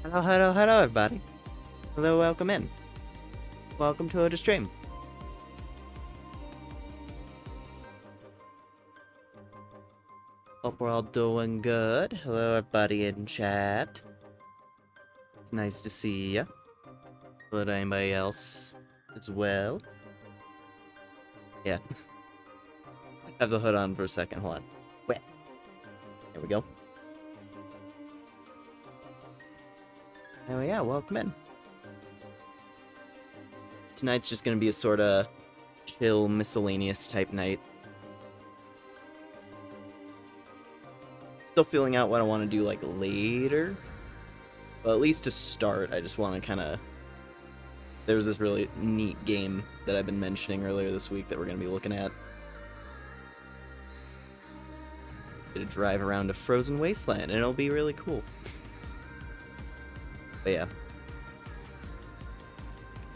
Hello, hello, hello, everybody. Hello, welcome in. Welcome to the stream. Hope we're all doing good. Hello, everybody in chat. It's nice to see ya. But anybody else as well? Yeah. Have the hood on for a second. Hold on. Wait. There we go. Oh yeah, welcome in. Tonight's just gonna be a sort of chill, miscellaneous type night. Still feeling out what I want to do like later. But at least to start, I just want to kind of... There was this really neat game that I've been mentioning earlier this week that we're going to be looking at. Get a drive around a frozen wasteland, and it'll be really cool. But yeah.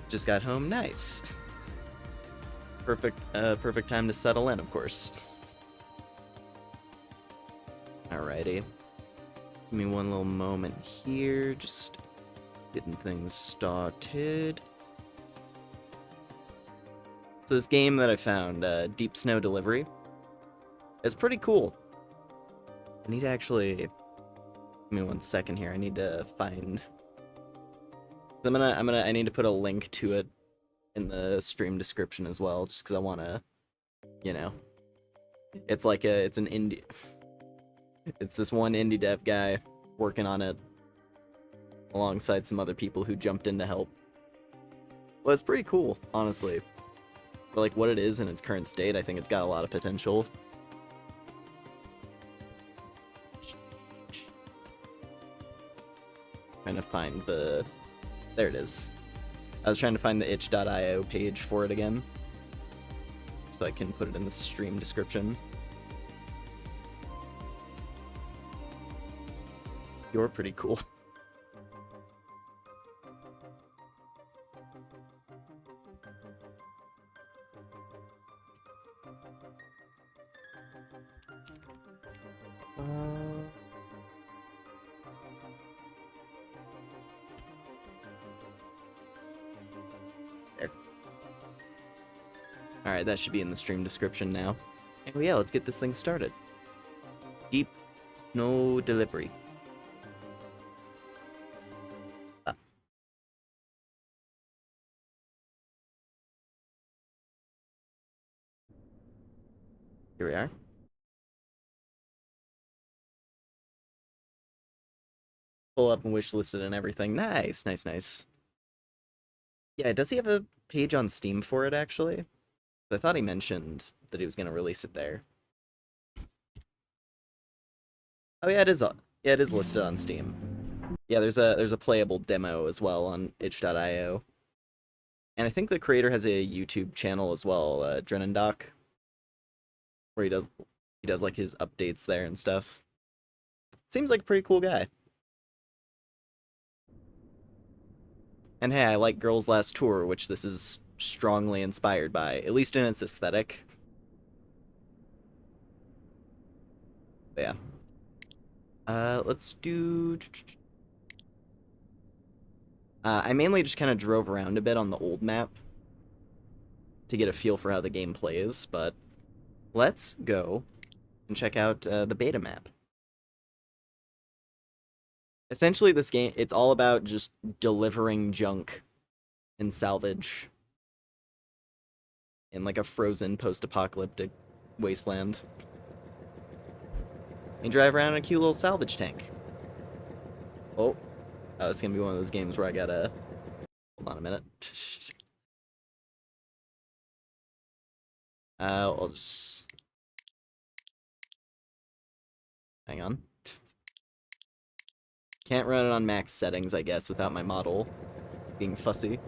Just got home, nice. Perfect time to settle in, of course. Alrighty. Give me one little moment here, just getting things started. So this game that I found, Deep Snow Delivery, is pretty cool. I need to actually... Give me one second here, I need to find... I need to put a link to it in the stream description as well, just because I want to, you know... It's like it's an indie... It's this one indie dev guy working on it alongside some other people who jumped in to help. Well, it's pretty cool, honestly. For like what it is in its current state, I think it's got a lot of potential. Trying to find the... There it is. I was trying to find the itch.io page for it again, so I can put it in the stream description. You're pretty cool. There. Alright, that should be in the stream description now. And yeah, let's get this thing started. Deep Snow Delivery. Here we are. Pull up and wishlisted and everything. Nice, nice, nice. Yeah, does he have a page on Steam for it, actually? I thought he mentioned that he was going to release it there. Oh yeah, it is. Yeah, it is listed on Steam. Yeah, there's a playable demo as well on itch.io. And I think the creator has a YouTube channel as well, Drenendoc, where he does like his updates there and stuff. Seems like a pretty cool guy. And hey, I like Girls' Last Tour, which this is strongly inspired by, at least in its aesthetic. But yeah. Let's do... I mainly just kind of drove around a bit on the old map to get a feel for how the game plays, but let's go and check out the beta map. Essentially, this game, it's all about just delivering junk and salvage in like a frozen post-apocalyptic wasteland. And drive around in a cute little salvage tank. Oh, it's gonna be one of those games where I gotta... Hold on a minute. I'll just... Hang on. Can't run it on max settings, I guess, without my model being fussy.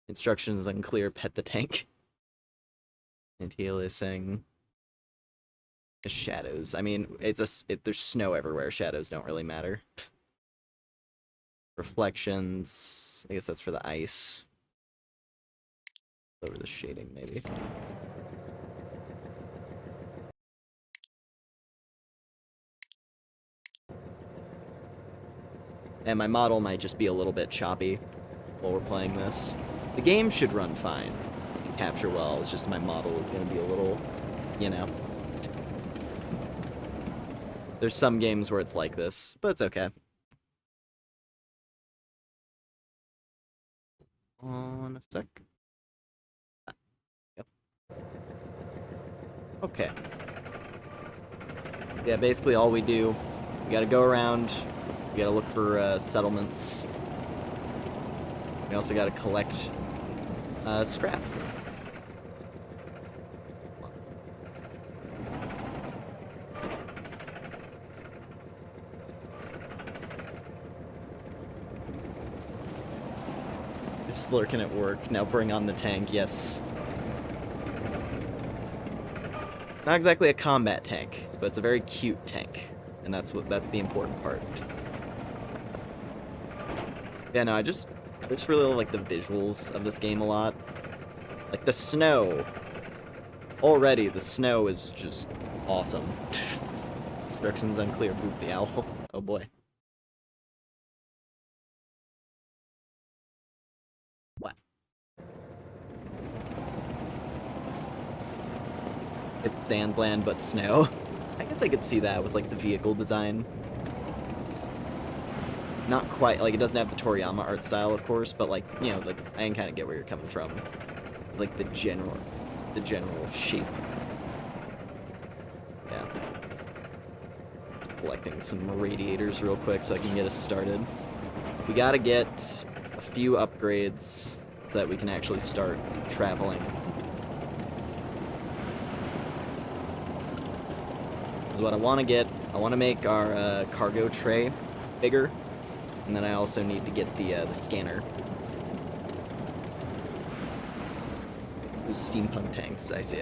Instructions unclear, pet the tank. Anti-aliasing. The shadows. I mean, there's snow everywhere. Shadows don't really matter. Reflections. I guess that's for the ice. Over the shading, maybe. And my model might just be a little bit choppy while we're playing this. The game should run fine and capture well. It's just my model is going to be a little, you know. There's some games where it's like this, but it's okay. On a sec. Yep. Okay. Yeah, basically all we do, we gotta go around, we gotta look for settlements. We also gotta collect scrap. Just lurking at work. Now bring on the tank, yes. Not exactly a combat tank, but it's a very cute tank. And that's the important part. Yeah, no, I just really like the visuals of this game a lot. Like the snow. Already, the snow is just awesome. Instructions unclear, boot the owl. Oh boy. What? It's Sandland, but snow. I guess I could see that with, like, the vehicle design. Not quite, like, it doesn't have the Toriyama art style, of course, but, like, you know, like, I can kind of get where you're coming from. Like, the general shape. Yeah. Collecting some radiators real quick so I can get us started. We gotta get a few upgrades so that we can actually start traveling. Because what I want to get, I want to make our cargo tray bigger, and then I also need to get the scanner. Those steampunk tanks, I see.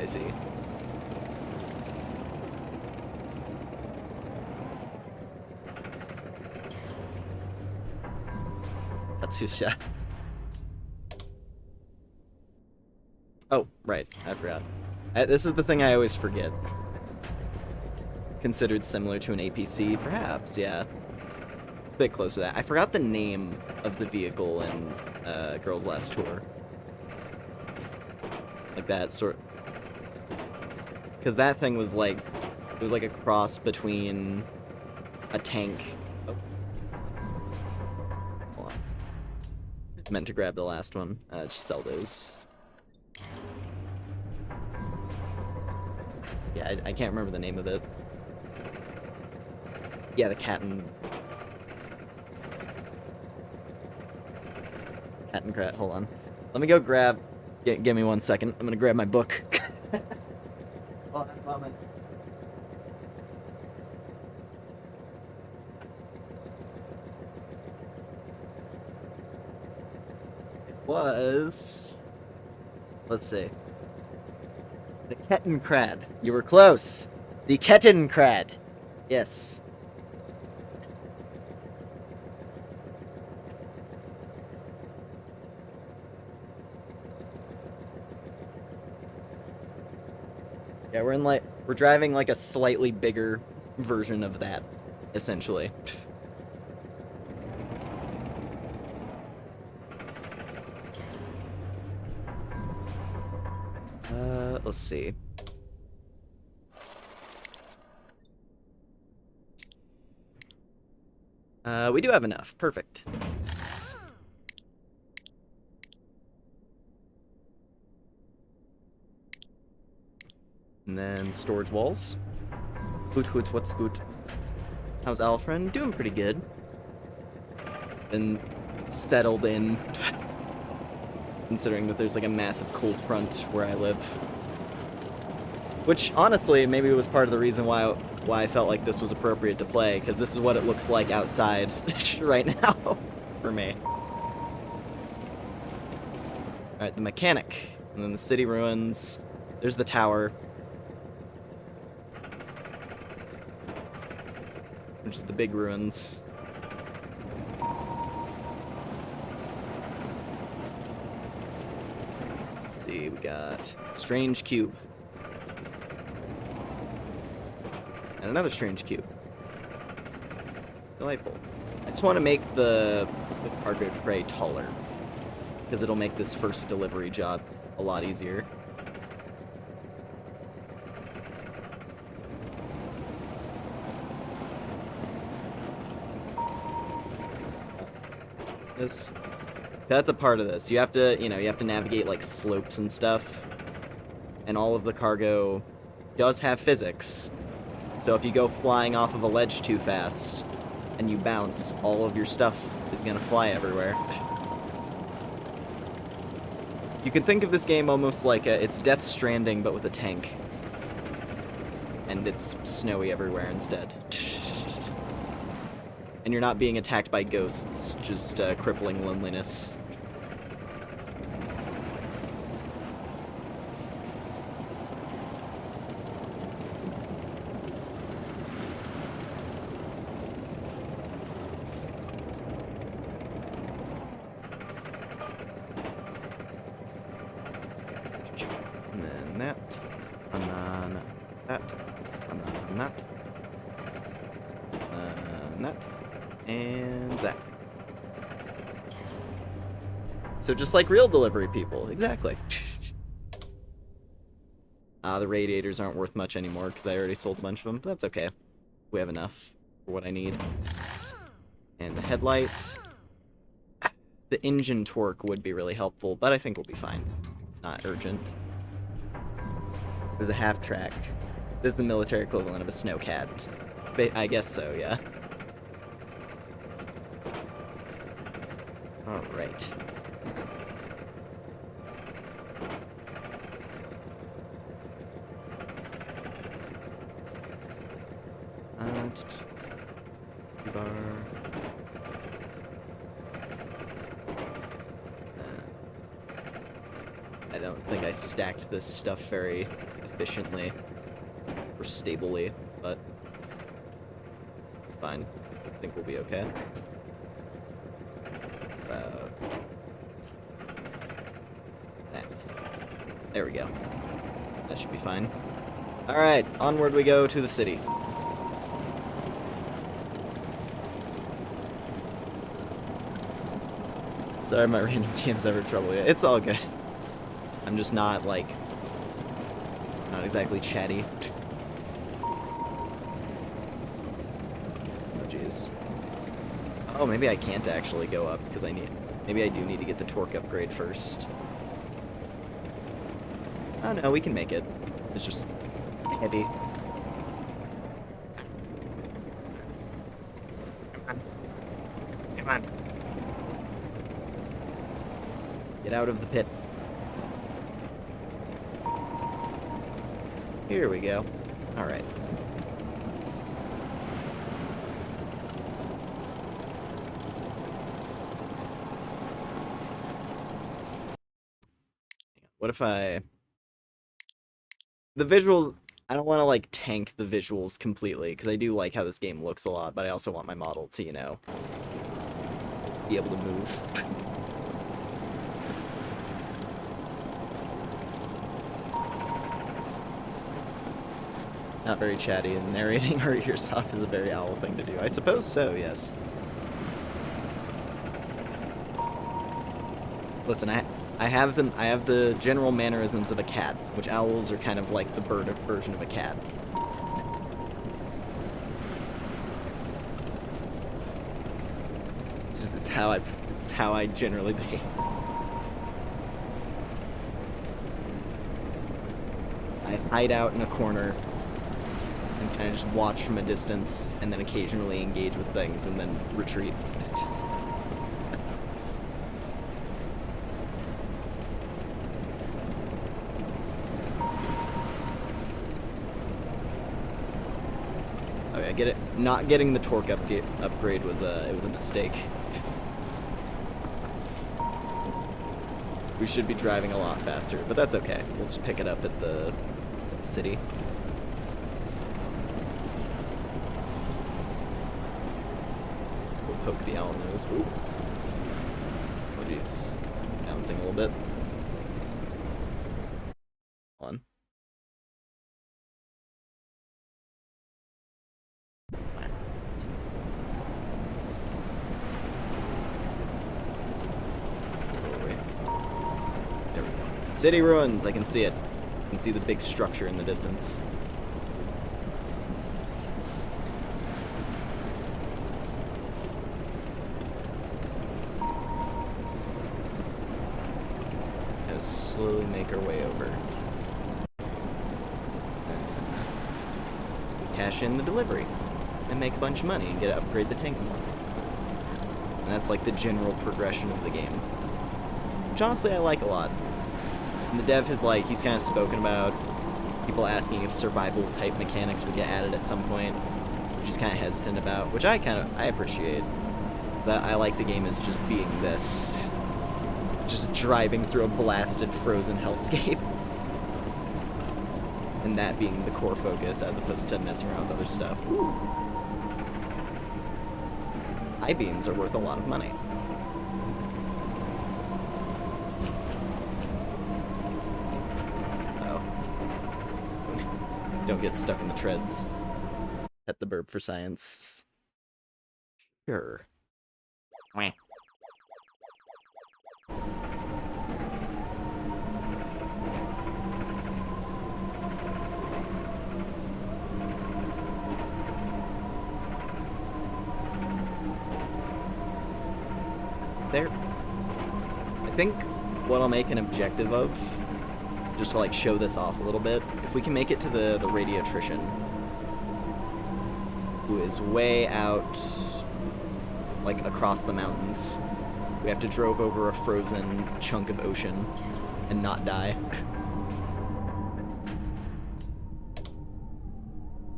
Katsusha. Oh, right, I forgot. This is the thing I always forget. Considered similar to an APC, perhaps, yeah. It's a bit close to that. I forgot the name of the vehicle in Girls Last Tour. Like that sort. Because that thing was like, it was like a cross between a tank. Oh. Hold on. Meant to grab the last one. Just sell those. Yeah, I can't remember the name of it. Yeah, the cat and crat. Hold on. Let me go grab. Give me 1 second. I'm gonna grab my book. Hold on a moment. It was. Let's see. The Kettencrad. You were close. The Kettencrad. Yes. Yeah, we're driving like a slightly bigger version of that, essentially. Let's see. We do have enough. Perfect. And then storage walls. Hoot, what's good? How's Alfred? Doing pretty good. Been settled in. Considering that there's like a massive cold front where I live. Which, honestly, maybe it was part of the reason why I felt like this was appropriate to play, because this is what it looks like outside right now for me. Alright, the mechanic. And then the city ruins. There's the tower. Which is the big ruins. Let's see, we got strange cube. And another strange cube. Delightful. I just want to make the cargo tray taller, because it'll make this first delivery job a lot easier. That's a part of this. You have to, you have to navigate like slopes and stuff. And all of the cargo does have physics. So if you go flying off of a ledge too fast and you bounce, all of your stuff is gonna fly everywhere. You could think of this game almost like it's Death Stranding but with a tank. And it's snowy everywhere instead. And you're not being attacked by ghosts, just crippling loneliness. And then that, and then that, and then that, and that. And that. So just like real delivery people, exactly. The radiators aren't worth much anymore because I already sold a bunch of them, but that's okay. We have enough for what I need. And the headlights. The engine torque would be really helpful, but I think we'll be fine. It's not urgent. There's a half track. This is the military equivalent of a snowcat. I guess so, yeah. Alright. Bar. I don't think I stacked this stuff very efficiently or stably, but it's fine. I think we'll be okay. That. There we go. That should be fine. Alright, onward we go to the city. Sorry, my random DM's ever trouble you. It's all good. I'm just not, like, not exactly chatty. Oh, jeez. Oh, maybe I can't actually go up, because maybe I do need to get the torque upgrade first. Oh, no, we can make it. It's just heavy. Come on. Get out of the pit. Here we go. Alright. What if the visuals, I don't want to like tank the visuals completely, because I do like how this game looks a lot, but I also want my model to, be able to move. Not very chatty, and narrating our ears off is a very owl thing to do. I suppose so, yes. Listen, I have the general mannerisms of a cat, which owls are kind of like the bird version of a cat. It's how I generally behave. I hide out in a corner and kind of just watch from a distance, and then occasionally engage with things, and then retreat. Okay, I get it. Not getting the torque upgrade was a mistake. We should be driving a lot faster, but that's okay. We'll just pick it up at the city. We'll poke the owl nose. Ooh. Oh jeez. Bouncing a little bit. On. City ruins! I can see it. I can see the big structure in the distance. Gonna slowly make our way over. Cash in the delivery and make a bunch of money and get to upgrade the tank more. And that's like the general progression of the game, which honestly I like a lot. And the dev has he's kind of spoken about people asking if survival type mechanics would get added at some point, which he's kind of hesitant about, which I appreciate. That I like the game as just being this, just driving through a blasted frozen hellscape. And that being the core focus, as opposed to messing around with other stuff. Ooh. I-beams are worth a lot of money. Oh. Don't get stuck in the treads. Pet the burb for science. Sure. Wah. There. I think what I'll make an objective of, just to show this off a little bit, if we can make it to the radiotrician, who is way out, across the mountains. We have to drove over a frozen chunk of ocean and not die.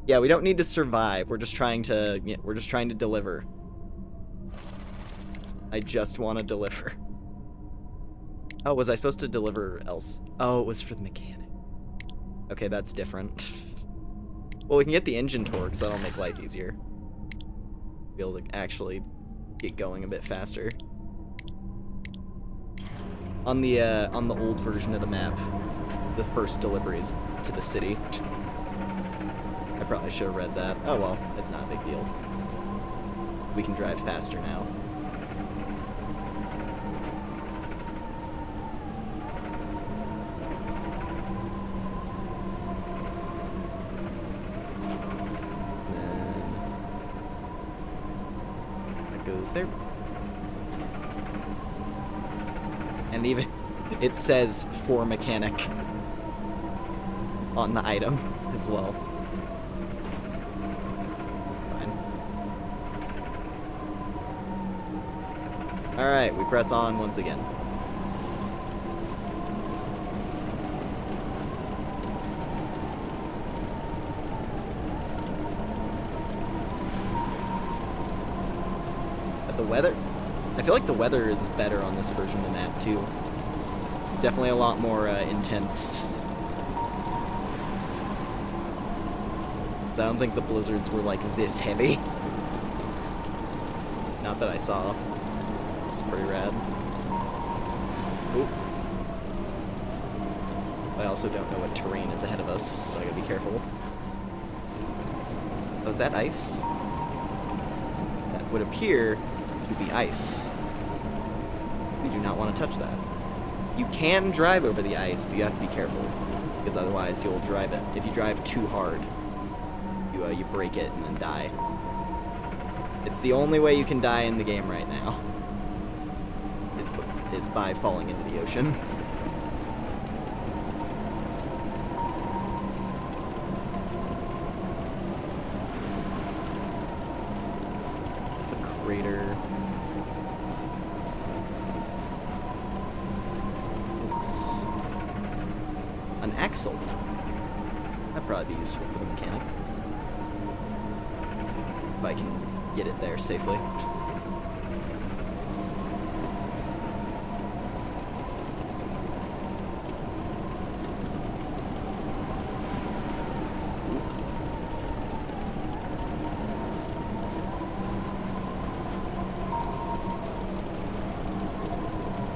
Yeah, we don't need to survive. We're just trying to deliver. I just want to deliver. Oh, was I supposed to deliver else? Oh, it was for the mechanic. Okay, that's different. Well, we can get the engine torque, so that'll make life easier. Be able to actually get going a bit faster. On the old version of the map, the first delivery is to the city. I probably should have read that. Oh well, it's not a big deal. We can drive faster now. There. And even it says for mechanic on the item as well. Fine. Alright, we press on once again. The weather, I feel like the weather is better on this version of the map too. It's definitely a lot more intense. So I don't think the blizzards were this heavy. It's not that I saw. This is pretty rad. Ooh. I also don't know what terrain is ahead of us, so I gotta be careful. Oh, is that ice? That would appear to be ice. We do not want to touch that. You can drive over the ice, but you have to be careful, because otherwise you'll drive it. If you drive too hard, you break it and then die. It's the only way you can die in the game right now, is by falling into the ocean. It's the crater. An axle. That'd probably be useful for the mechanic. If I can get it there safely.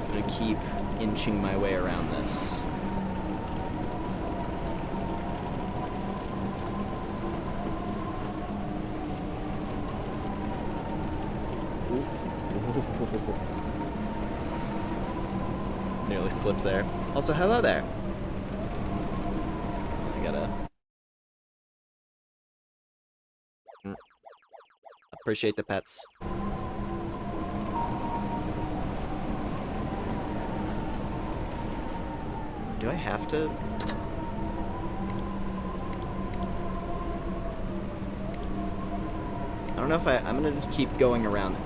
I'm gonna keep inching my way around this. Nearly slipped there. Also, hello there. I gotta... Appreciate the pets. Do I have to? I don't know if I'm gonna just keep going around.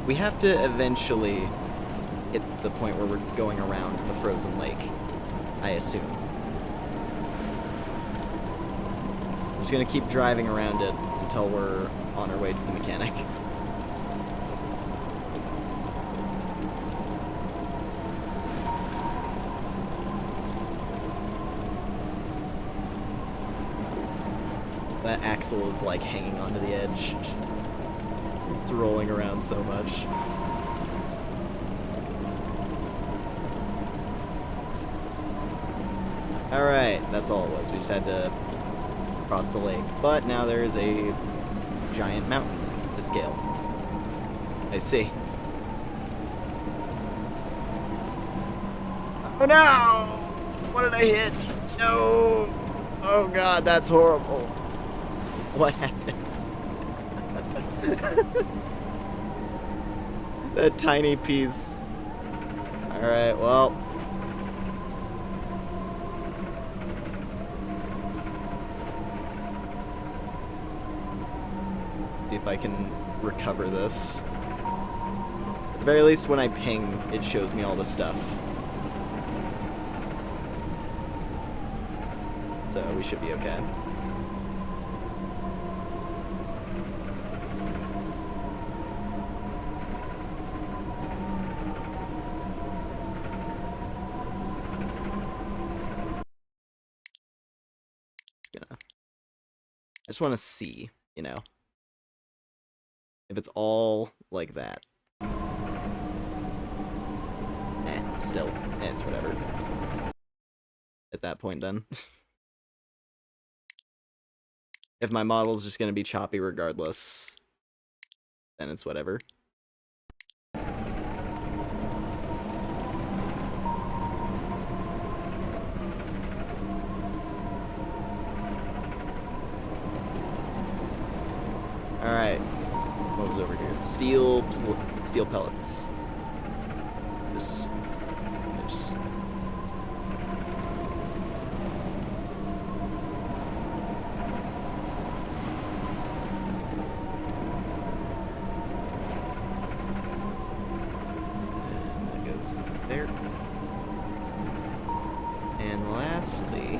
We have to eventually hit the point where we're going around the frozen lake, I assume. I'm just gonna keep driving around it until we're on our way to the mechanic. That axle is like hanging onto the edge. It's rolling around so much. Alright, that's all it was. We just had to cross the lake. But now there is a giant mountain to scale. I see. Oh no! What did I hit? No! Oh god, that's horrible. What happened? That tiny piece. Alright, well. See if I can recover this. At the very least, when I ping, it shows me all the stuff. So we should be okay. I just want to see, you know, if it's all like that. Still, it's whatever. At that point, then. If my model's just gonna be choppy regardless, then it's whatever. Alright. What was over here? Steel pellets. Just... And that goes there. And lastly...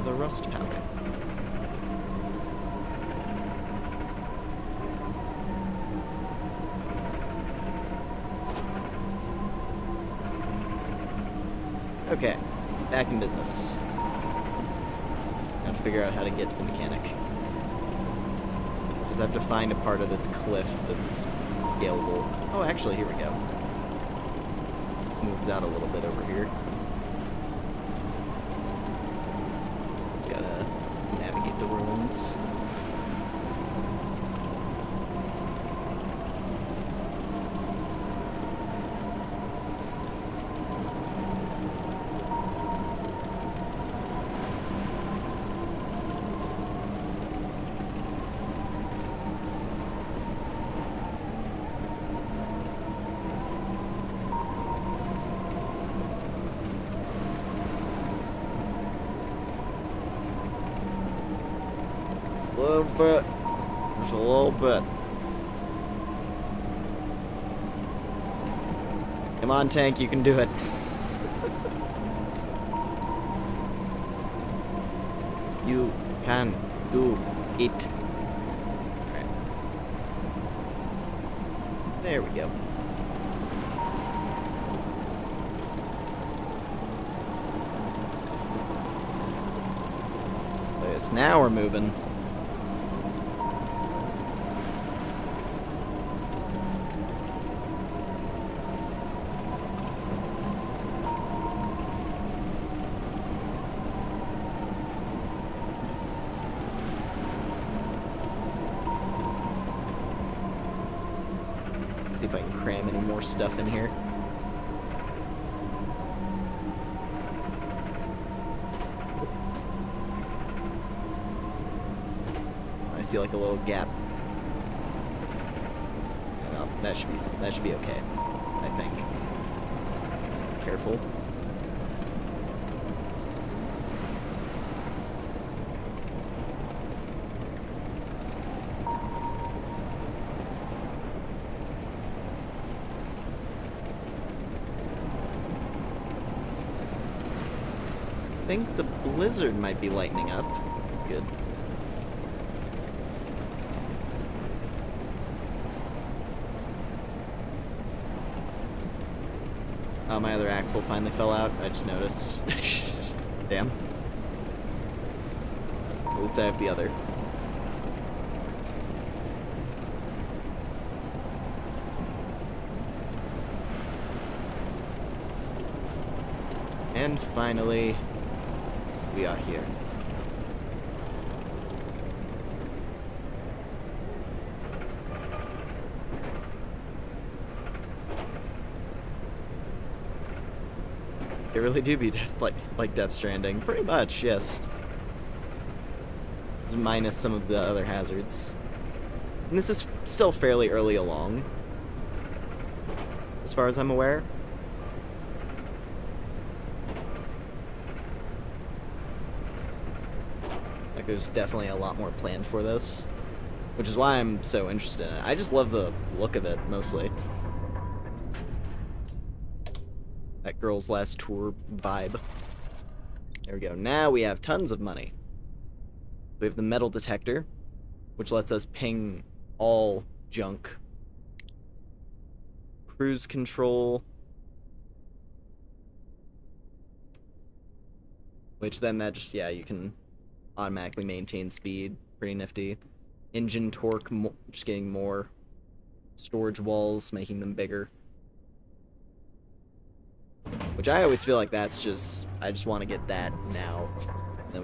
the rust powder. Okay, back in business. Gotta figure out how to get to the mechanic. Because I have to find a part of this cliff that's scalable. Oh, actually, here we go. It smooths out a little bit over here. Gotta navigate the ruins. A little bit. Just a little bit. Come on, tank, you can do it. You can do it. Alright. There we go. Yes, now we're moving. Let's see if I can cram any more stuff in here. I see like a little gap. No, that should be okay, I think. Careful. I think the blizzard might be lightening up. That's good. Oh, my other axle finally fell out. I just noticed. Damn. At least I have the other. And finally, we are here. They really do be like Death Stranding. Pretty much, yes. Minus some of the other hazards. And this is still fairly early along, as far as I'm aware. Like, there's definitely a lot more planned for this, which is why I'm so interested in it. I just love the look of it, mostly. That girl's last tour vibe. There we go. Now we have tons of money. We have the metal detector, which lets us ping all junk. Cruise control, which then that just, yeah, you can automatically maintain speed. Pretty nifty. Engine torque, just getting more. Storage walls, making them bigger. Which I always feel like that's just, I just want to get that now. And then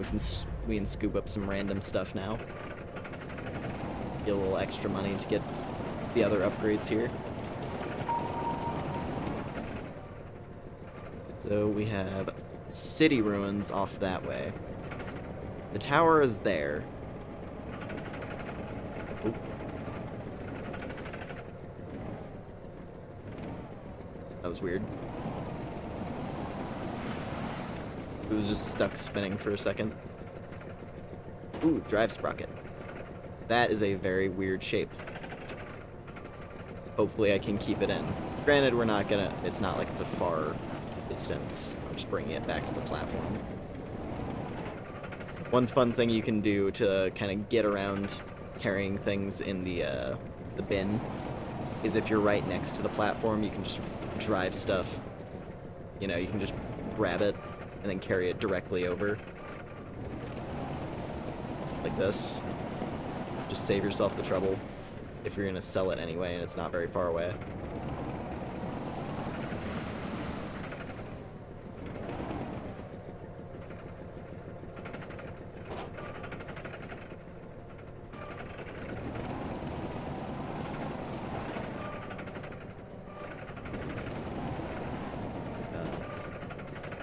we can scoop up some random stuff now. Get a little extra money to get the other upgrades here. So we have city ruins off that way. The tower is there. Oop. That was weird. It was just stuck spinning for a second. Ooh, drive sprocket. That is a very weird shape. Hopefully I can keep it in. Granted, we're not gonna, it's not like it's a far distance. I'm just bringing it back to the platform. One fun thing you can do to kind of get around carrying things in the bin is if you're right next to the platform, you can just drive stuff. You know, you can just grab it and then carry it directly over. Like this. Just save yourself the trouble if you're gonna sell it anyway and it's not very far away.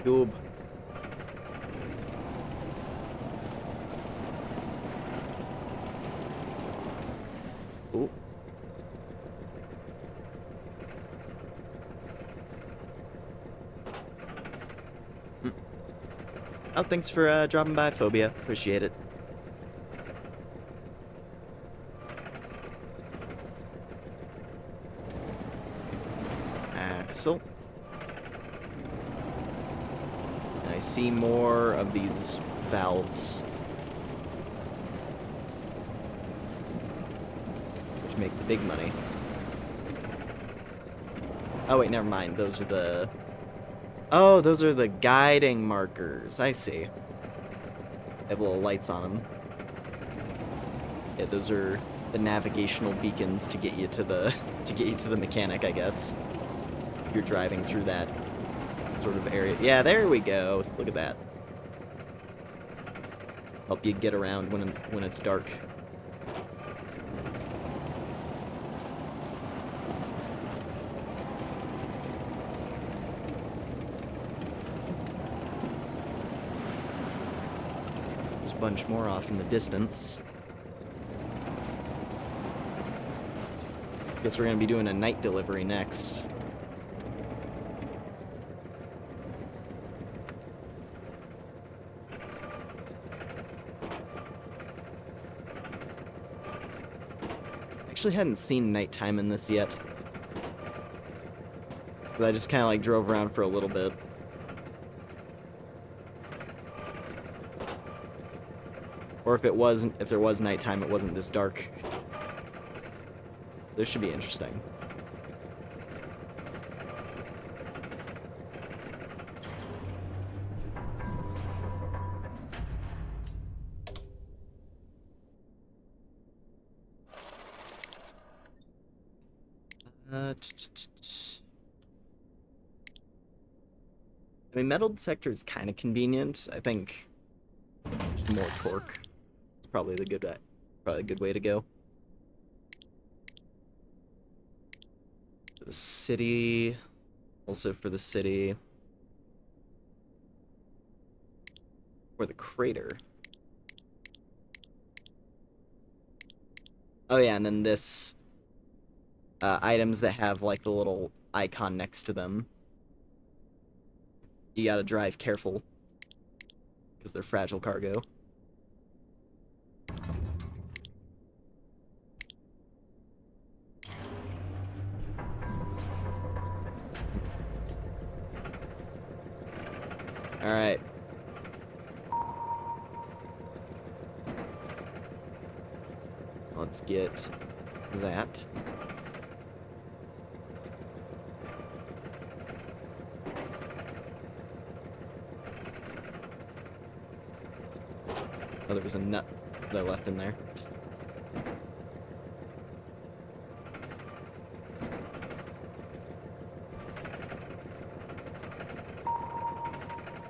Goob. Ooh. Oh, thanks for dropping by, Phobia. Appreciate it. Axel. And I see more of these valves, which make the big money. Oh wait, never mind. Those are the... Oh, those are the guiding markers. I see. They have little lights on them. Yeah, those are the navigational beacons to get you to the mechanic, I guess. If you're driving through that sort of area. Yeah, there we go. Look at that. Help you get around when it's dark. bunch more off in the distance. Guess we're gonna be doing a night delivery next. Actually hadn't seen nighttime in this yet. But I just kind of like drove around for a little bit. Or if there was nighttime, it wasn't this dark. This should be interesting. I mean, metal detector is kind of convenient. I think just more torque is probably a good way to go. For the city, also for the city, for the crater. Oh yeah, and then this items that have like the little icon next to them. You gotta drive careful because they're fragile cargo. All right. Let's get that. Oh, there was a nut that I left in there.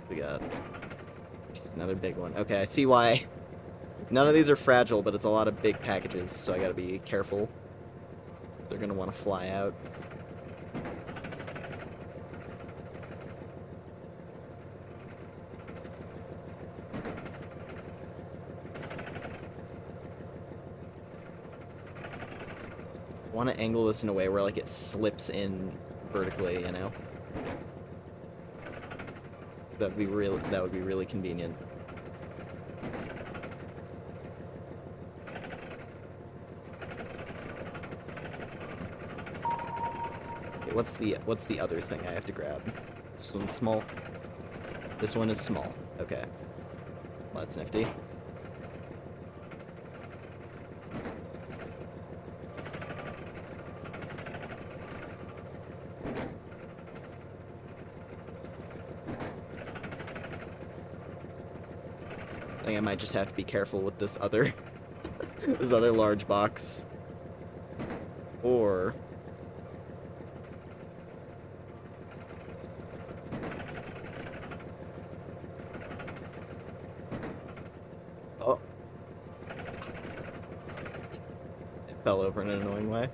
We got another big one. Okay, I see why. None of these are fragile, but it's a lot of big packages, so I gotta be careful. They're gonna want to fly out. I want to angle this in a way where like it slips in vertically, you know? That would be really convenient. Okay, what's the other thing I have to grab? This one's small. This one is small. Okay. Well, that's nifty. I think I might just have to be careful with this other this other large box. Or oh, it fell over in an annoying way.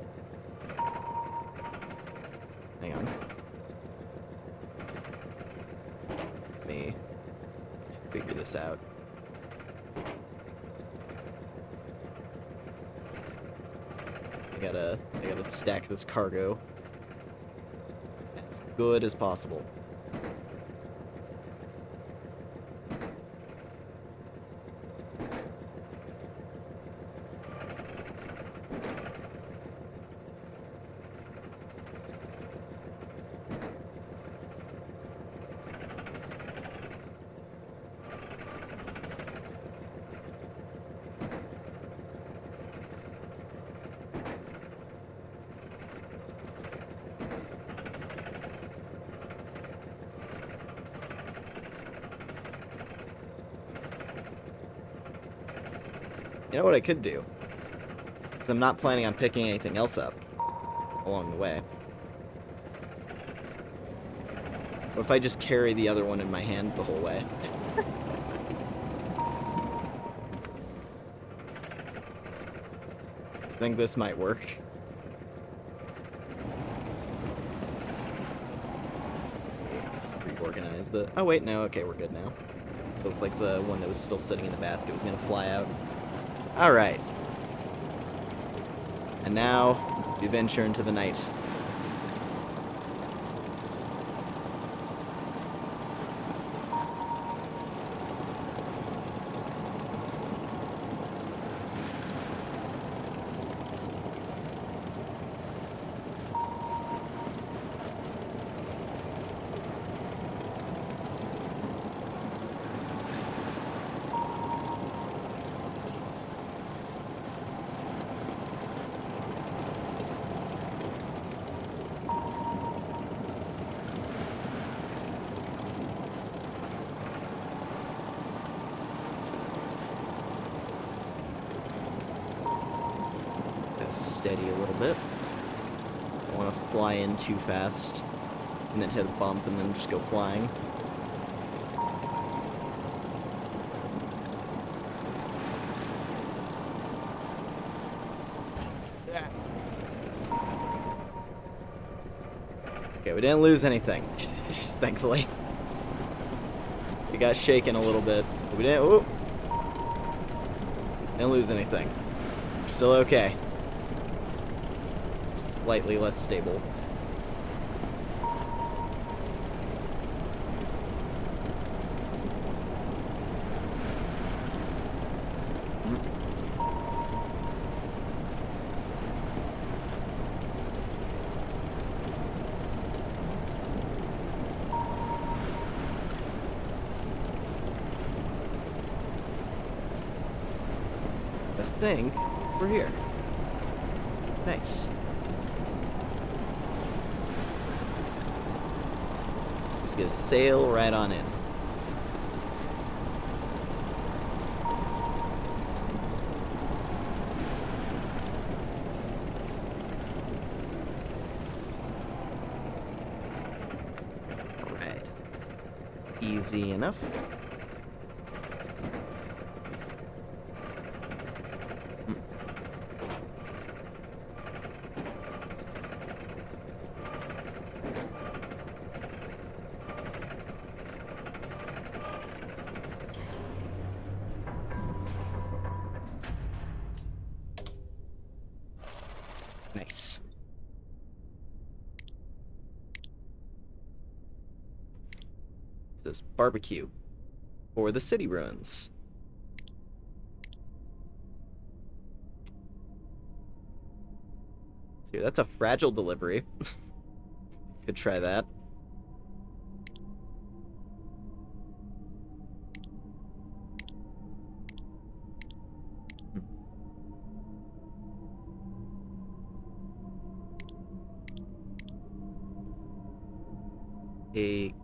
Hang on. Let me figure this out. I gotta stack this cargo as good as possible. You know what I could do? Because I'm not planning on picking anything else up along the way. What if I just carry the other one in my hand the whole way? I think this might work. Reorganize the... Oh wait, no, okay, we're good now. Looked like the one that was still sitting in the basket was gonna fly out. Alright. And now, we venture into the night. Steady a little bit. Don't want to fly in too fast and then hit a bump and then just go flying. Okay, we didn't lose anything, thankfully. We got shaken a little bit, but we didn't lose anything. We're still okay. Slightly less stable. I think we're here. Nice. Just gonna sail right on in. Alright. Easy enough. Nice. What's this? Barbecue. For the city ruins. So that's a fragile delivery. Could try that. Take,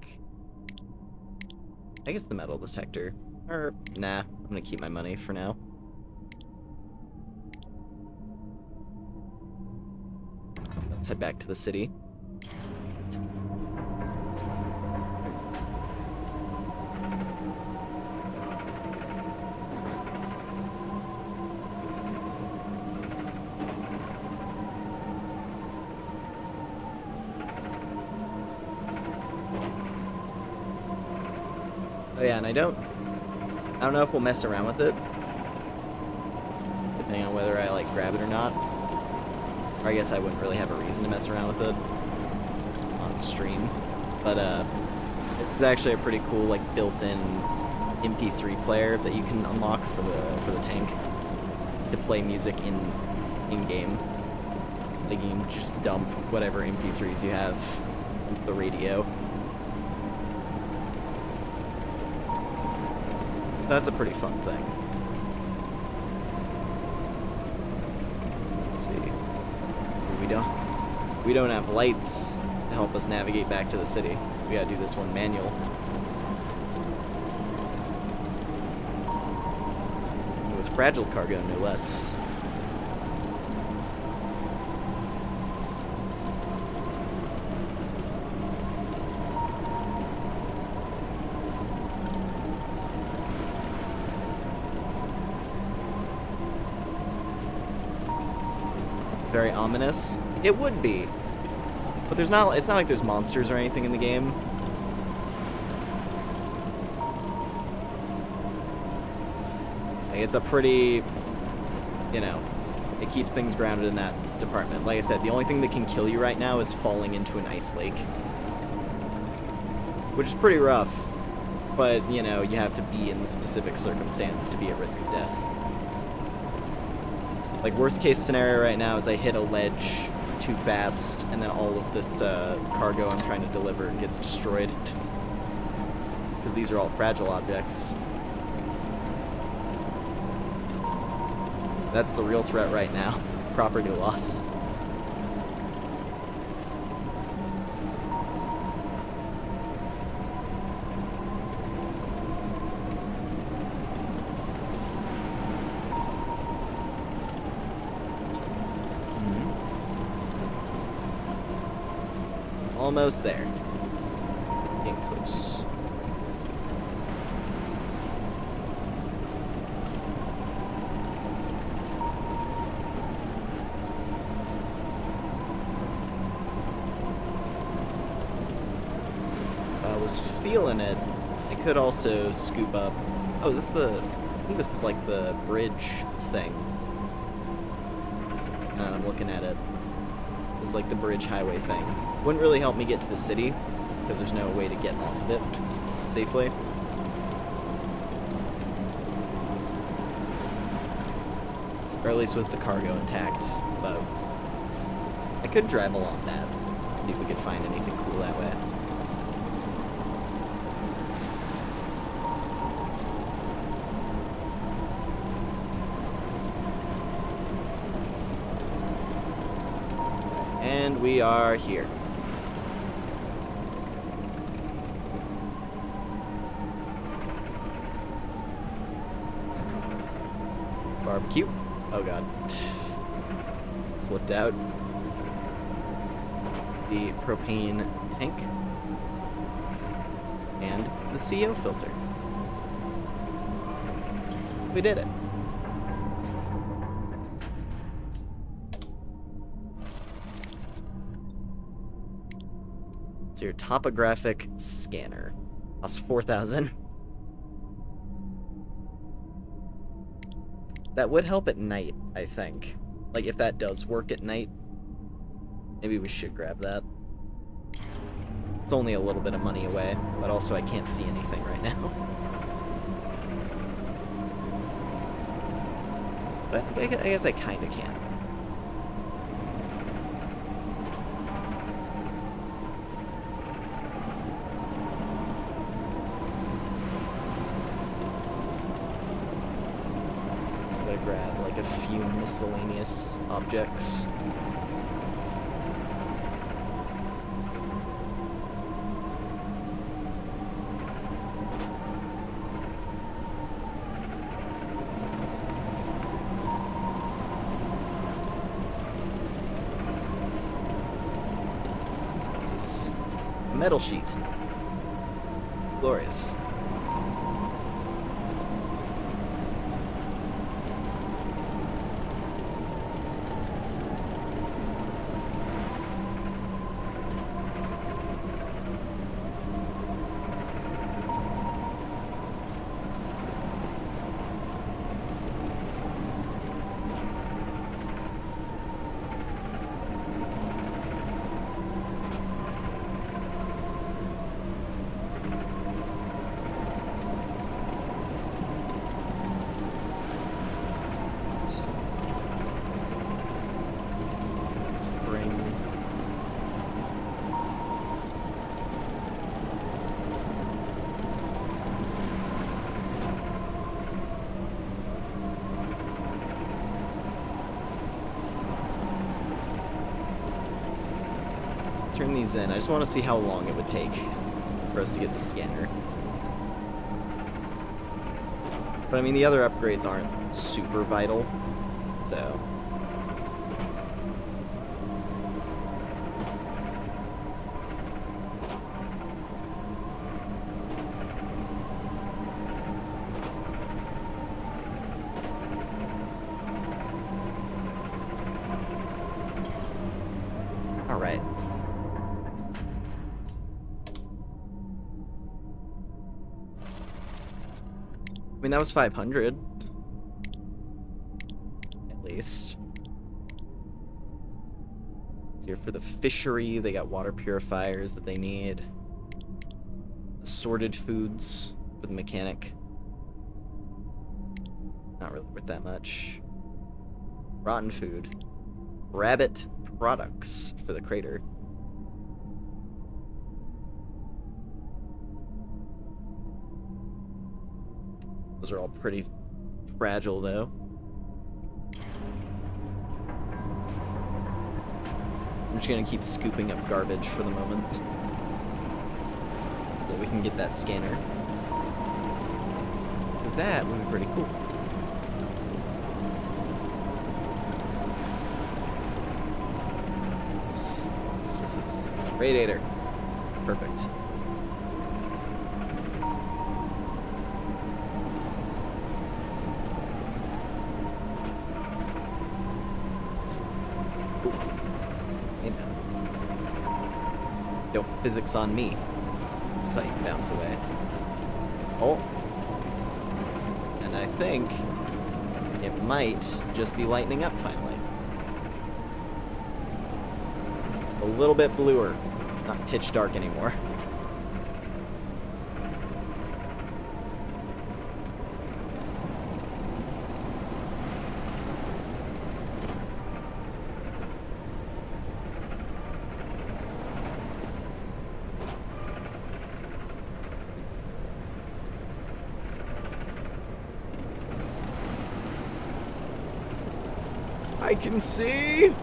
I guess, the metal detector. Or, nah, I'm gonna keep my money for now. Let's head back to the city. Oh yeah, and I don't know if we'll mess around with it, depending on whether I like grab it or not. Or I guess I wouldn't really have a reason to mess around with it on stream. But it's actually a pretty cool like built-in MP3 player that you can unlock for the tank to play music in game. Like you can just dump whatever MP3s you have into the radio. That's a pretty fun thing. Let's see. We don't have lights to help us navigate back to the city. We gotta do this one manual. With fragile cargo, no less. Very ominous. It would be, but it's not like there's monsters or anything in the game. it's a pretty, you know, it keeps things grounded in that department. Like I said, the only thing that can kill you right now is falling into an ice lake. Which is pretty rough, but, you know, you have to be in the specific circumstance to be at risk of death. Like, worst case scenario right now is I hit a ledge too fast, and then all of this cargo I'm trying to deliver gets destroyed. Because these are all fragile objects. That's the real threat right now. Property loss. Almost there. Getting close. If I was feeling it, I could also scoop up. Oh, is this the... I think this is like the bridge thing. I'm looking at it. It's like the bridge highway thing. Wouldn't really help me get to the city, because there's no way to get off of it safely. Or at least with the cargo intact, but I could drive along that, see if we could find anything cool that way. And we are here. Barbecue. Oh god. Flipped out. The propane tank. And the CO filter. We did it. Your topographic scanner costs 4,000. That would help at night, I think. Like, if that does work at night, maybe we should grab that. It's only a little bit of money away, but also I can't see anything right now. But I guess I kinda can. Grab like a few miscellaneous objects. What's this? A metal sheet. Glorious. Turn these in. I just want to see how long it would take for us to get the scanner. But I mean, the other upgrades aren't super vital, so... Alright. I mean, that was 500. waste. So here for the fishery, they got water purifiers that they need. Assorted foods for the mechanic. Not really worth that much. Rotten food. Rabbit products for the crater. Those are all pretty fragile, though. I'm just gonna keep scooping up garbage for the moment, so that we can get that scanner. Because that would be pretty cool. What's this? Radiator. Perfect. Yo, physics on me. That's how you bounce away. Oh. And I think it might just be lightening up finally. It's a little bit bluer. Not pitch dark anymore. I can see!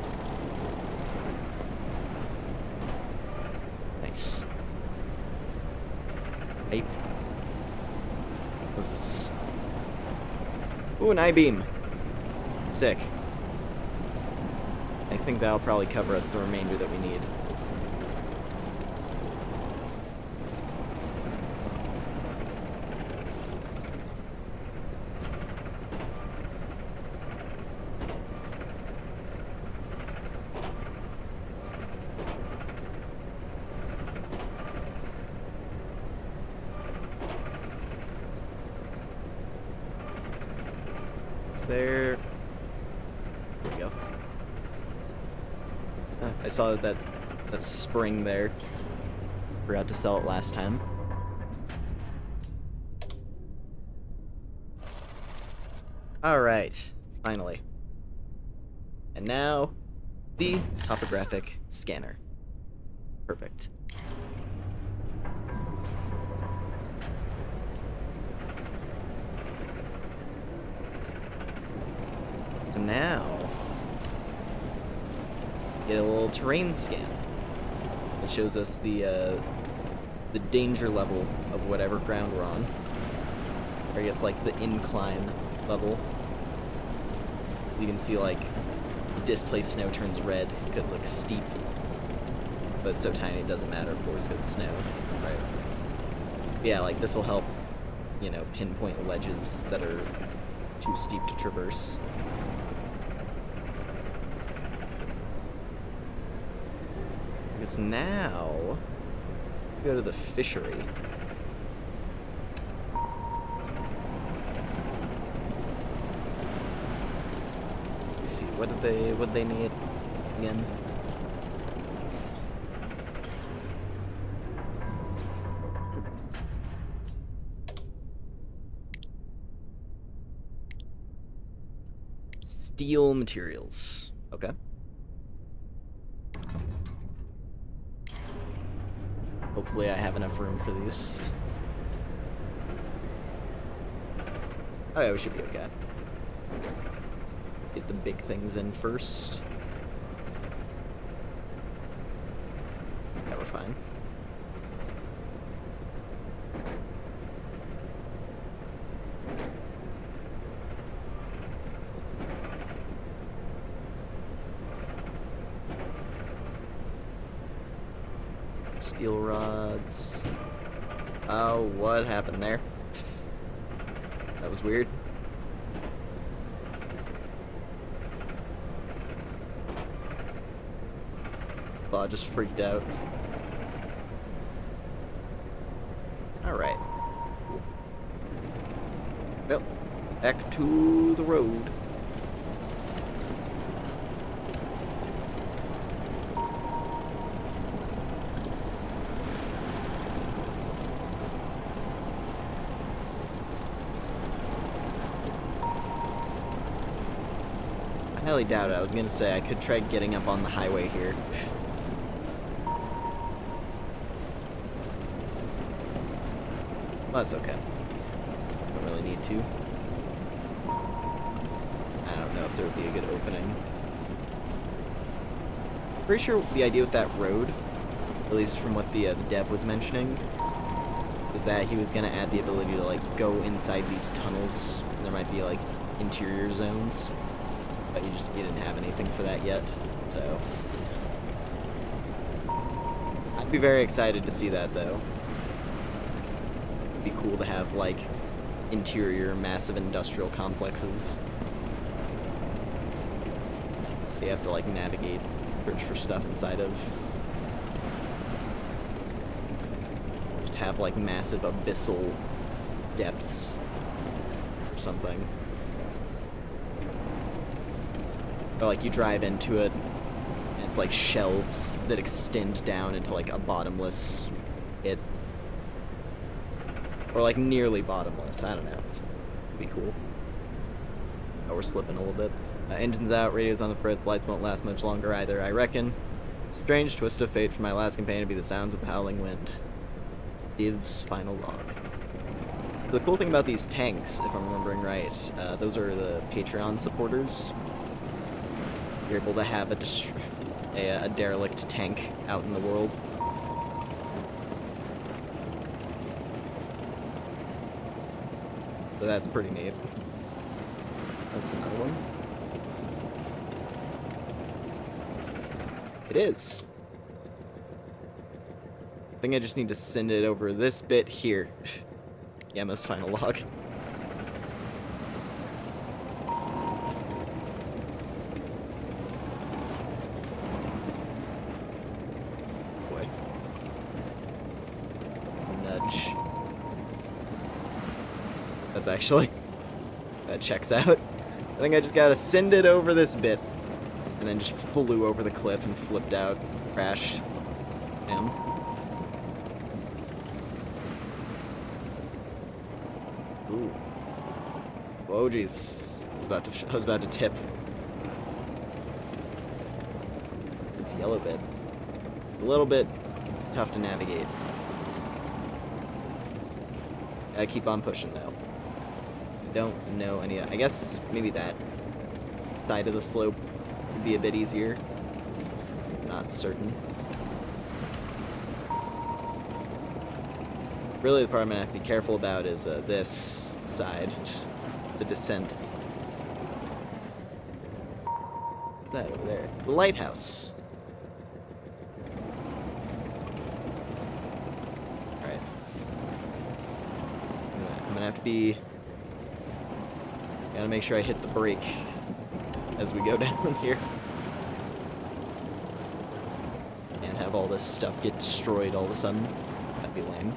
Nice. Hey. What's this? Ooh, an I-beam. Sick. I think that'll probably cover us the remainder that we need. There we go. I saw that spring there. Forgot to sell it last time. Alright, finally. And now, the topographic scanner. Perfect. Now, get a little terrain scan. It shows us the danger level of whatever ground we're on. Or I guess like the incline level. As you can see, like, displaced snow turns red because it's like steep. But it's so tiny it doesn't matter, of course, because it's snow. Right. Yeah, like this will help, you know, pinpoint ledges that are too steep to traverse. Because now, go to the fishery. Let's see, what did they need again? Steel materials. Okay. Hopefully I have enough room for these. Oh yeah, we should be okay. Get the big things in first. Yeah, we're fine. Steel rods. Oh, what happened there? That was weird. Claw just freaked out. Alright. Well, back to the road. highly doubt it. I was gonna say I could try getting up on the highway here. Well, that's okay. Don't really need to. I don't know if there would be a good opening. Pretty sure the idea with that road, at least from what the dev was mentioning, was that he was gonna add the ability to like go inside these tunnels. And there might be like interior zones, but he didn't have anything for that yet. So I'd be very excited to see that though. It'd be cool to have like interior massive industrial complexes. You have to like navigate, search for stuff inside of. Just have like massive abyssal depths or something. Or like you drive into it and it's like shelves that extend down into like a bottomless pit. Or like nearly bottomless, I don't know. It'd be cool. Oh, we're slipping a little bit. Engines out, radio's on the fritz, lights won't last much longer either, I reckon. Strange twist of fate for my last campaign to be the sounds of the howling wind. Div's final log. So the cool thing about these tanks, if I'm remembering right, those are the Patreon supporters. You're able to have a derelict tank out in the world. So that's pretty neat. That's another one. It is. I think I just need to send it over this bit here. Yama's final log. Boy. Nudge. That's actually... that checks out. I think I just gotta send it over this bit. And then just flew over the cliff and flipped out. Crashed. Damn. Ooh. Whoa, jeez. I was about to tip. This yellow bit. A little bit tough to navigate. Gotta keep on pushing, though. I don't know any... I guess maybe that side of the slope would be a bit easier. Not certain. Really, the part I'm gonna have to be careful about is this side, the descent. What's that over there? The lighthouse. Alright. I'm gonna have to be... gotta make sure I hit the brake as we go down here. And have all this stuff get destroyed all of a sudden. That'd be lame.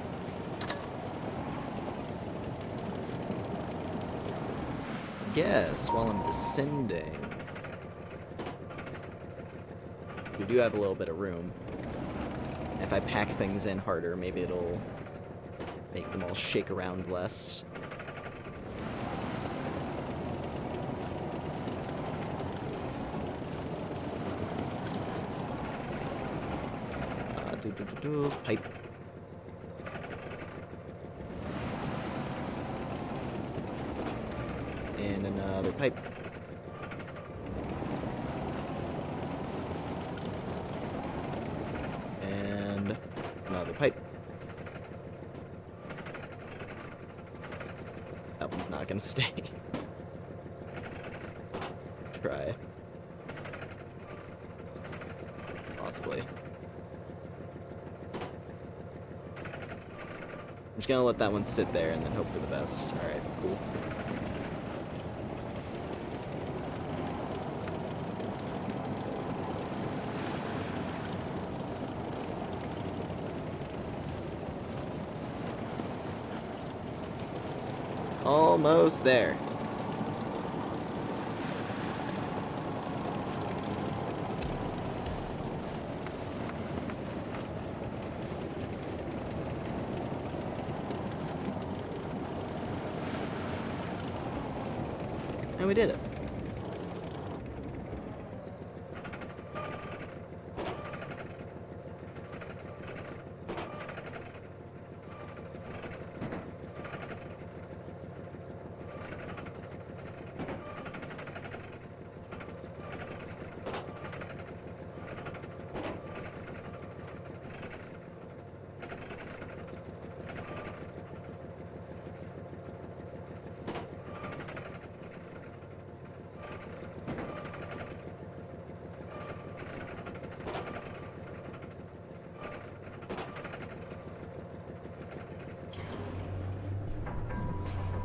Guess while I'm descending, we do have a little bit of room. If I pack things in harder, maybe it'll make them all shake around less. Pipe. And another pipe. And another pipe. That one's not gonna stay. Try. Possibly. I'm just gonna let that one sit there and then hope for the best. Alright, cool. Almost there. And we did it.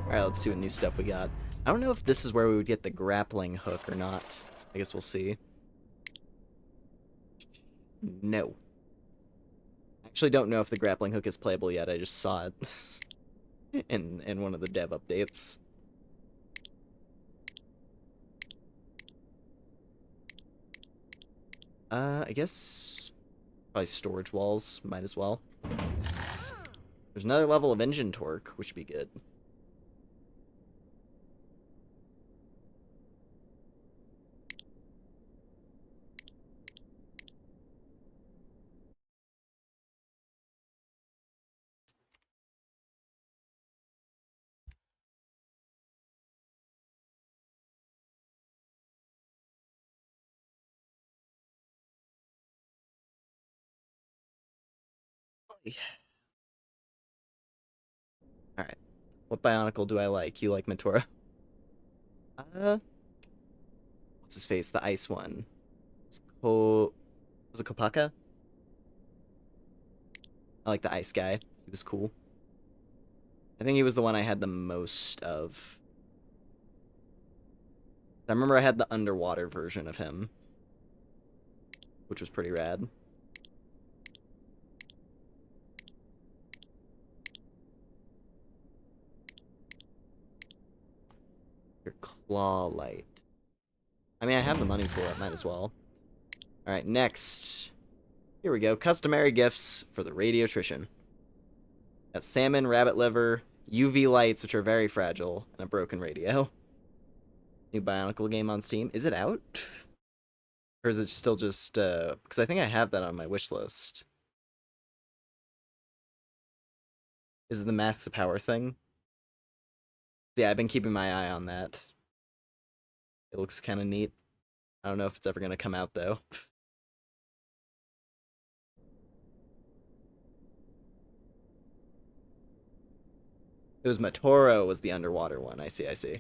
Alright, let's see what new stuff we got. I don't know if this is where we would get the grappling hook or not. I guess we'll see. No. Actually don't know if the grappling hook is playable yet, I just saw it in one of the dev updates. I guess probably storage walls, might as well. There's another level of engine torque, which would be good. Alright. What Bionicle do I like? You like Matora? What's his face? The ice one. Was it Kopaka? I like the ice guy. He was cool. I think he was the one I had the most of. I remember I had the underwater version of him, which was pretty rad. Your claw light. I mean, I have the money for it. Might as well. Alright, next. Here we go. Customary gifts for the radiotrician. Got salmon, rabbit liver, UV lights, which are very fragile, and a broken radio. New Bionicle game on Steam. Is it out? Or is it still just, because I think I have that on my wish list. Is it the Masks of Power thing? Yeah, I've been keeping my eye on that. It looks kind of neat. I don't know if it's ever going to come out, though. It was Matoro was the underwater one. I see, I see.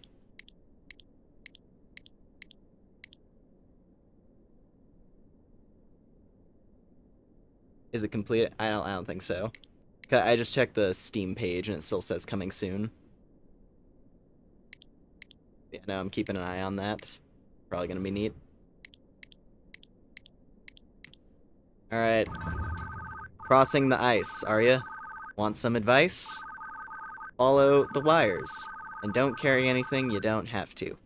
Is it complete? I don't think so. I just checked the Steam page and it still says coming soon. Yeah, no, I'm keeping an eye on that. Probably gonna be neat. Alright. Crossing the ice, are ya? Want some advice? Follow the wires. And don't carry anything you don't have to.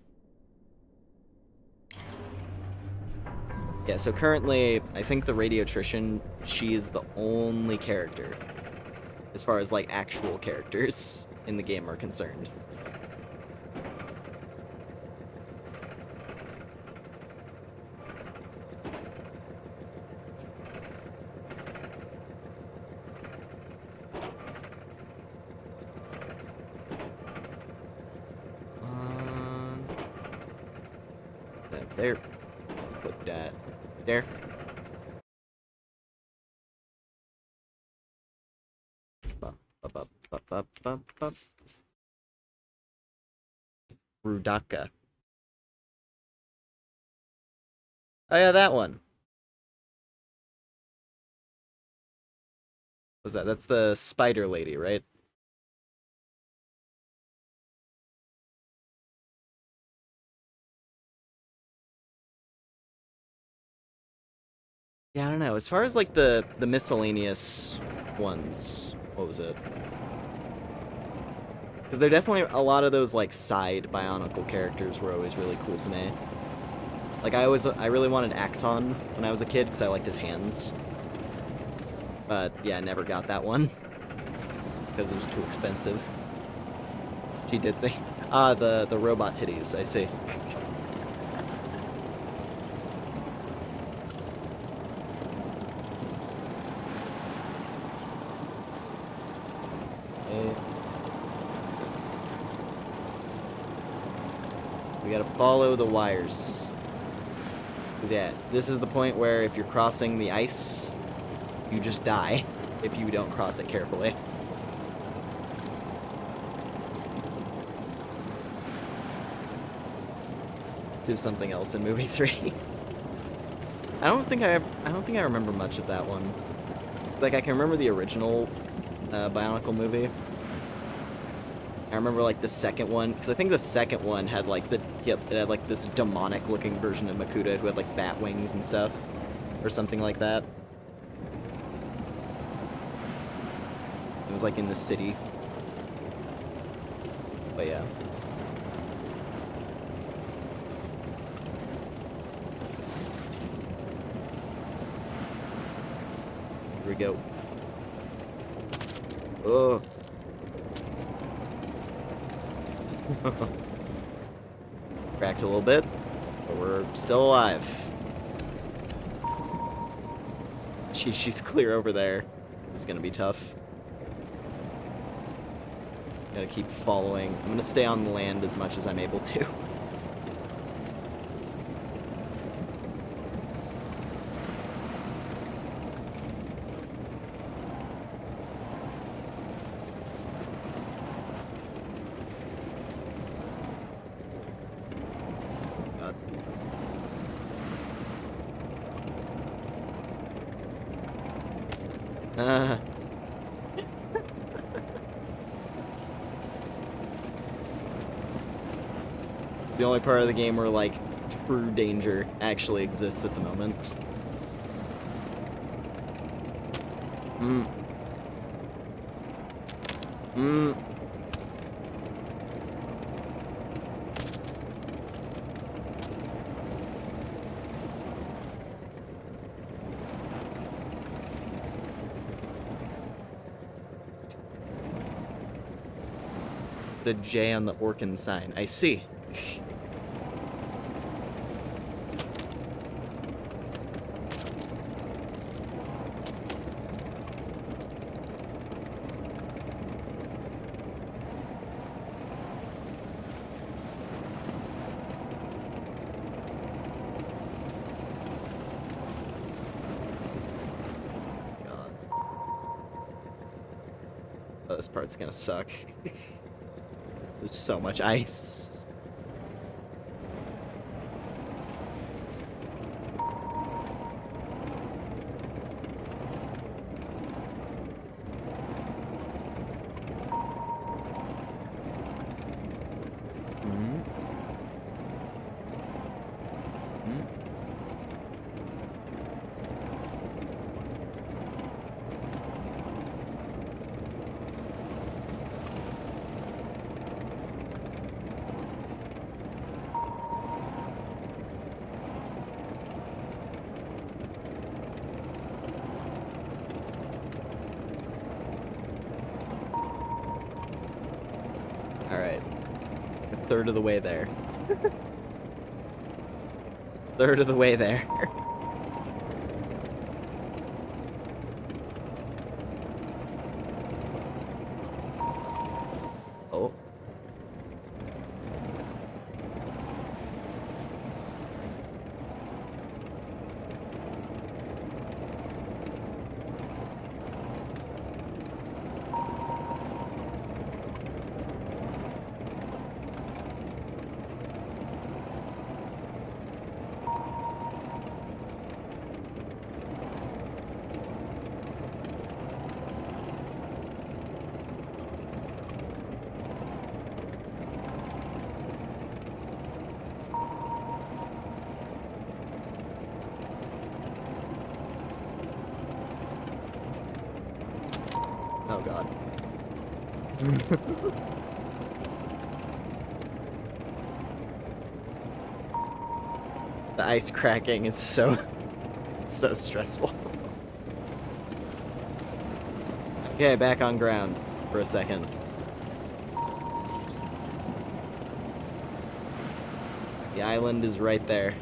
Yeah, so currently, I think the radiotrician, she is the only character, as far as, like, actual characters in the game are concerned. There. Put that there. Rudaka. Oh yeah, that one. What's that? That's the spider lady, right? Yeah, I don't know. As far as like the miscellaneous ones, what was it? Because there definitely a lot of those like side Bionicle characters were always really cool to me. Like I really wanted Axon when I was a kid because I liked his hands. But yeah, I never got that one because it was too expensive. She did the the robot titties. I see. We gotta follow the wires. Cause yeah, this is the point where if you're crossing the ice, you just die if you don't cross it carefully. Do something else in movie 3. I don't think I remember much of that one. Like I can remember the original Bionicle movie. I remember like the second one, because I think the second one had like it had like this demonic looking version of Makuta who had like bat wings and stuff, or something like that. It was like in the city. But yeah. Here we go. Oh. Cracked a little bit, but we're still alive. She's clear over there. This is gonna be tough. Gotta keep following. I'm gonna stay on the land as much as I'm able to. It's the only part of the game where, like, true danger actually exists at the moment. The J on the Orkin sign. I see. God. Oh, this part's gonna suck. There's so much ice. Alright. A third of the way there. Third of the way there. Oh. Oh god. The ice cracking is so stressful. Okay, back on ground for a second. The island is right there.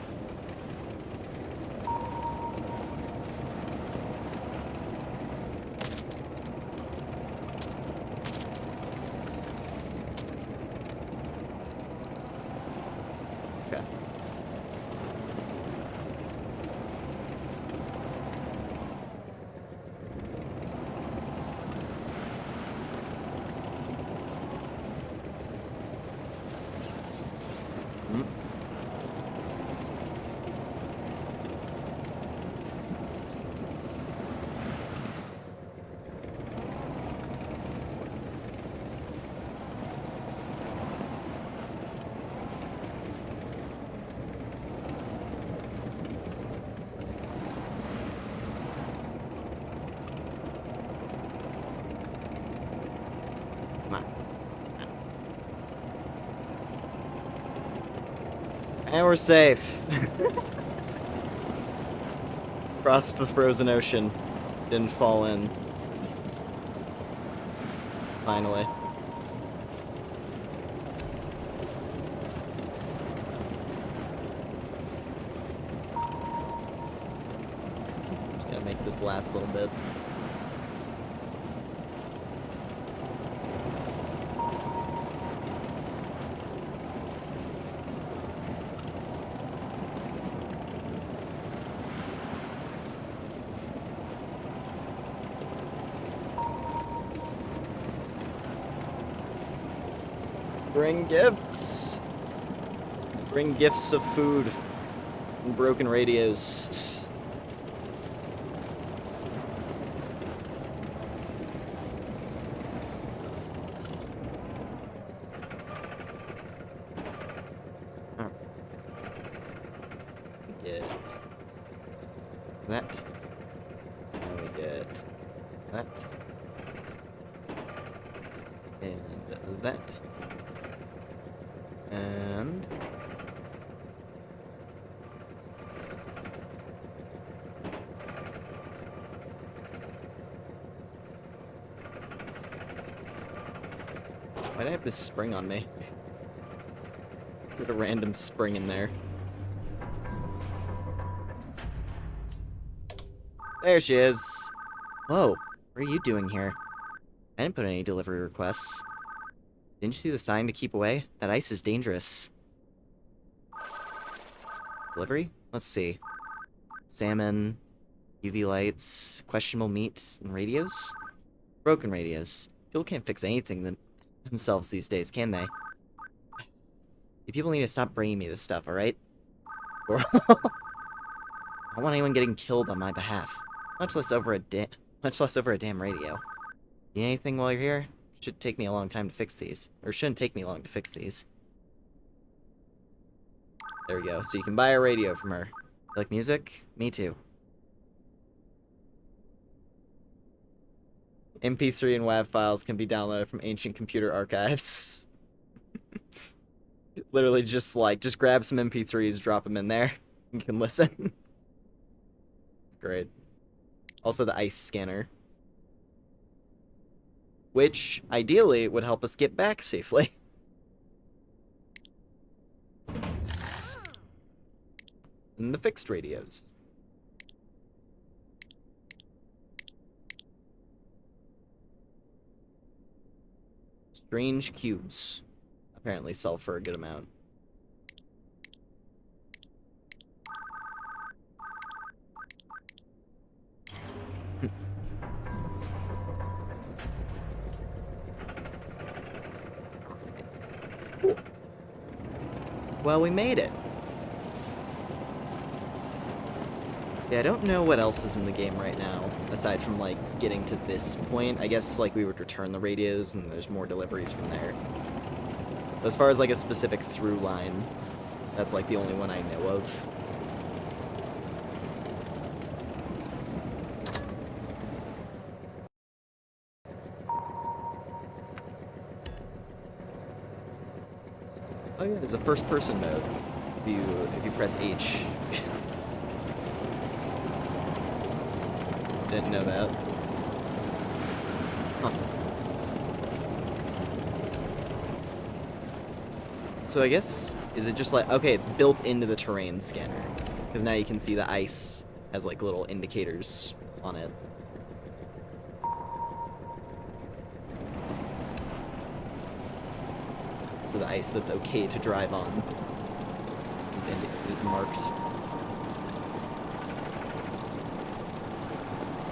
Okay. And we're safe. Crossed the frozen ocean. Didn't fall in. Finally. Just gotta make this last little bit. Bring gifts. Bring gifts of food and broken radios. Oh. We get that. And we get that. And that. And why do I have this spring on me? Put a random spring in there. There she is. Whoa, what are you doing here? I didn't put any delivery requests. Didn't you see the sign to keep away? That ice is dangerous. Delivery? Let's see. Salmon, UV lights, questionable meat, and radios? Broken radios. People can't fix anything themselves these days, can they? You people need to stop bringing me this stuff, alright? I don't want anyone getting killed on my behalf. Much less over a damn radio. Need anything while you're here? Should take me a long time to fix these. Or shouldn't take me long to fix these. There we go. So you can buy a radio from her. You like music? Me too. MP3 and WAV files can be downloaded from ancient computer archives. Literally just grab some MP3s, drop them in there. You can listen. It's great. Also the ice scanner. Which, ideally, would help us get back safely. And the fixed radios. Strange cubes. Apparently sell for a good amount. Well, we made it. Yeah, I don't know what else is in the game right now, aside from, like, getting to this point. I guess, like, we would return the radios, and there's more deliveries from there. But as far as, like, a specific through line, that's, like, the only one I know of. Oh yeah, there's a first-person mode if you press H. Didn't know that. Huh. So I guess, is it just like, okay, it's built into the terrain scanner. Because now you can see the ice has like little indicators on it. So the ice that's okay to drive on is marked.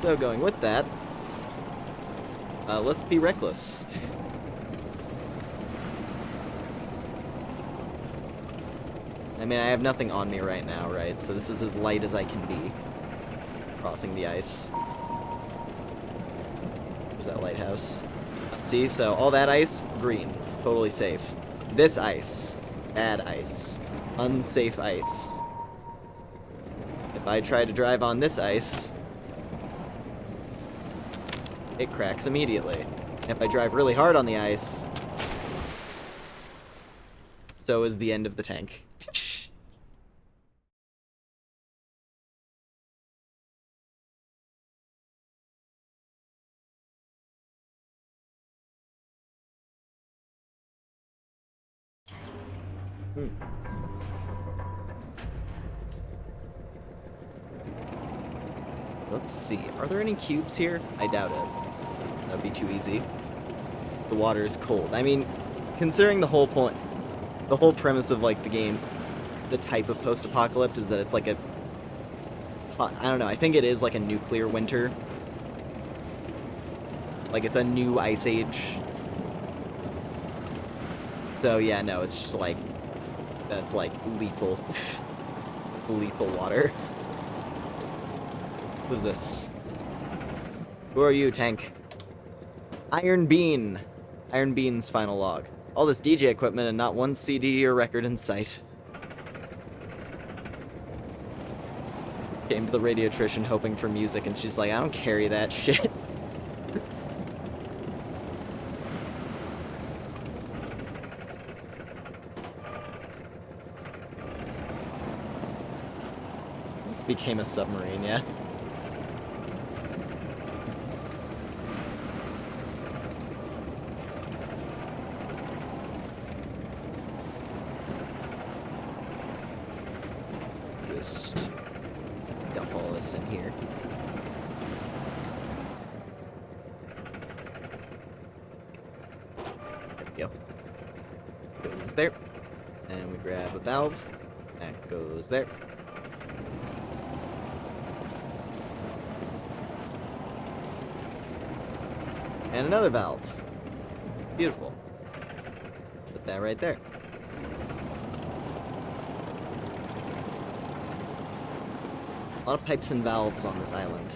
So going with that, let's be reckless. I mean, I have nothing on me right now, right? So this is as light as I can be. Crossing the ice. There's that lighthouse. See, so all that ice, green. Totally safe. This ice, bad ice. Unsafe ice. If I try to drive on this ice, it cracks immediately. If I drive really hard on the ice, so is the end of the tank. Hmm. Let's see. Are there any cubes here? I doubt it. That'd be too easy. The water is cold. I mean, considering the whole point, the whole premise of like the game, the type of post-apocalypse is that it's like a, I don't know, I think it is like a nuclear winter. Like it's a new ice age. So yeah, no, it's just like, that's like lethal, lethal water. What is this? Who are you, tank? Iron Bean. Iron Bean's final log. All this DJ equipment and not one CD or record in sight. Came to the radiotrician hoping for music, and she's like, I don't carry that shit. Became a submarine, yeah. Just dump all this in here. There we go. Goes there. And we grab a valve. That goes there. And another valve. Beautiful. Put that right there. A lot of pipes and valves on this island.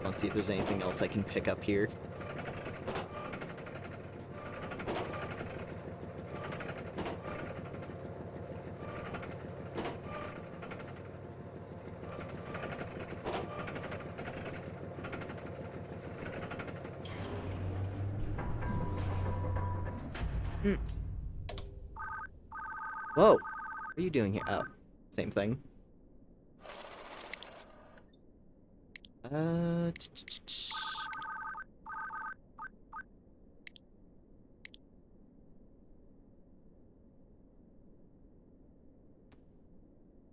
Let's see if there's anything else I can pick up here. Whoa! What are you doing here? Oh, same thing.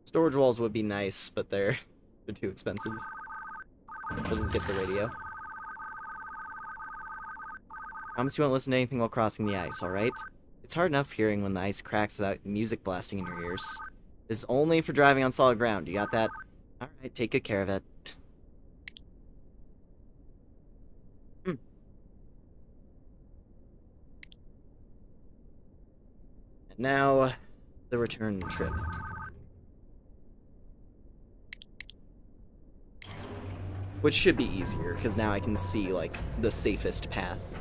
Storage walls would be nice, but they're too expensive. Doesn't get the radio. Promise you won't listen to anything while crossing the ice, alright? It's hard enough hearing when the ice cracks without music blasting in your ears. This is only for driving on solid ground, you got that? Alright, take good care of it. And now, the return trip. Which should be easier, because now I can see, like, the safest path.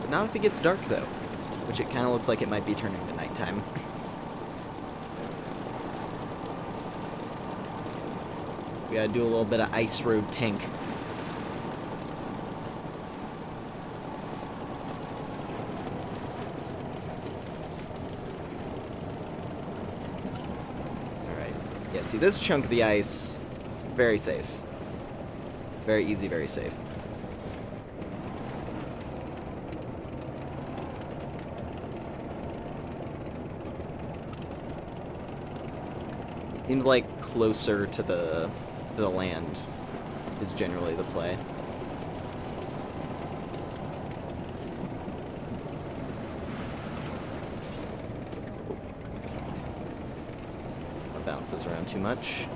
But not if it gets dark, though. Which it kind of looks like it might be turning to nighttime. We gotta do a little bit of ice road tank. Alright. Yeah, see, this chunk of the ice, very safe. Very easy, very safe. Seems like closer to the land is generally the play. Don't bounce those around too much.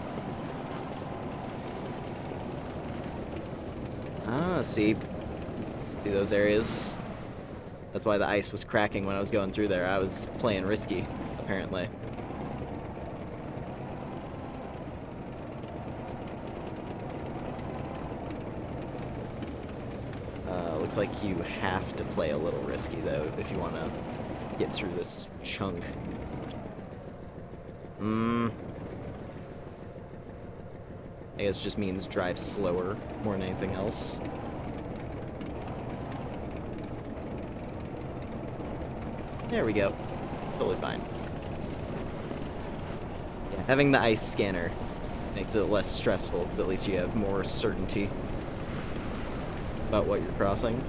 Ah, see those areas? That's why the ice was cracking when I was going through there. I was playing risky, apparently. Looks like you have to play a little risky, though, if you want to get through this chunk. I guess just means drive slower more than anything else. There we go. Totally fine. Yeah, having the ice scanner makes it less stressful, because at least you have more certainty about what you're crossing.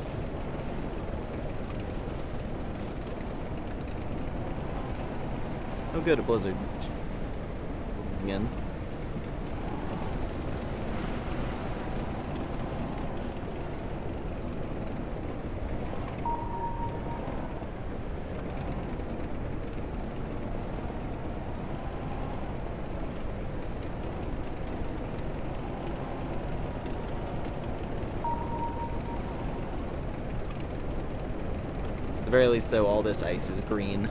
Oh good, a blizzard. Again. At the very least, though, all this ice is green.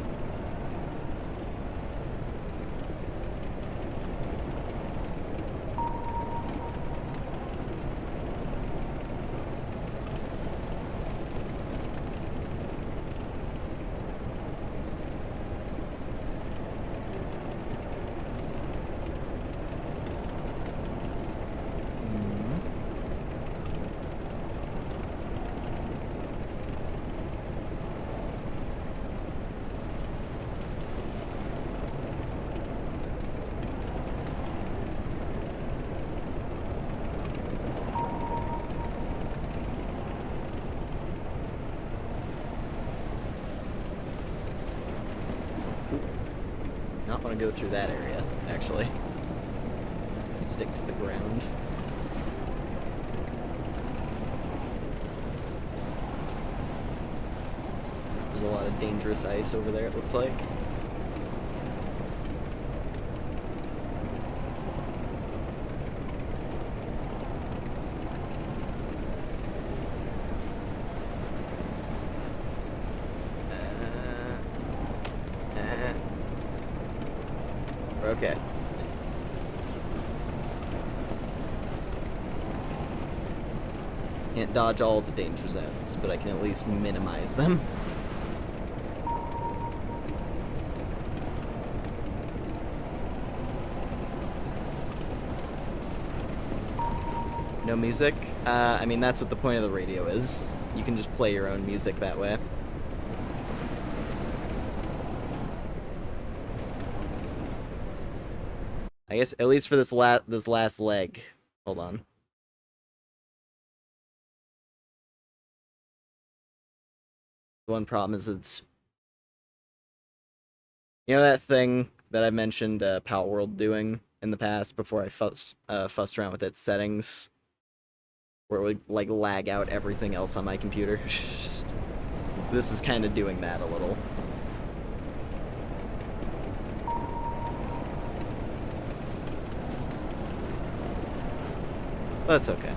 Not want to go through that area, actually. Let's stick to the ground. There's a lot of dangerous ice over there, it looks like. Okay. Can't dodge all of the danger zones, but I can at least minimize them. No music? I mean, that's what the point of the radio is. You can just play your own music that way. I guess, at least for this last leg. Hold on. The one problem is it's... You know that thing that I mentioned Power World doing in the past before I fussed around with its settings? Where it would, like, lag out everything else on my computer? This is kind of doing that a little. That's okay.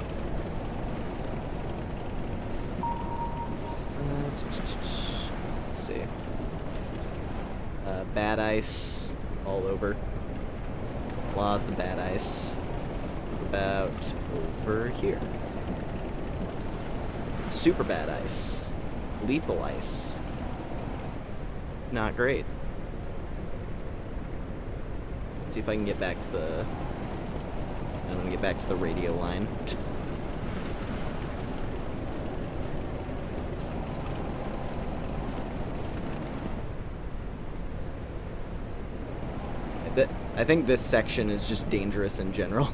Let's see. Bad ice all over. Lots of bad ice. About over here. Super bad ice. Lethal ice. Not great. Let's see if I can get back to the... I'm gonna get back to the radio line. I think this section is just dangerous in general.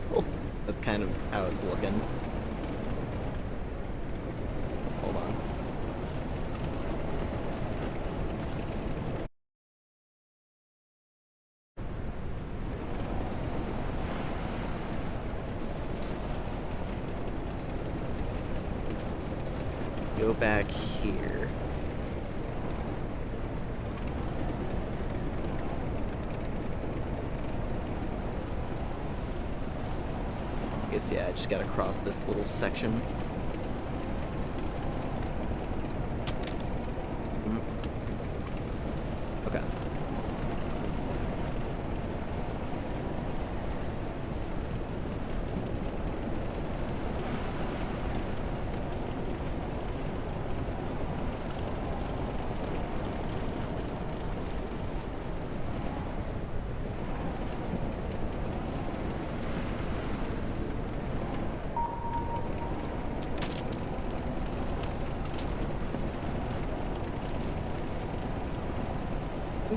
That's kind of how it's looking. Hold on. Go back here. I guess, yeah, I just gotta cross this little section.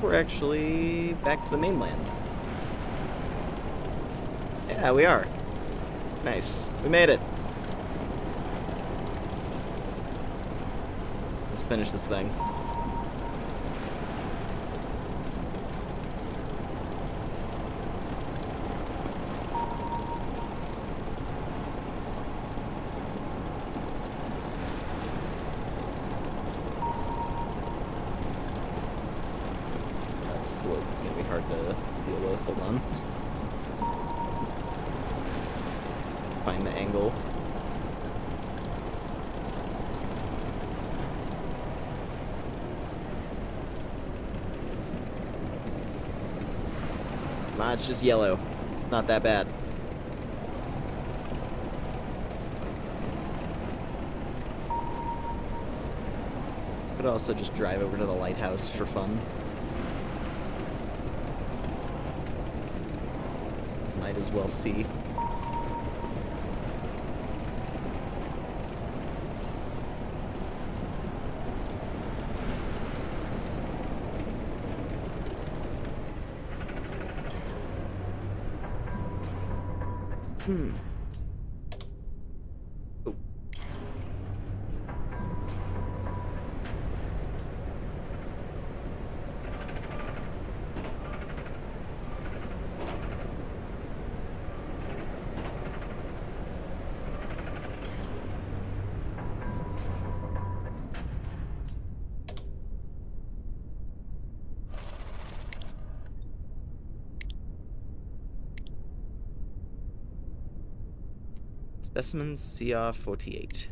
think we're actually back to the mainland. Yeah, we are. Nice. We made it. Let's finish this thing. That slope is gonna be hard to deal with. Hold on. Find the angle. Nah, it's just yellow. It's not that bad. Could also just drive over to the lighthouse for fun. Might as well see. Oh. Specimen CR48.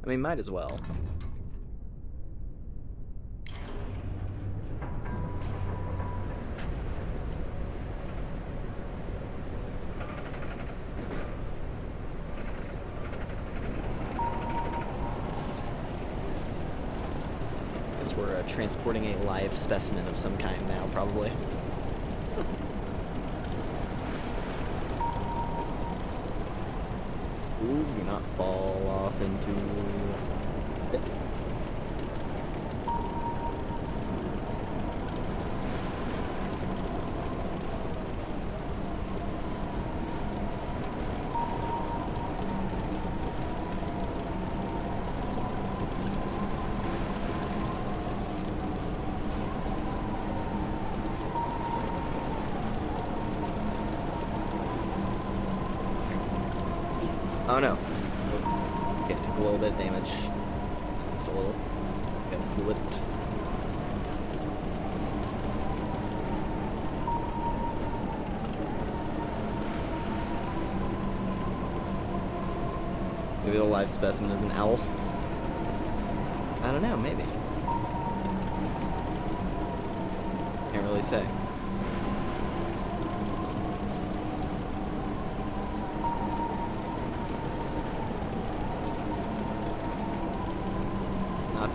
I mean, might as well. Guess we're transporting a live specimen of some kind now, probably. Ooh, do not fall off into it. Oh no. Okay, took a little bit of damage. Just a little. Gotta cool it. Maybe the live specimen is an owl. I don't know, maybe. Can't really say.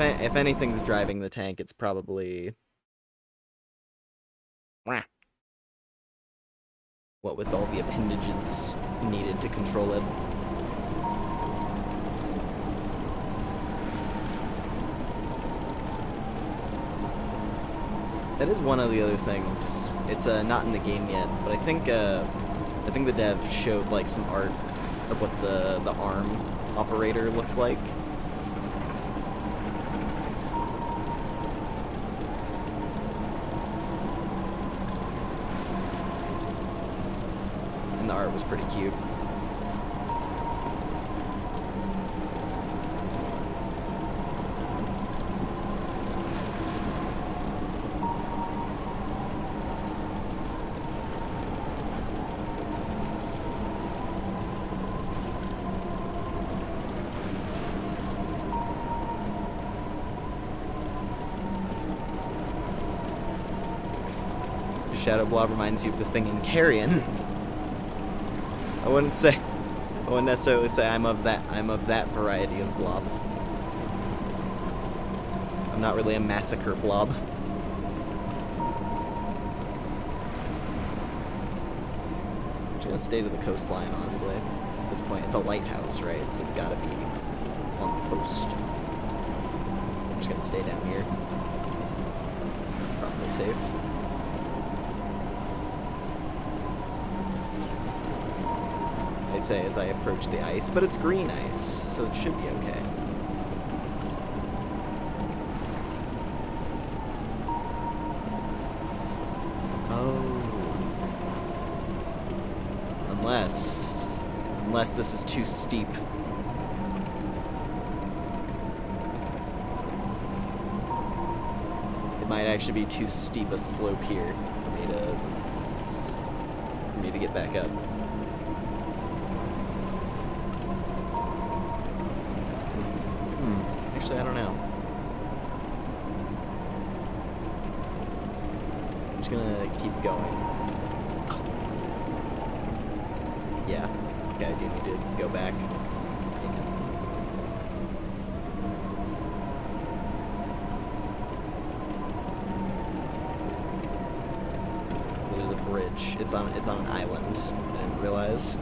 If anything's driving the tank, it's probably... what with all the appendages needed to control it. That is one of the other things. It's not in the game yet, but I think the dev showed like some art of what the arm operator looks like. The art was pretty cute. Shadow Blob reminds you of the thing in Carrion. I wouldn't necessarily say I'm of that variety of blob. I'm not really a massacre blob. I'm just gonna stay to the coastline, honestly. At this point, it's a lighthouse, right? So it's gotta be on the coast. I'm just gonna stay down here. Probably safe. I say as I approach the ice, but it's green ice, so it should be okay. Unless this is too steep. It might actually be too steep a slope here for me to get back up. Actually, I don't know. I'm just gonna keep going. Yeah. Okay, I do need to go back. There's a bridge. It's on an island. I didn't realize.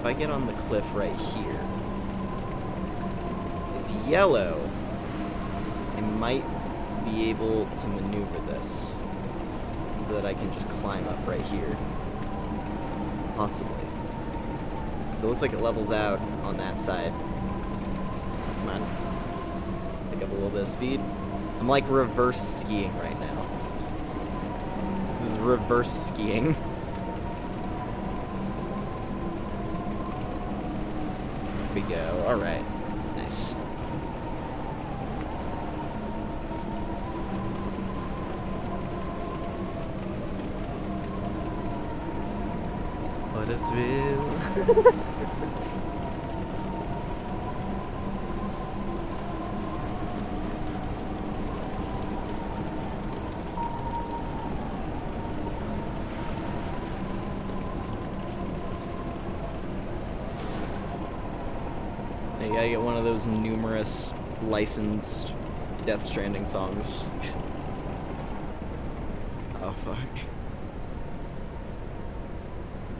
If I get on the cliff right here, it's yellow. I might be able to maneuver this so that I can just climb up right here. Possibly. So it looks like it levels out on that side. Come on. Pick up a little bit of speed. I'm like reverse skiing right now. This is reverse skiing. We go. All right. Nice. What a thrill. You gotta get one of those numerous licensed Death Stranding songs. Oh, fuck.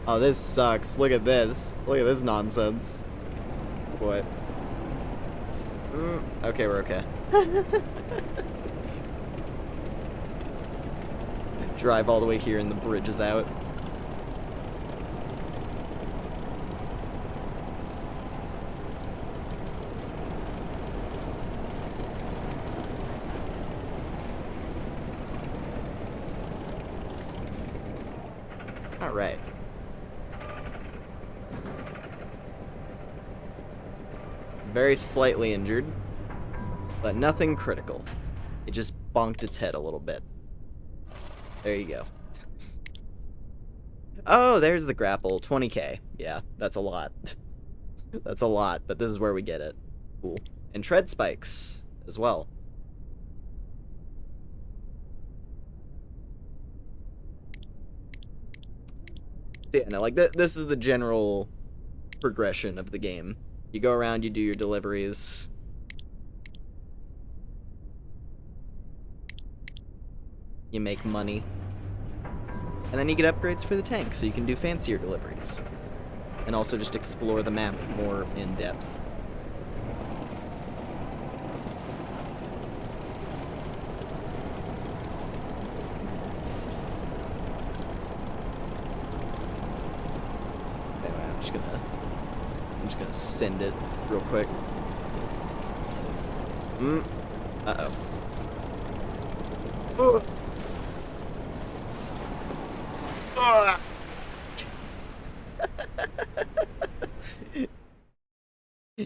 Oh, this sucks. Look at this. Look at this nonsense. What? Okay, we're okay. Drive all the way here and the bridge is out. Alright. It's very slightly injured, but nothing critical. It just bonked its head a little bit. There you go. Oh, there's the grapple. 20k. Yeah, that's a lot. That's a lot, but this is where we get it. Cool. And tread spikes as well. So yeah, no, like this is the general progression of the game. You go around, you do your deliveries. You make money. And then you get upgrades for the tank, so you can do fancier deliveries. And also just explore the map more in depth. I'm just gonna send it real quick. Uh-oh. Oh. Ah.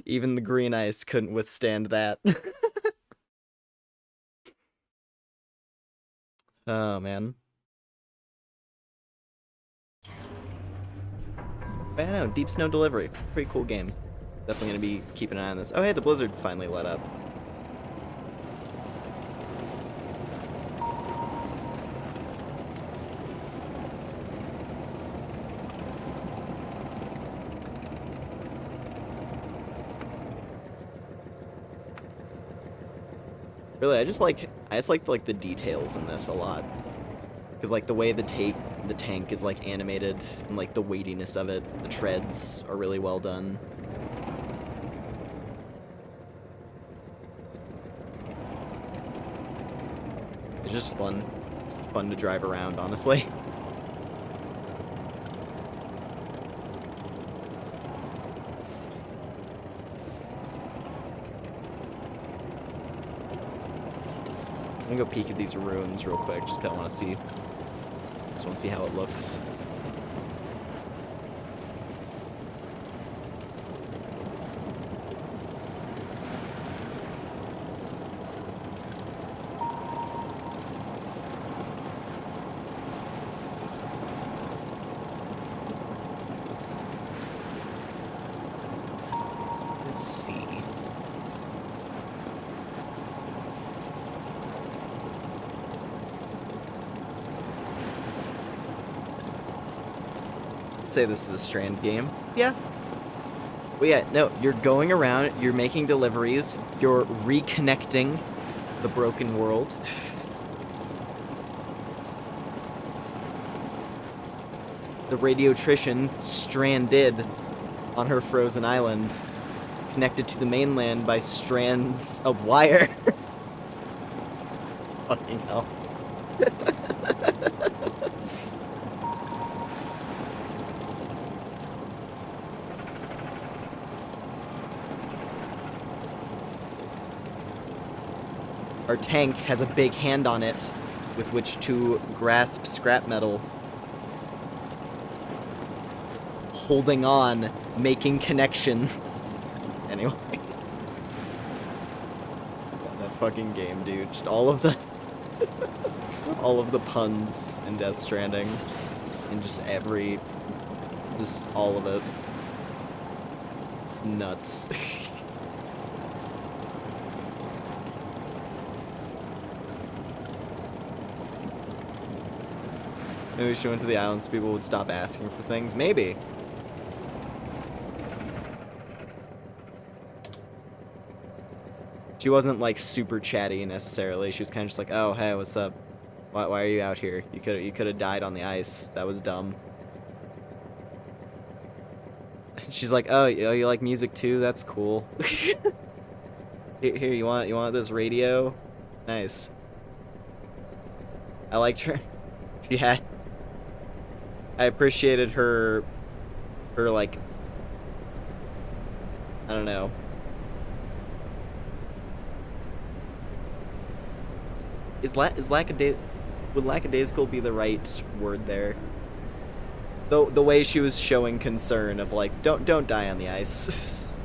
Even the green ice couldn't withstand that. Oh, man. But I don't know, Deep Snow Delivery, pretty cool game. Definitely gonna be keeping an eye on this. Oh hey, the blizzard finally let up. Really, I just like the details in this a lot. Because like the way the tank is like animated and like the weightiness of it, the treads are really well done. It's just fun. It's fun to drive around, honestly. I'm gonna go peek at these ruins real quick, just 'cause I want to see. Just want to see how it looks. Let's see. Say this is a Strand game. Yeah. Well, yeah, no, you're going around, you're making deliveries, you're reconnecting the broken world. The radiotrician stranded on her frozen island, connected to the mainland by strands of wire. Fucking hell. Our tank has a big hand on it with which to grasp scrap metal. Holding on, making connections. Anyway. That fucking game, dude. Just all of the all of the puns in Death Stranding. And just all of it. It's nuts. Maybe she went to the island so people would stop asking for things. Maybe. She wasn't like super chatty necessarily. She was kind of just like, "Oh, hey, what's up? Why are you out here? You could have died on the ice. That was dumb." She's like, "Oh, you like music too? That's cool." Here, you want this radio? Nice. I liked her. She had. I appreciated her like, I don't know. Would lackadaisical be the right word there? Though the way she was showing concern of like, don't die on the ice.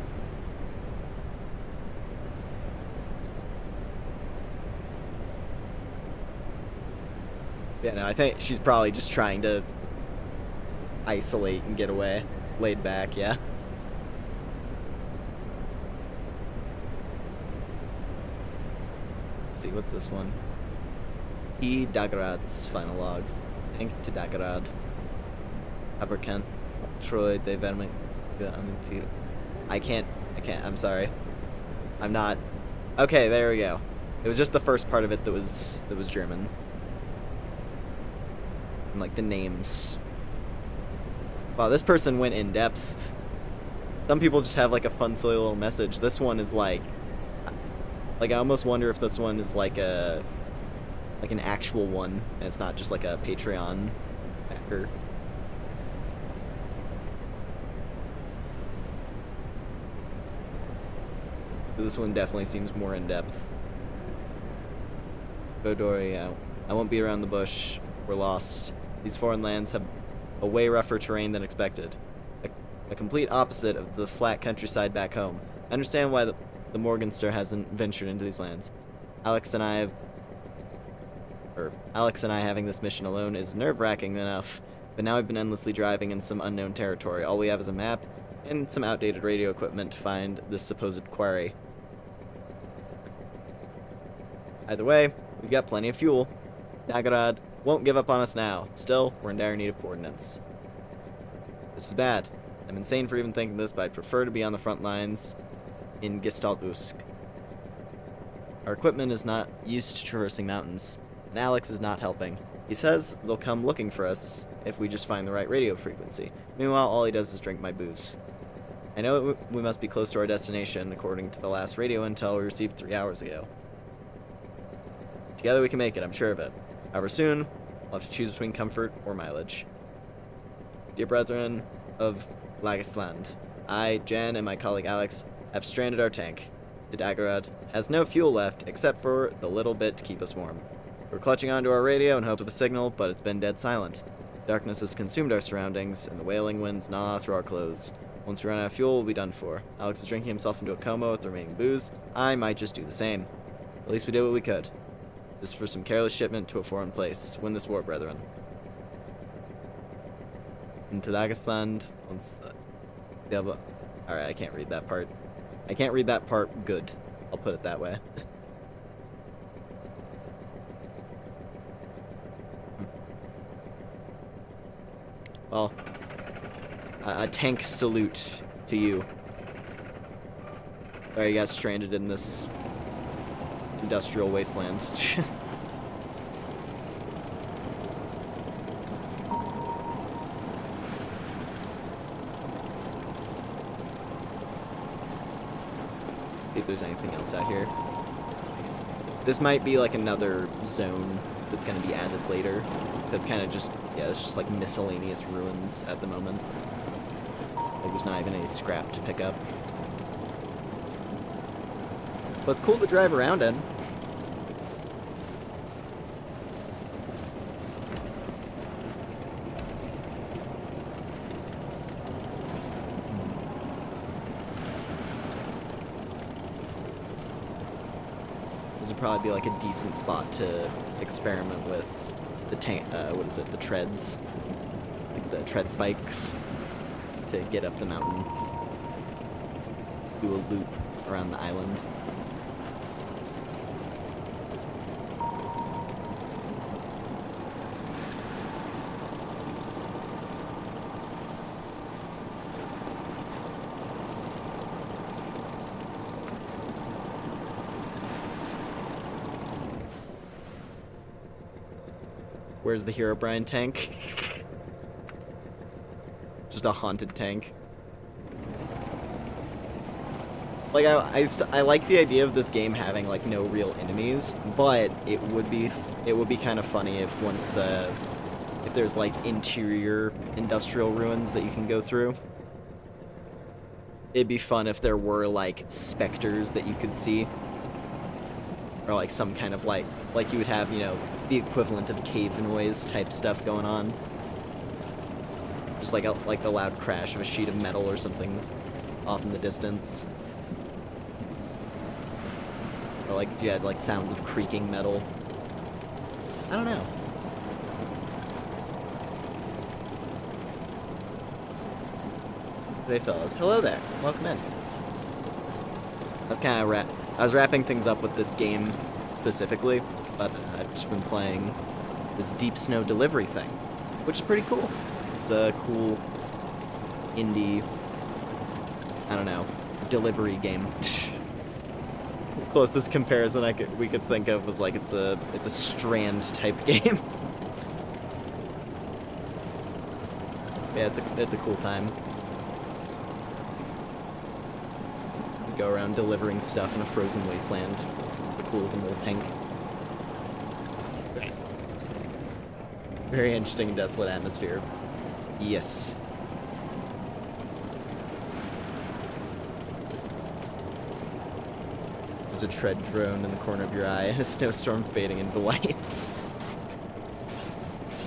Yeah, no, I think she's probably just trying to isolate and get away. Laid back, yeah. Let's see, what's this one? T. Dagrad's final log. Thank to Dagrad. Aberkant. Troy de Verming. I can't, I'm sorry. I'm not. Okay, there we go. It was just the first part of it that was German. And like the names. Wow, this person went in depth. Some people just have like a fun, silly little message. This one is like I almost wonder if this one is like an actual one, and it's not just like a Patreon backer. This one definitely seems more in depth. Godori, I won't be around the bush. We're lost. These foreign lands have a way rougher terrain than expected. A complete opposite of the flat countryside back home. I understand why the Morgenster hasn't ventured into these lands. Alex and I having this mission alone is nerve-wracking enough. But now I've been endlessly driving in some unknown territory. All we have is a map and some outdated radio equipment to find this supposed quarry. Either way, we've got plenty of fuel. Dagorad won't give up on us now. Still, we're in dire need of coordinates. This is bad. I'm insane for even thinking this, but I'd prefer to be on the front lines in Gestaltbusk. Our equipment is not used to traversing mountains, and Alex is not helping. He says they'll come looking for us if we just find the right radio frequency. Meanwhile, all he does is drink my booze. I know we must be close to our destination, according to the last radio intel we received 3 hours ago. Together we can make it, I'm sure of it. However, soon, we'll have to choose between comfort or mileage. Dear brethren of Lagisland, I, Jan, and my colleague Alex have stranded our tank. The Dagorad has no fuel left except for the little bit to keep us warm. We're clutching onto our radio in hope of a signal, but it's been dead silent. Darkness has consumed our surroundings, and the wailing winds gnaw through our clothes. Once we run out of fuel, we'll be done for. Alex is drinking himself into a coma with the remaining booze. I might just do the same. At least we did what we could. This is for some careless shipment to a foreign place. Win this war, brethren. Into Dagesland. Alright, I can't read that part. I can't read that part good. I'll put it that way. Well, a tank salute to you. Sorry you got stranded in this industrial wasteland. See if there's anything else out here. This might be like another zone that's going to be added later. That's kind of just, yeah, it's just like miscellaneous ruins at the moment. Like there's not even any scrap to pick up. But it's cool to drive around in. This would probably be like a decent spot to experiment with the tank, what is it, the treads. Like the tread spikes to get up the mountain. Do a loop around the island. Where's the Herobrine tank? Just a haunted tank. Like, I like the idea of this game having, like, no real enemies, but it would be kind of funny if once, if there's, like, interior industrial ruins that you can go through. It'd be fun if there were, like, specters that you could see. Or, like, some kind of, like you would have, you know, the equivalent of cave noise type stuff going on. Just like the loud crash of a sheet of metal or something off in the distance. Or like you had like sounds of creaking metal. I don't know. Hey fellas, hello there. Welcome in. That's kind of I was wrapping things up with this game specifically, but I've just been playing this Deep Snow delivery thing, which is pretty cool. It's a cool indie, I don't know, delivery game. Closest comparison we could think of was like it's a Strand type game. Yeah, it's a cool time. You go around delivering stuff in a frozen wasteland. A cool looking little tank. Very interesting and desolate atmosphere. Yes. There's a tread drone in the corner of your eye and a snowstorm fading into white.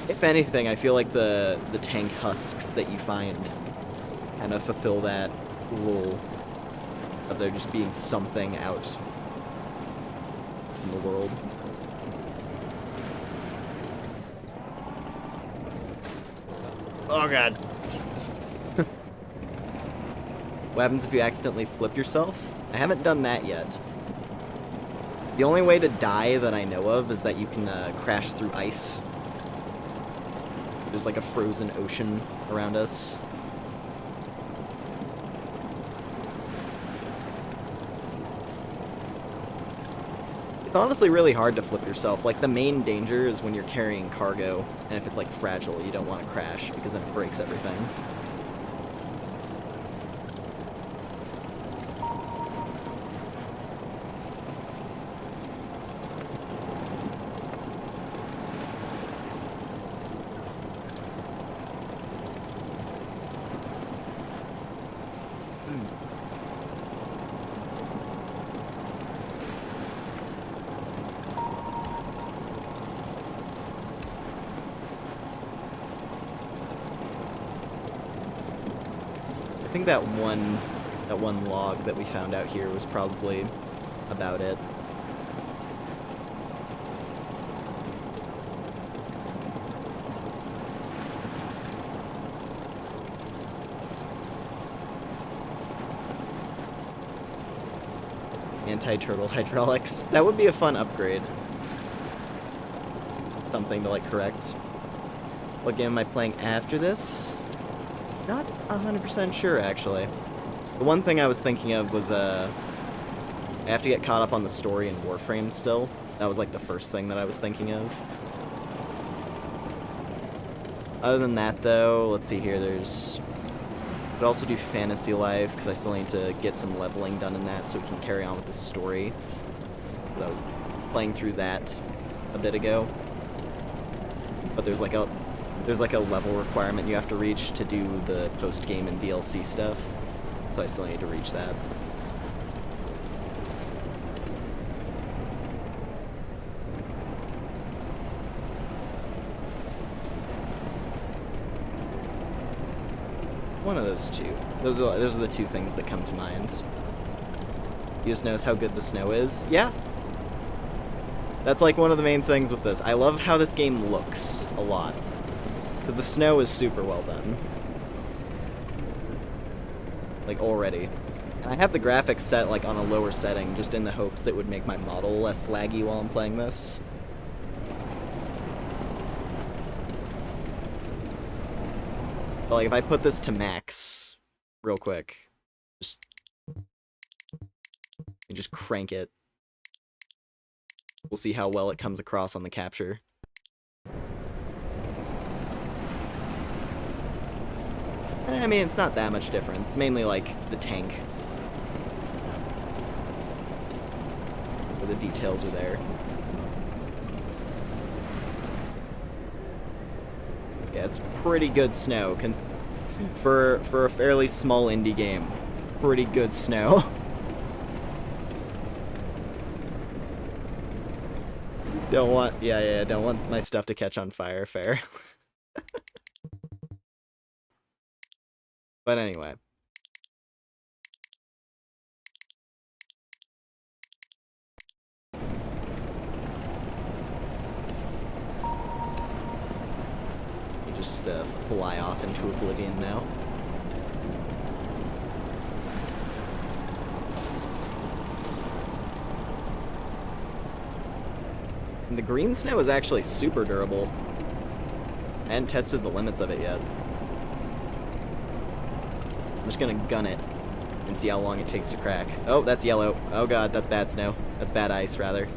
If anything, I feel like the tank husks that you find kind of fulfill that role of there just being something out in the world. Oh god. What happens if you accidentally flip yourself? I haven't done that yet. The only way to die that I know of is that you can crash through ice. There's like a frozen ocean around us. It's honestly really hard to flip yourself. Like, the main danger is when you're carrying cargo, and if it's like fragile, you don't want to crash because then it breaks everything. I think that one log that we found out here was probably about it. Anti-turtle hydraulics. That would be a fun upgrade. Something to like correct. What game am I playing after this? Not 100% sure, actually. The one thing I was thinking of was, I have to get caught up on the story in Warframe still. That was, like, the first thing that I was thinking of. Other than that, though, let's see here, there's... I could also do Fantasy Life, because I still need to get some leveling done in that so we can carry on with the story. I was playing through that a bit ago. But there's like a level requirement you have to reach to do the post-game and DLC stuff, so I still need to reach that. One of those two. Those are the two things that come to mind. You just notice how good the snow is? Yeah. That's like one of the main things with this. I love how this game looks a lot. Because the snow is super well done. Like, already. And I have the graphics set, like, on a lower setting, just in the hopes that it would make my model less laggy while I'm playing this. But, like, if I put this to max, real quick, just crank it. We'll see how well it comes across on the capture. I mean, it's not that much difference. Mainly, like, the tank. Where the details are there. Yeah, it's pretty good snow. For a fairly small indie game. Pretty good snow. Don't want my stuff to catch on fire, fair. But anyway. You just fly off into oblivion now. And the green snow is actually super durable. I hadn't tested the limits of it yet. I'm just gonna gun it and see how long it takes to crack. Oh, that's yellow. Oh god, that's bad snow. That's bad ice, rather.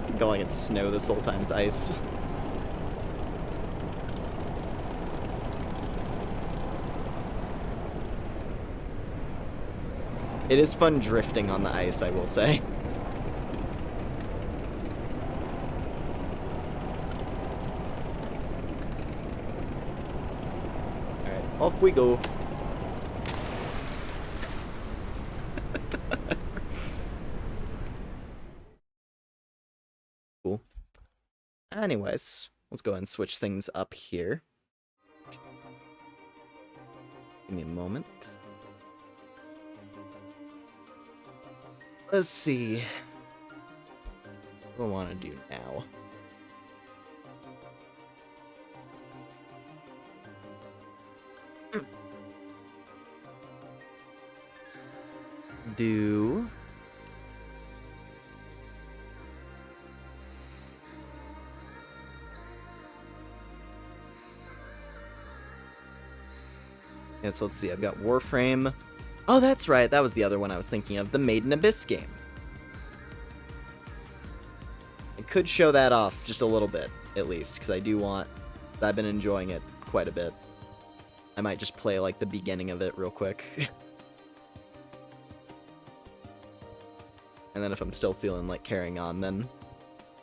I'm calling it snow this whole time, it's ice. It is fun drifting on the ice, I will say. Alright, off we go. Cool. Anyways, let's go ahead and switch things up here. Give me a moment. Let's see. What do I want to do now? do... Yeah, so let's see, I've got Warframe. Oh, that's right, that was the other one I was thinking of, the Made in Abyss game. I could show that off just a little bit, at least, because I do want... I've been enjoying it quite a bit. I might just play, like, the beginning of it real quick. And then if I'm still feeling like carrying on, then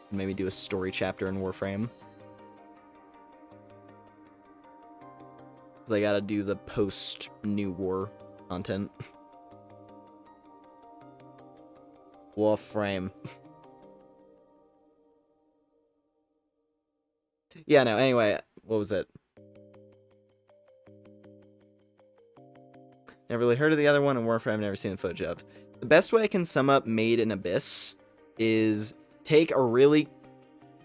maybe do a story chapter in Warframe. Because I gotta do the post-New War content. Warframe. Yeah, no, anyway, what was it? Never really heard of the other one, and Warframe I've never seen the footage of. The best way I can sum up Made in Abyss is take a really...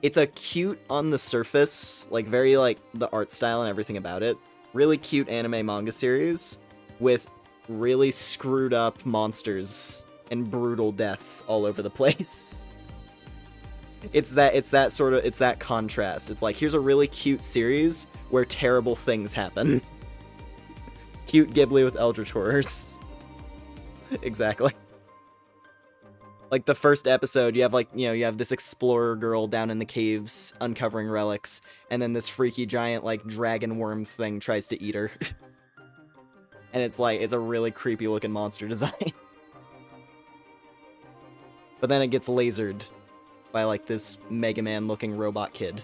It's a cute on the surface, like very like the art style and everything about it. Really cute anime manga series with really screwed up monsters and brutal death all over the place. It's that contrast. It's like, here's a really cute series where terrible things happen. Cute Ghibli with Eldritch horrors. Exactly. Like the first episode, you have like, you have this explorer girl down in the caves uncovering relics, and then this freaky giant like dragon worm thing tries to eat her. And it's like, it's a really creepy looking monster design. But then it gets lasered by like this Mega Man looking robot kid.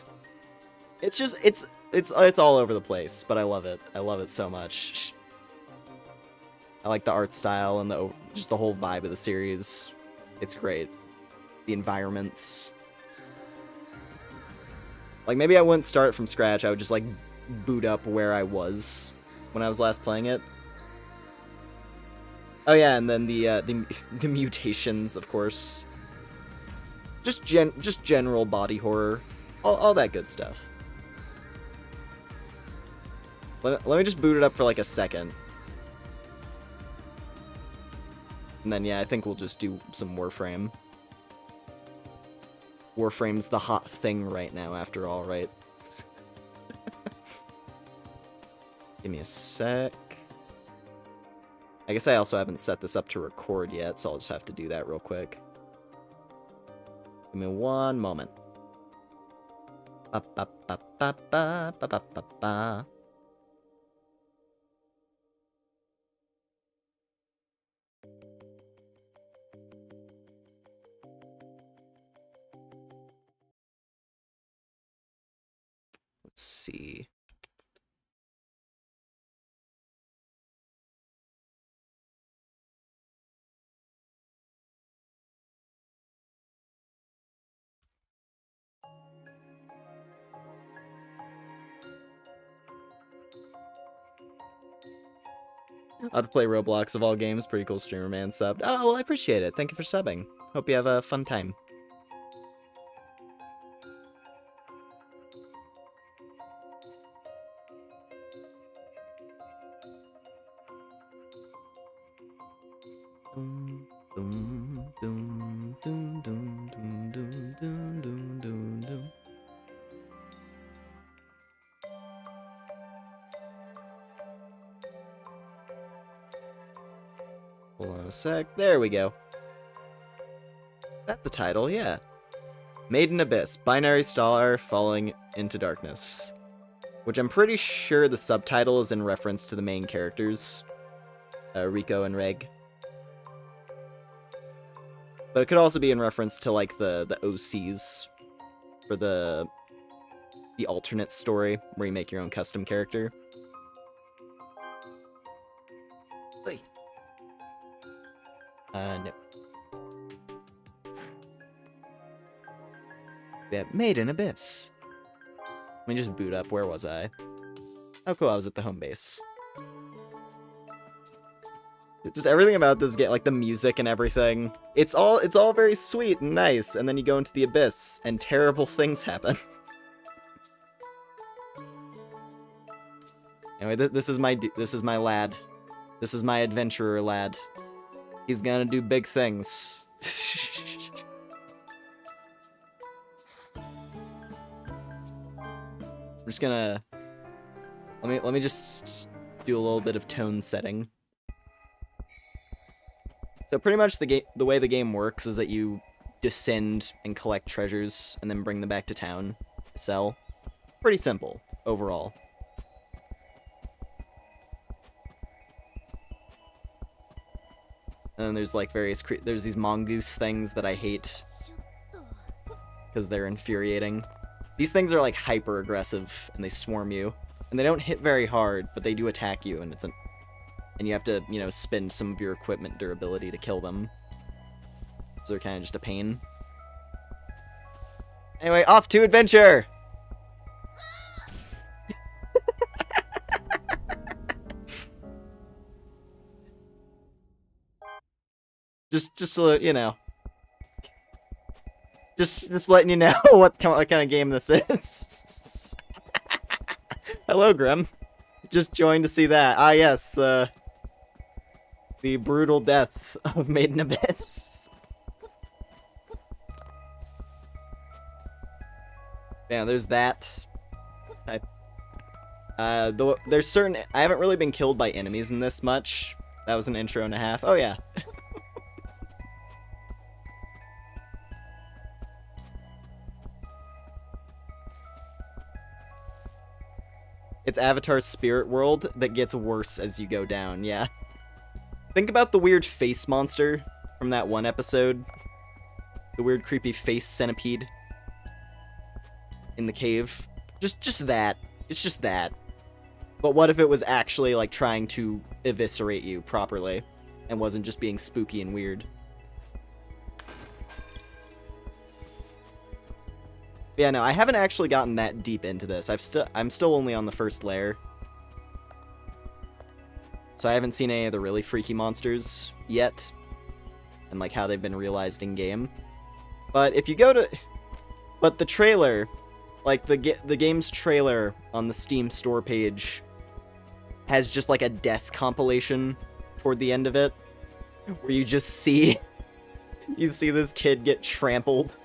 It's just, it's all over the place, but I love it. I love it so much. I like the art style and just the whole vibe of the series. It's great. The environments. Like, maybe I wouldn't start from scratch. I would just, like, boot up where I was when I was last playing it. Oh, yeah, and then the mutations, of course. Just general body horror. All that good stuff. Let me just boot it up for, like, a second. And then, yeah, I think we'll just do some Warframe. Warframe's the hot thing right now, after all, right? Give me a sec. I guess I also haven't set this up to record yet, so I'll just have to do that real quick. Give me one moment. Ba ba ba ba ba ba ba ba ba. Let's see. How to play Roblox of all games. Pretty cool streamer, man. Subbed. Oh, well, I appreciate it. Thank you for subbing. Hope you have a fun time. Hold on a sec. There we go. That's the title, yeah. Made in Abyss. Binary star falling into darkness. Which I'm pretty sure the subtitle is in reference to the main characters. Rico and Reg. But it could also be in reference to, like, the OCs. For the alternate story, where you make your own custom character. Hey. No. Yeah, Made in Abyss. Let me just boot up. Where was I? Oh, cool. I was at the home base. Just everything about this game, like the music and everything. It's all very sweet and nice, and then you go into the abyss, and terrible things happen. Anyway, this is my lad. This is my adventurer lad. He's gonna do big things. I'm just gonna let me just do a little bit of tone setting. So pretty much the way the game works is that you descend and collect treasures and then bring them back to town to sell. Pretty simple overall. And then there's like there's these mongoose things that I hate because they're infuriating. These things are like hyper aggressive and they swarm you, and they don't hit very hard, but they do attack you, and and you have to, you know, spend some of your equipment durability to kill them. So they're kind of just a pain. Anyway, off to adventure! just so you know. Just letting you know what kind of game this is. Hello, Grim. Just joined to see that. Ah, yes, the brutal death of Maiden Abyss. Yeah, there's that. There's certain... I haven't really been killed by enemies in this much. That was an intro and a half. Oh, yeah. It's Avatar's spirit world that gets worse as you go down, yeah. Think about the weird face monster from that one episode. The weird creepy face centipede in the cave. Just that. It's just that. But what if it was actually, like, trying to eviscerate you properly and wasn't just being spooky and weird? Yeah, no, I haven't actually gotten that deep into this. I'm still only on the first layer. So I haven't seen any of the really freaky monsters yet. And like how they've been realized in game. But if you go to... But the trailer, like the game's trailer on the Steam store page has just like a death compilation toward the end of it. Where you just see... You see this kid get trampled.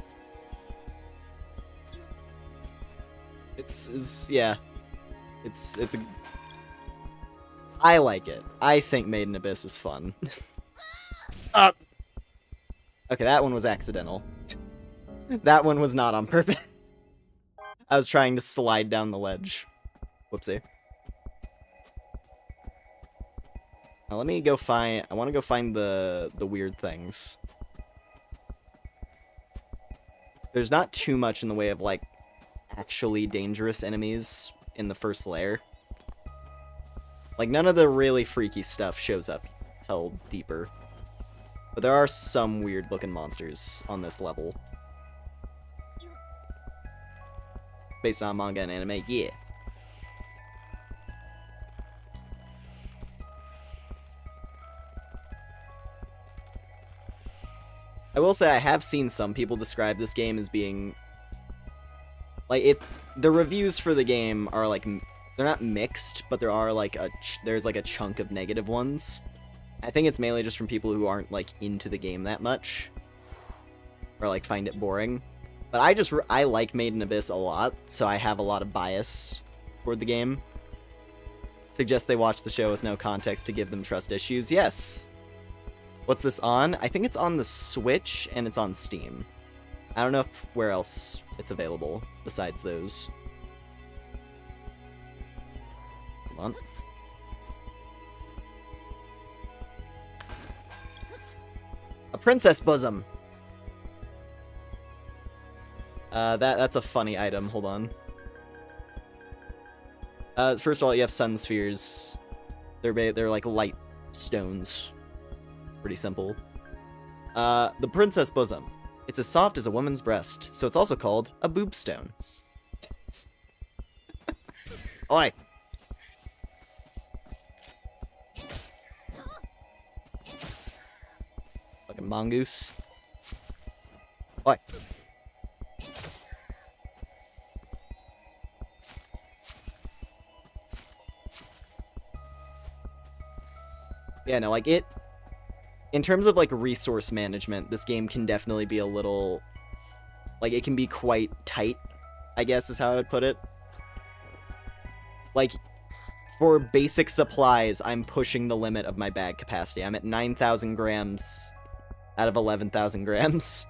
Yeah. It's a... I like it. I think Maiden Abyss is fun. Okay, that one was accidental. That one was not on purpose. I was trying to slide down the ledge. Whoopsie. Now let me go find... I want to go find the weird things. There's not too much in the way of, like, actually dangerous enemies in the first layer. Like, none of the really freaky stuff shows up till deeper. But there are some weird-looking monsters on this level. Based on manga and anime, yeah. I will say I have seen some people describe this game as being... Like, the reviews for the game are, like, they're not mixed, but there are, like, there's, like, a chunk of negative ones. I think it's mainly just from people who aren't, like, into the game that much. Or, like, find it boring. But I like Maiden Abyss a lot, so I have a lot of bias toward the game. Suggest they watch the show with no context to give them trust issues. Yes! What's this on? I think it's on the Switch, and it's on Steam. I don't know where else it's available besides those. Come on. A princess bosom! That's a funny item. Hold on. First of all, you have sun spheres. They're like light stones. Pretty simple. The princess bosom. It's as soft as a woman's breast, so it's also called a boob stone. Oi! Fucking mongoose. Oi! Yeah, no, like, in terms of, like, resource management, this game can definitely be a little, like, it can be quite tight, I guess is how I would put it. Like, for basic supplies, I'm pushing the limit of my bag capacity. I'm at 9,000 grams out of 11,000 grams.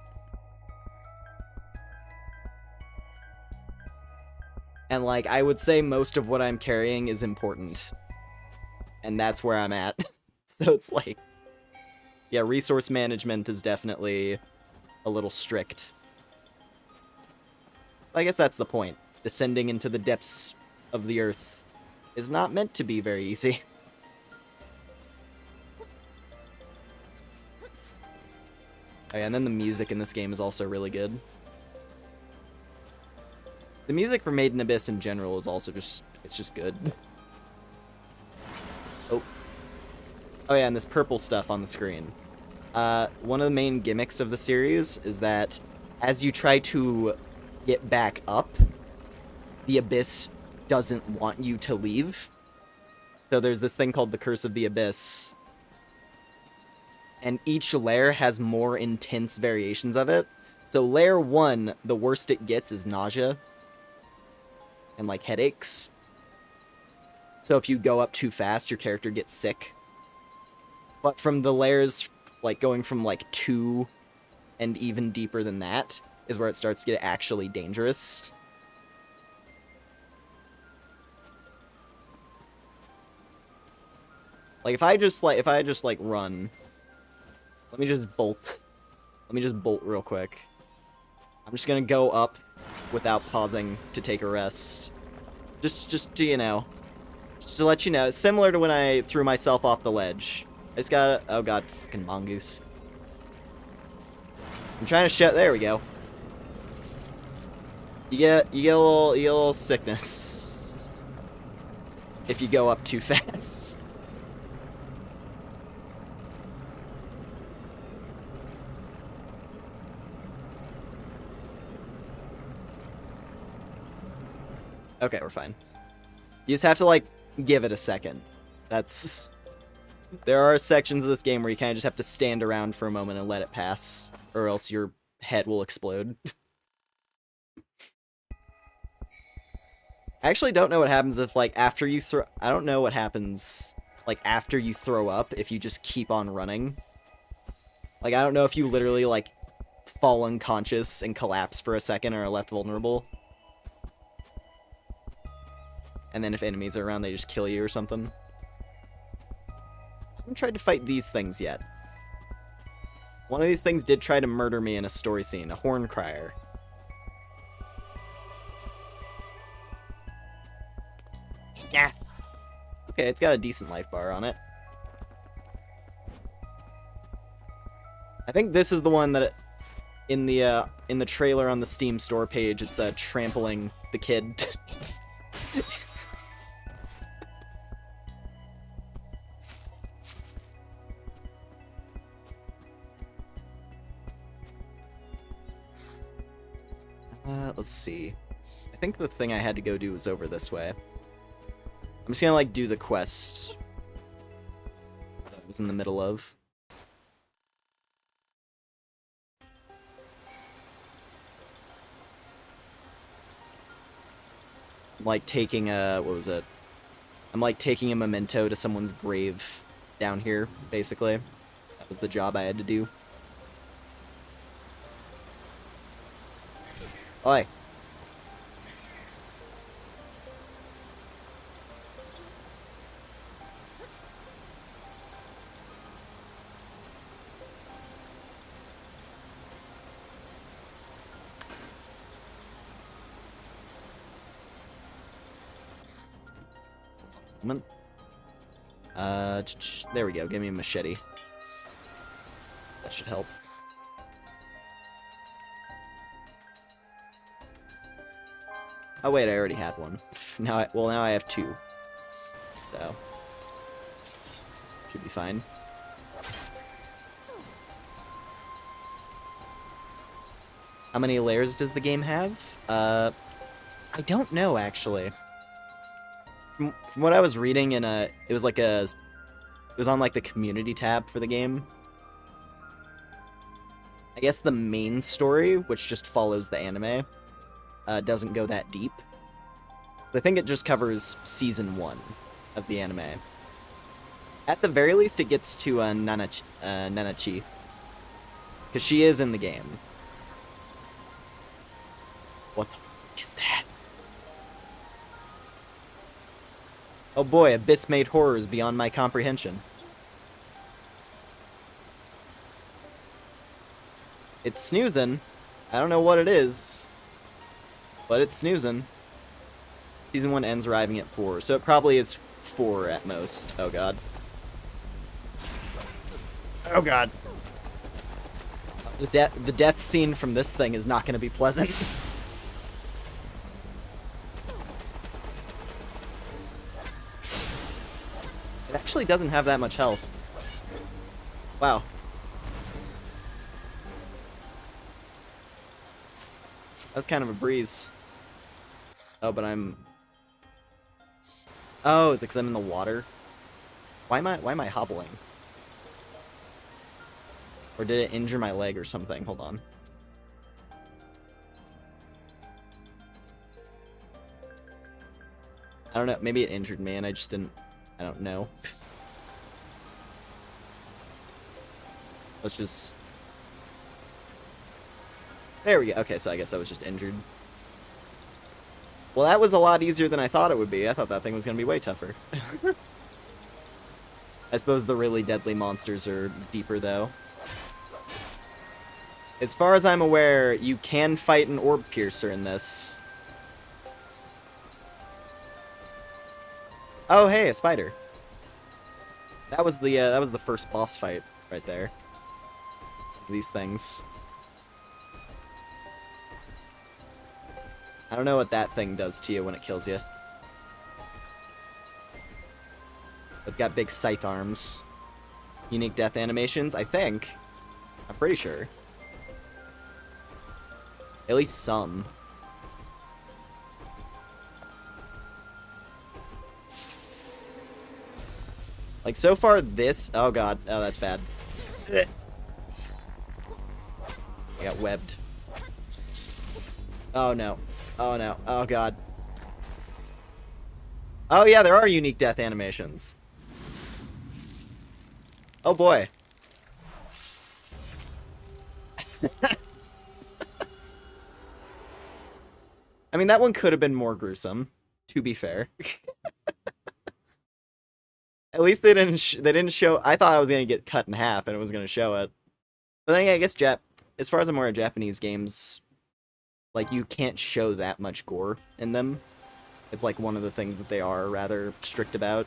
And, like, I would say most of what I'm carrying is important. And that's where I'm at. So it's like, yeah, resource management is definitely a little strict. I guess that's the point. Descending into the depths of the earth is not meant to be very easy. Oh yeah, and then the music in this game is also really good. The music for Made in Abyss in general is also just, it's just good. Oh. Oh yeah, and this purple stuff on the screen. One of the main gimmicks of the series is that as you try to get back up, the Abyss doesn't want you to leave. So there's this thing called the Curse of the Abyss. And each layer has more intense variations of it. So layer 1, the worst it gets is nausea. And, like, headaches. So if you go up too fast, your character gets sick. But from the layers, like, going from, like, 2 and even deeper than that is where it starts to get actually dangerous. Like, if I just run... Let me just bolt real quick. I'm just gonna go up without pausing to take a rest. Just to, you know, just to let you know, similar to when I threw myself off the ledge. I just gotta, oh god, fucking mongoose. I'm trying to shout, there we go. You get a little sickness if you go up too fast. Okay, we're fine. You just have to, like, give it a second. That's... There are sections of this game where you kind of just have to stand around for a moment and let it pass, or else your head will explode. I actually don't know what happens if, like, after you throw... I don't know what happens, like, after you throw up, if you just keep on running. Like, I don't know if you literally, like, fall unconscious and collapse for a second or are left vulnerable. And then if enemies are around, they just kill you or something. I haven't tried to fight these things yet. One of these things did try to murder me in a story scene, a horn crier. Yeah. Okay, it's got a decent life bar on it. I think this is the one that in the trailer on the Steam store page, it's trampling the kid. Let's see. I think the thing I had to go do was over this way. I'm just gonna, like, do the quest that I was in the middle of. I'm, like, taking a... what was it? I'm, like, taking a memento to someone's grave down here, basically. That was the job I had to do. Oi. There we go. Give me a machete. That should help. Oh wait, I already had one. Now I have two. So should be fine. How many layers does the game have? I don't know actually. From what I was reading in it was on like the community tab for the game. guess the main story, which just follows the anime, doesn't go that deep. So I think it just covers season 1 of the anime. At the very least, it gets to Nanachi. Because she is in the game. What the fuck is that? Oh boy, Abyss-made horrors beyond my comprehension. It's snoozing. I don't know what it is, but it's snoozing. Season 1 ends arriving at 4, so it probably is 4 at most. Oh god. Oh god. The death scene from this thing is not going to be pleasant. It actually doesn't have that much health. Wow. That's kind of a breeze. Oh, but I'm... Oh, is it because I'm in the water? Why am I hobbling? Or did it injure my leg or something? Hold on. I don't know. Maybe it injured me and I just didn't... I don't know. Let's just... There we go. Okay, so I guess I was just injured. Well, that was a lot easier than I thought it would be. I thought that thing was going to be way tougher. I suppose the really deadly monsters are deeper, though. As far as I'm aware, you can fight an orb piercer in this. Oh, hey, a spider. That was the first boss fight right there. These things. I don't know what that thing does to you when it kills you. It's got big scythe arms. Unique death animations, I think. I'm pretty sure. At least some. Like, so far this... Oh god, oh that's bad. I got webbed. Oh no. Oh no. Oh god. Oh yeah, there are unique death animations. Oh boy. I mean, that one could have been more gruesome, to be fair. At least they didn't show... I thought I was going to get cut in half and it was going to show it. But then I guess as far as I'm aware, Japanese games, like, you can't show that much gore in them. It's like one of the things that they are rather strict about.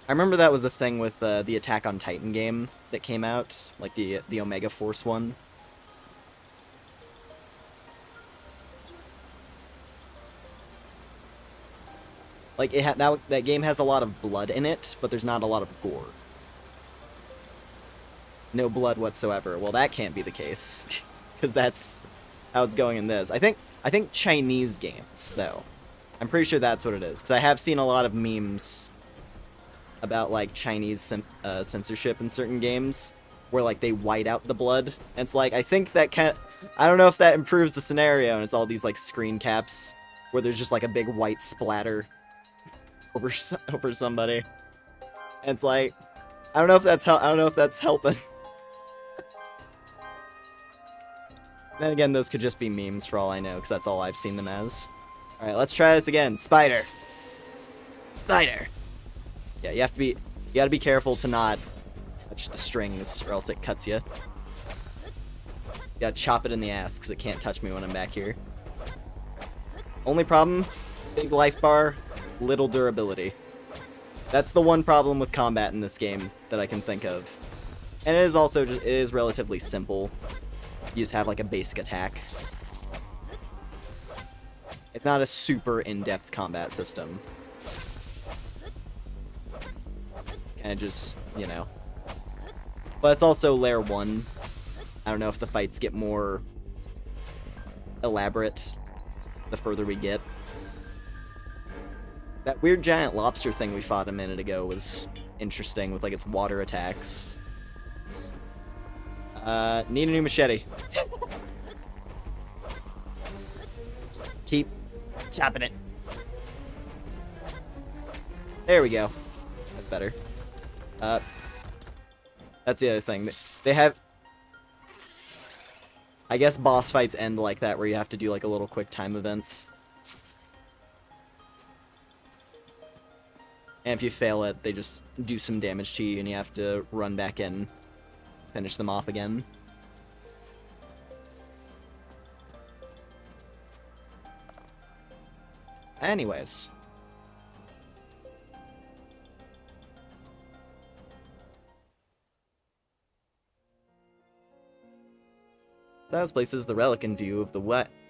I remember that was a thing with the Attack on Titan game that came out, like the Omega Force one. Like, that game has a lot of blood in it, but there's not a lot of gore. No blood whatsoever. Well, that can't be the case, because that's how it's going in this. I think Chinese games, though. I'm pretty sure that's what it is, because I have seen a lot of memes about, like, Chinese censorship in certain games, where, like, they white out the blood. And it's like, I think that I don't know if that improves the scenario, and it's all these, like, screen caps, where there's just, like, a big white splatter over somebody. And it's like, I don't know if that's helping. Then again, those could just be memes for all I know, because that's all I've seen them as. Alright, let's try this again. Spider. Spider. Yeah, you gotta be careful to not touch the strings, or else it cuts you. You gotta chop it in the ass, because it can't touch me when I'm back here. Only problem, big life bar, little durability. That's the one problem with combat in this game that I can think of. And it is also it is relatively simple. You just have like a basic attack. It's not a super in-depth combat system. Kind of just, you know. But it's also Layer 1. I don't know if the fights get more elaborate the further we get. That weird giant lobster thing we fought a minute ago was interesting with like its water attacks. Need a new machete. Keep chopping it. There we go. That's better. That's the other thing. They have... I guess boss fights end like that, where you have to do like a little quick time event. And if you fail it, they just do some damage to you, and you have to run back in, finish them off again. Anyways. Styles places the relic in view of the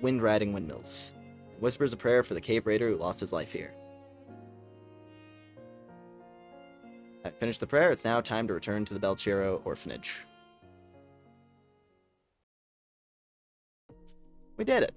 wind-riding windmills. It whispers a prayer for the cave raider who lost his life here. I finished the prayer. It's now time to return to the Belchero orphanage. We did it.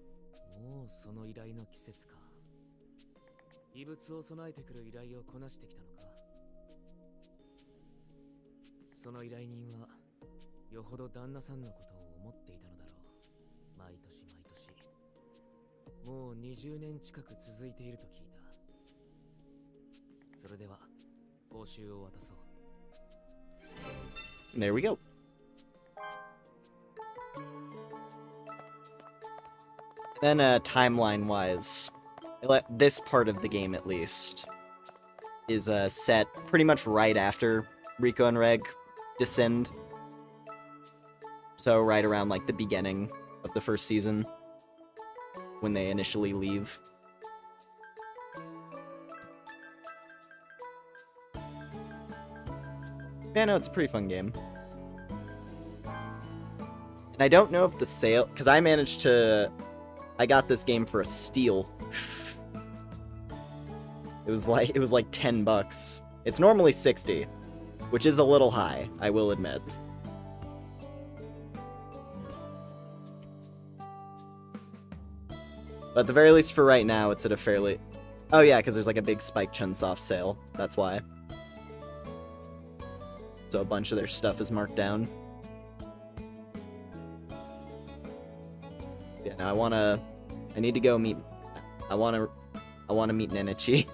There we go. Then, timeline-wise, this part of the game, at least, is set pretty much right after Rico and Reg descend. So right around, like, the beginning of the first season, when they initially leave. Yeah, no, it's a pretty fun game. And I don't know if the sale... Because I managed to... I got this game for a steal. It was like $10. It's normally $60, which is a little high, I will admit. But at the very least for right now, it's at a fairly... Oh yeah, because there's like a big Spike Chunsoft sale. That's why. So a bunch of their stuff is marked down. Yeah, now I need to go meet... I wanna meet Nenichi.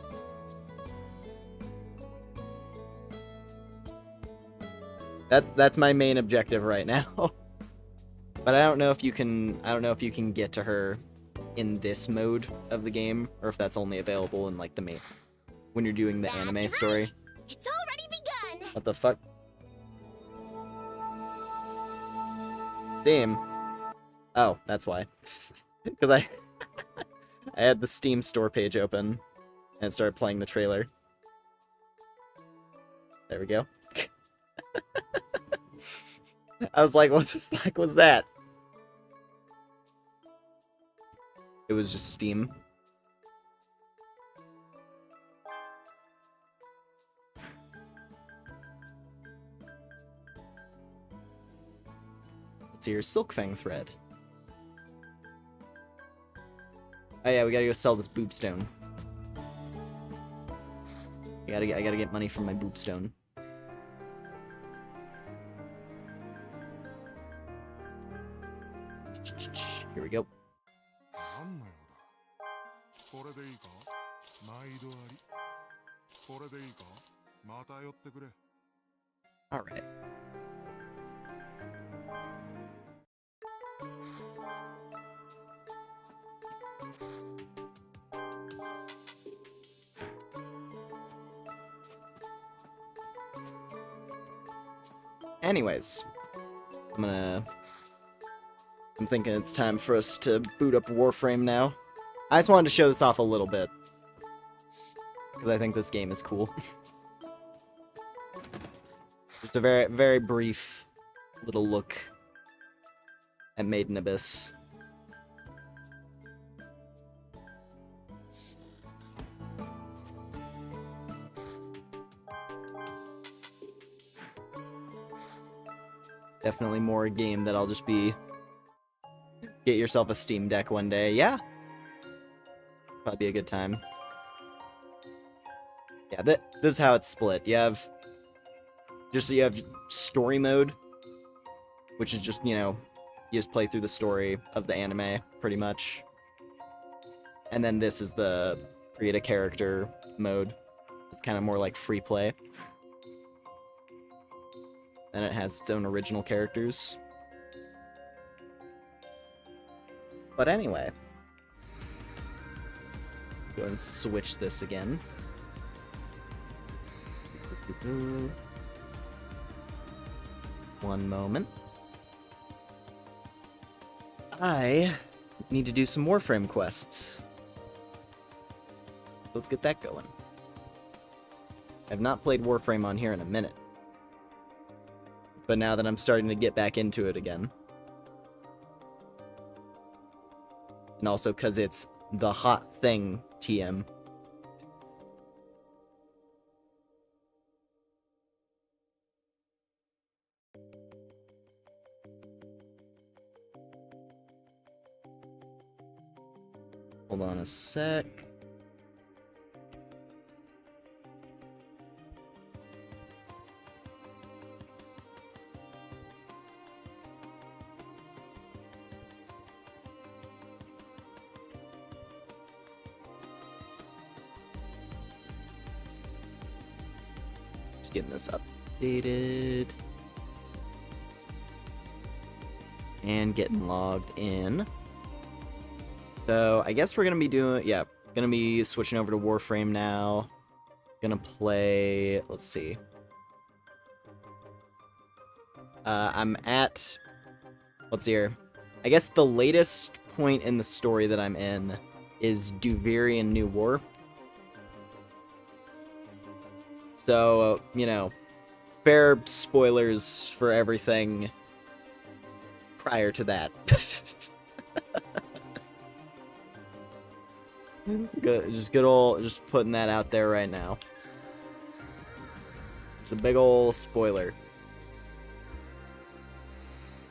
That's my main objective right now. But I don't know if you can get to her in this mode of the game, or if that's only available in like the main when you're doing the anime story. It's already begun. What the fuck? Steam. Oh, that's why. Because I had the Steam store page open and started playing the trailer. There we go. I was like, what the fuck was that? It was just Steam. Let's see your Silk Fang thread. Oh yeah, we gotta go sell this boopstone. I gotta get money from my boopstone. Here we go. All right. Anyways, I'm thinking it's time for us to boot up Warframe now. I just wanted to show this off a little bit, because I think this game is cool. Just a very, very brief little look at Maiden Abyss. Definitely more a game that I'll just be... Get yourself a Steam Deck one day. Yeah. Probably be a good time. Yeah, this is how it's split. You have story mode, which is just, you know, you just play through the story of the anime, pretty much. And then this is the create a character mode. It's kind of more like free play. And it has its own original characters. But anyway. Go and switch this again. One moment. I need to do some warframe quests. So let's get that going. I've not played warframe on here in a minute. But now that I'm starting to get back into it again. And also because it's the hot thing, TM. Hold on a sec. Just getting this updated. And getting logged in. So, I guess we're gonna be doing, yeah, gonna be switching over to Warframe now. Gonna play, let's see. I'm at, let's see here. I guess the latest point in the story that I'm in is Duverian New War. So, you know, fair spoilers for everything prior to that. Good, just putting that out there right now. It's a big ol' spoiler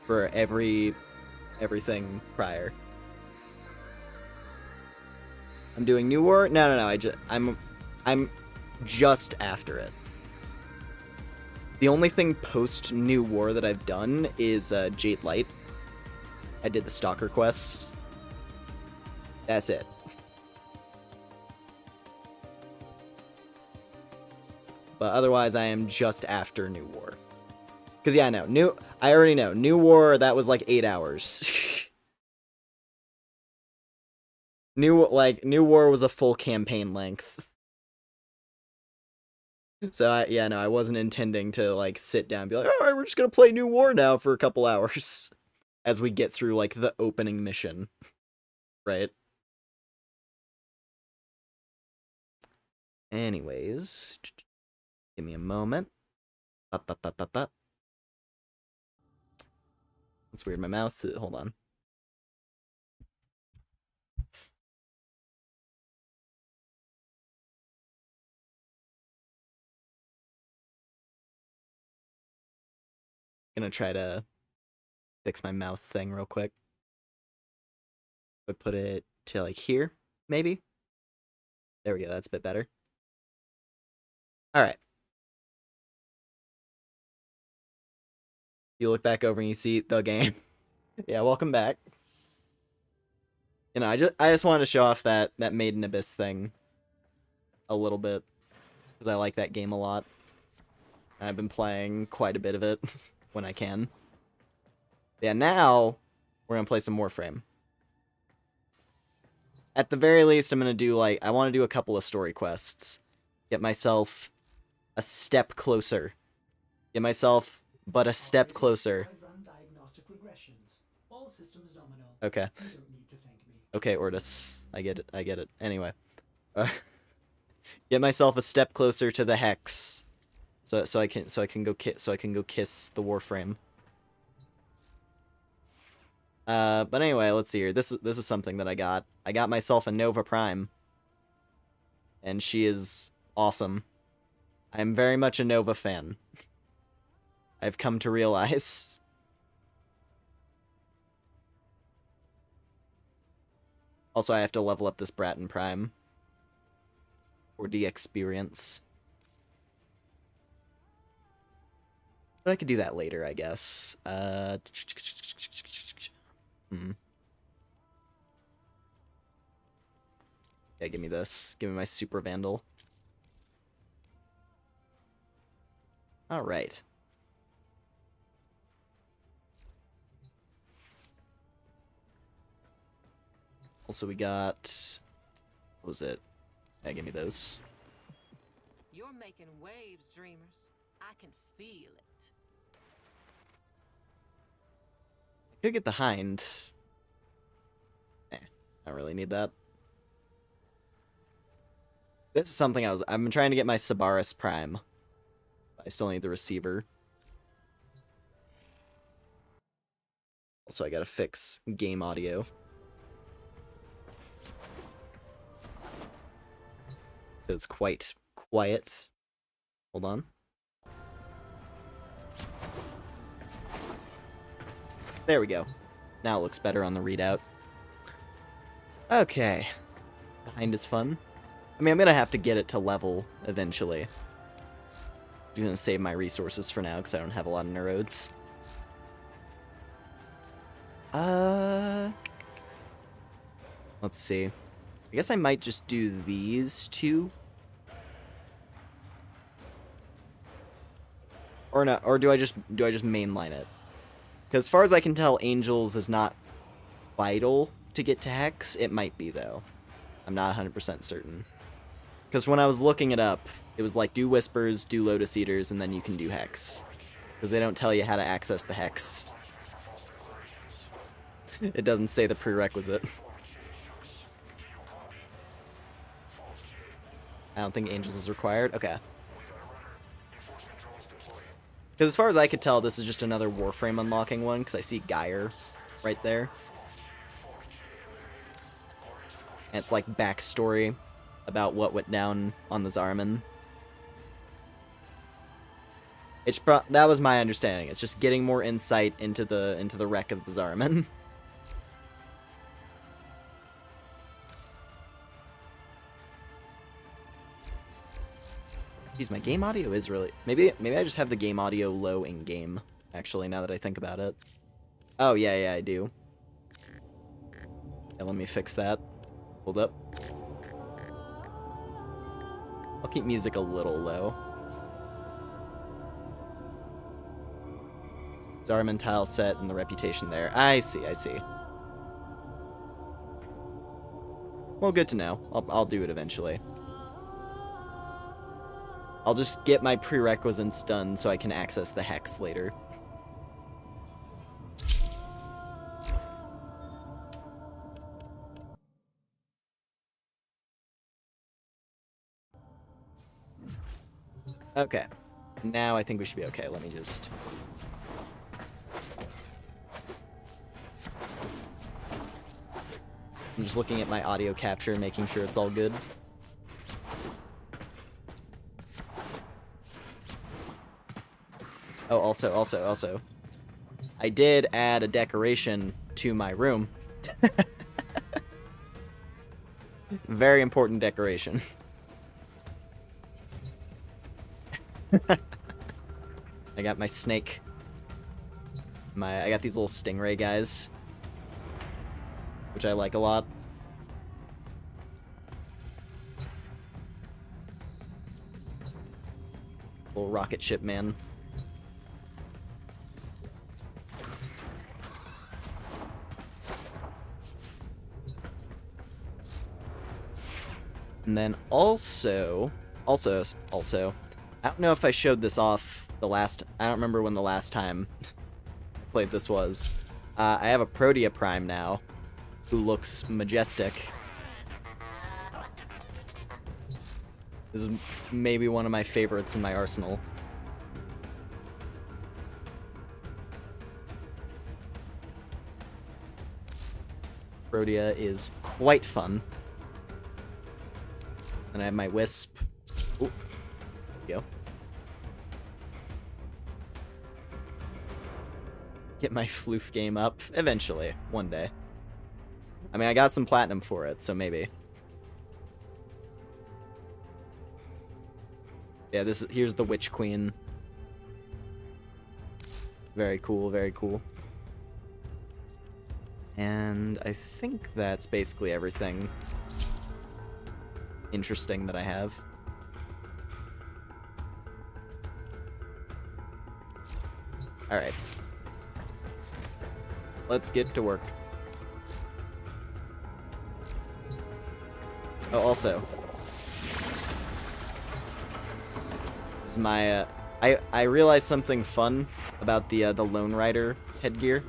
for everything prior. I'm doing New War? No. I'm just after it. The only thing post New War that I've done is Jade Light. I did the Stalker quest. That's it. But otherwise, I am just after New War. Because, yeah, no. I already know. New War, that was like 8 hours. New War was a full campaign length. So, I wasn't intending to, like, sit down and be like, alright, we're just gonna play New War now for a couple hours. As we get through, like, the opening mission. Right? Anyways... Give me a moment. Up. That's weird, my mouth... Hold on. Gonna try to fix my mouth thing real quick. But put it to, like, here, maybe? There we go, that's a bit better. Alright. You look back over and you see the game. Yeah, welcome back. You know, I just wanted to show off that Maiden Abyss thing a little bit, because I like that game a lot. And I've been playing quite a bit of it when I can. Yeah, now we're gonna play some Warframe. At the very least, I'm gonna do, like, I want to do a couple of story quests. Get myself a step closer. Get myself but a step closer. Okay. Okay, Ortis. I get it. Anyway. Get myself a step closer to the hex. So I can go kiss the Warframe. But anyway, let's see here. This is something that I got. I got myself a Nova Prime. And she is awesome. I am very much a Nova fan. I've come to realize. Also, I have to level up this Bratton Prime. For the experience. But I could do that later, I guess. Yeah, give me this. Give me my Super Vandal. Alright. Also, we got... What was it? Yeah, give me those. You're making waves, dreamers. I can feel it. I could get the Hind. I don't really need that. This is something I've been trying to get my Sabaris Prime. I still need the receiver. Also, I gotta fix game audio. It's quite quiet. Hold on. There we go. Now it looks better on the readout. Okay. Behind is fun. I mean, I'm gonna have to get it to level eventually. I'm just gonna save my resources for now because I don't have a lot of neurodes. Let's see. I guess I might just do these two. Or not, or do I just mainline it? Because as far as I can tell, Angels is not vital to get to Hex. It might be, though. I'm not 100% certain. Because when I was looking it up, it was like, do Whispers, do Lotus Eaters, and then you can do Hex. Because they don't tell you how to access the Hex. It doesn't say the prerequisite. I don't think Angels is required. Okay. Because as far as I could tell, this is just another Warframe unlocking one, because I see Gyre right there. And it's like backstory about what went down on the Zariman. That was my understanding. It's just getting more insight into the wreck of the Zariman. Geez, my game audio is really... Maybe I just have the game audio low in-game, actually, now that I think about it. Oh, yeah, I do. Yeah, let me fix that. Hold up. I'll keep music a little low. Zariman tile set and the reputation there. I see. Well, good to know. I'll do it eventually. I'll just get my prerequisites done so I can access the Hex later. Okay. Now I think we should be okay. Let me just... I'm just looking at my audio capture, making sure it's all good. Oh, also. I did add a decoration to my room. Very important decoration. I got my snake. I got these little stingray guys, which I like a lot. Little rocket ship man. And then also, I don't know if I showed this off I don't remember when the last time I played this was. I have a Protea Prime now, who looks majestic. This is maybe one of my favorites in my arsenal. Protea is quite fun. And I have my Wisp. Ooh. There we go. Get my floof game up eventually, one day. I mean, I got some platinum for it, so maybe. Yeah, here's the Witch Queen. Very cool, very cool. And I think that's basically everything interesting that I have. Alright. Let's get to work. Oh, also. This is my, I realized something fun about the Lone Rider headgear.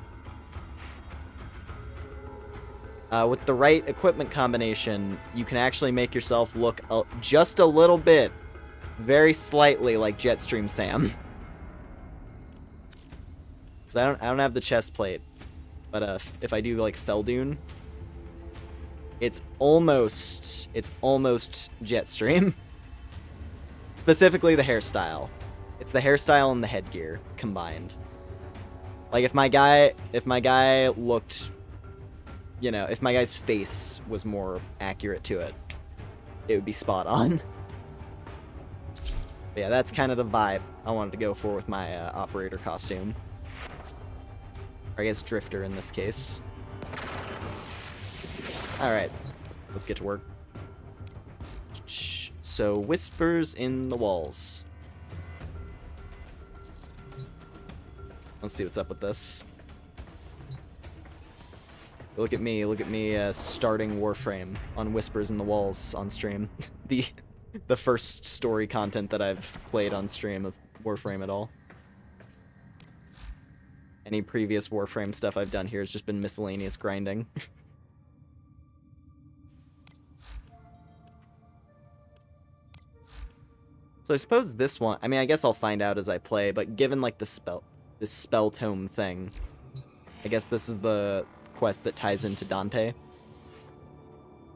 With the right equipment combination, you can actually make yourself look just a little bit, very slightly like Jetstream Sam. Because I don't have the chest plate, but if I do like Feldune, it's almost Jetstream. Specifically the hairstyle. It's the hairstyle and the headgear combined. Like if my guy looked, you know, if my guy's face was more accurate to it, it would be spot on. But yeah, that's kind of the vibe I wanted to go for with my operator costume. Or I guess drifter in this case. Alright, let's get to work. So, whispers in the walls. Let's see what's up with this. Look at me starting Warframe on Whispers in the Walls on stream. the first story content that I've played on stream of Warframe at all. Any previous Warframe stuff I've done here has just been miscellaneous grinding. So I suppose this one, I mean, I guess I'll find out as I play, but given like this spell tome thing, I guess this is the quest that ties into Dante,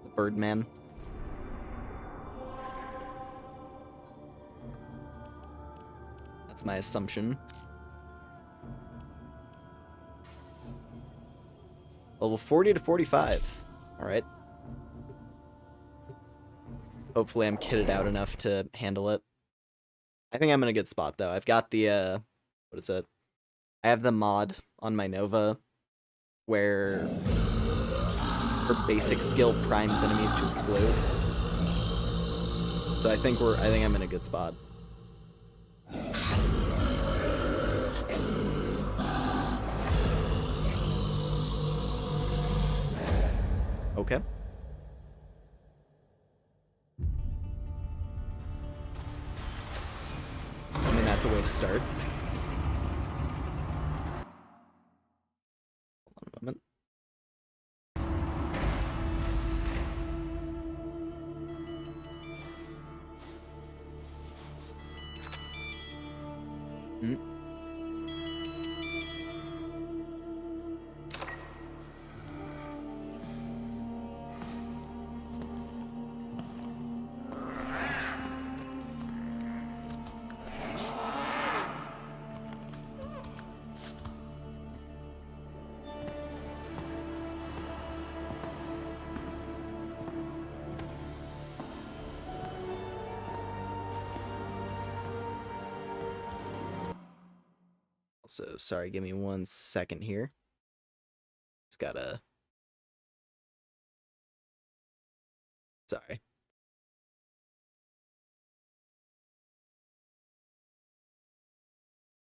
the Birdman. That's my assumption. Level 40 to 45. Alright. Hopefully I'm kitted out enough to handle it. I think I'm in a good spot, though. I've got the, what is it? I have the mod on my Nova where her basic skill primes enemies to explode. So I think I'm in a good spot. Okay. I mean, that's a way to start. Hold on a moment. So, sorry, give me 1 second here. Just gotta... Sorry.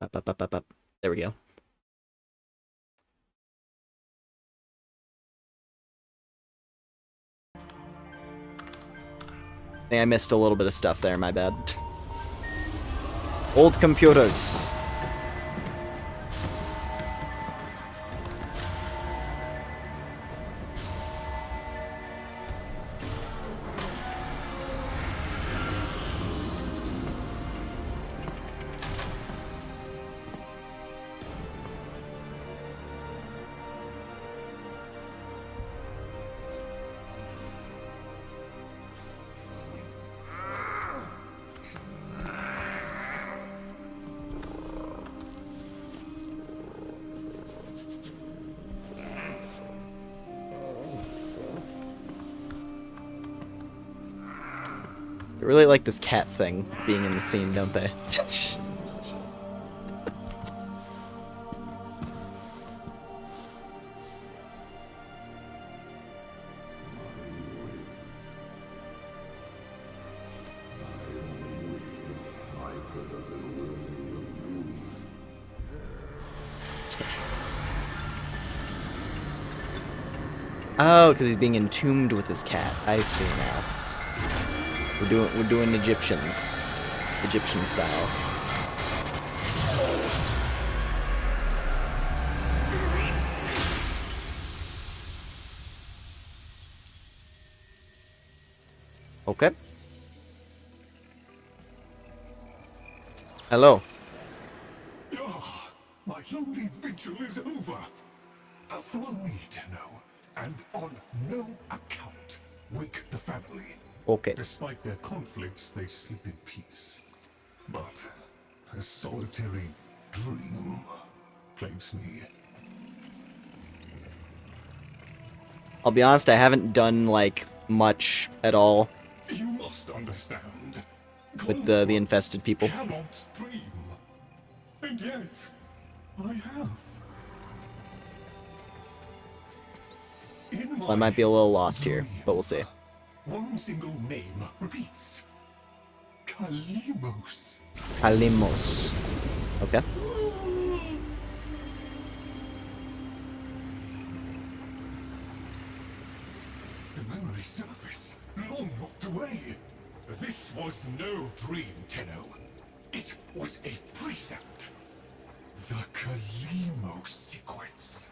Up. There we go. I think I missed a little bit of stuff there, my bad. Old computers. They really like this cat thing being in the scene, don't they? Oh, because he's being entombed with his cat. I see now. We're doing Egyptian style. Okay. Hello. Ah, my lonely vigil is over. Follow me, Tenno, and on no account wake the family. Okay. Despite their conflicts, they sleep in peace. But a solitary dream plagues me. I'll be honest, I haven't done, like, much at all You must understand. with the infested people. Cannot dream. And yet, I have. In I might be a little lost here, dream, but we'll see. one single name repeats. Kalimos. Halimos. Okay. The memory surface, long locked away. This was no dream, Tenno. It was a precept. The Kalimos sequence.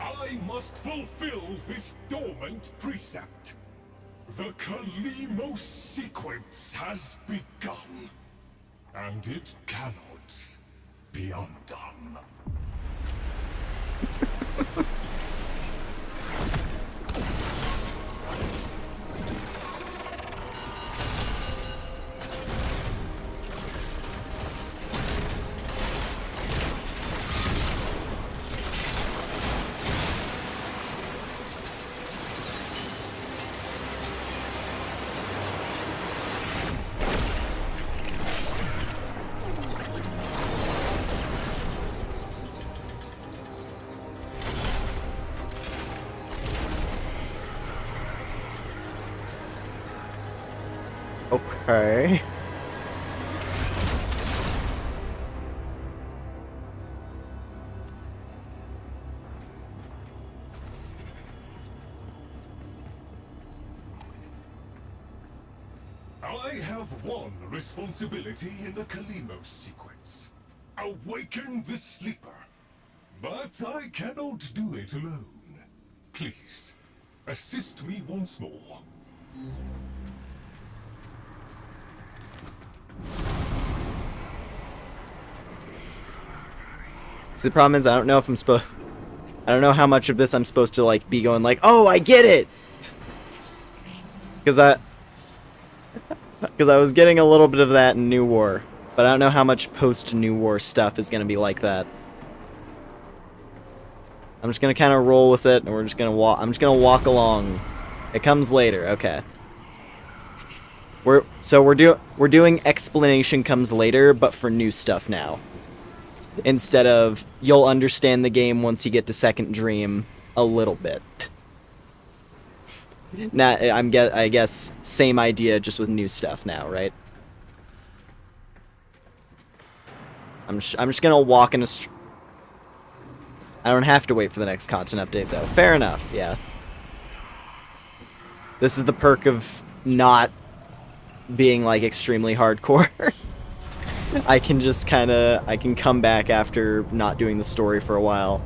I must fulfill this dormant precept. The Kalimos sequence has begun, and it cannot be undone. Okay. I have one responsibility in the Kalimos sequence. Awaken the sleeper. But I cannot do it alone. Please, assist me once more. See, the problem is I don't know if I don't know how much of this I'm supposed to, like, be going like, oh, I get it! Because I was getting a little bit of that in New War, but I don't know how much post-New War stuff is going to be like that. I'm just going to kind of roll with it, and I'm just going to walk along. It comes later, okay. We're doing explanation comes later, but for new stuff now. Instead of, you'll understand the game once you get to Second Dream a little bit. Now, I guess same idea, just with new stuff now, right? I'm just gonna walk in a. I don't have to wait for the next content update, though. Fair enough, yeah. This is the perk of not being, like, extremely hardcore. I can just I can come back after not doing the story for a while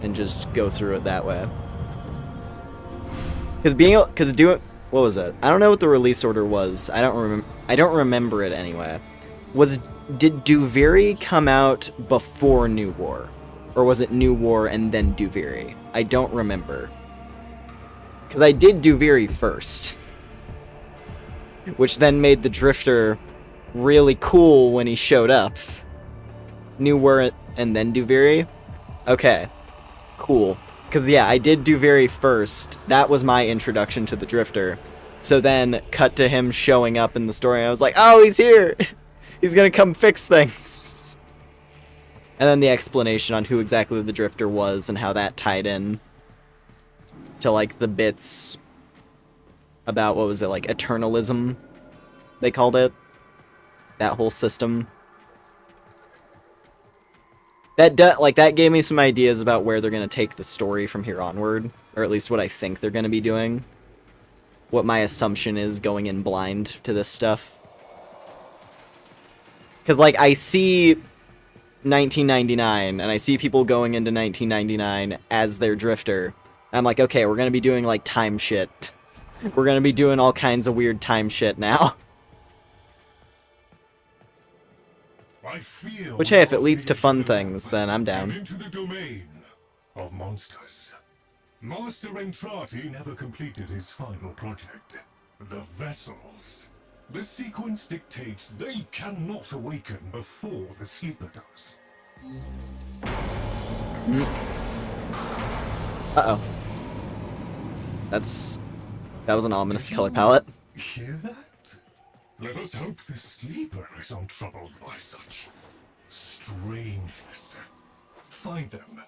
and just go through it that way. What was it? I don't know what the release order was. I don't remember it anyway. Did Duviri come out before New War? Or was it New War and then Duviri? I don't remember. Because I did Duviri first. Which then made the Drifter really cool when he showed up. New War and then Duviri? Okay. Cool. Because, yeah, I did Duviri first. That was my introduction to the Drifter. So then, cut to him showing up in the story, and I was like, oh, he's here! He's gonna come fix things! And then the explanation on who exactly the Drifter was and how that tied in to, like, the bits about, what was it, like, eternalism, they called it? That whole system. That gave me some ideas about where they're going to take the story from here onward, or at least what I think they're going to be doing. What my assumption is going in blind to this stuff. Because, like, I see 1999, and I see people going into 1999 as their Drifter. I'm like, okay, we're going to be doing, like, time shit. We're going to be doing all kinds of weird time shit now. Which, hey, if it leads to fun things, then I'm down. Into the domain of monsters. Master Entrati never completed his final project, the vessels. The sequence dictates they cannot awaken before the sleeper does. Uh-oh. That was an ominous color palette. Hear that? Let us hope the sleeper is untroubled by such strangeness. Find them.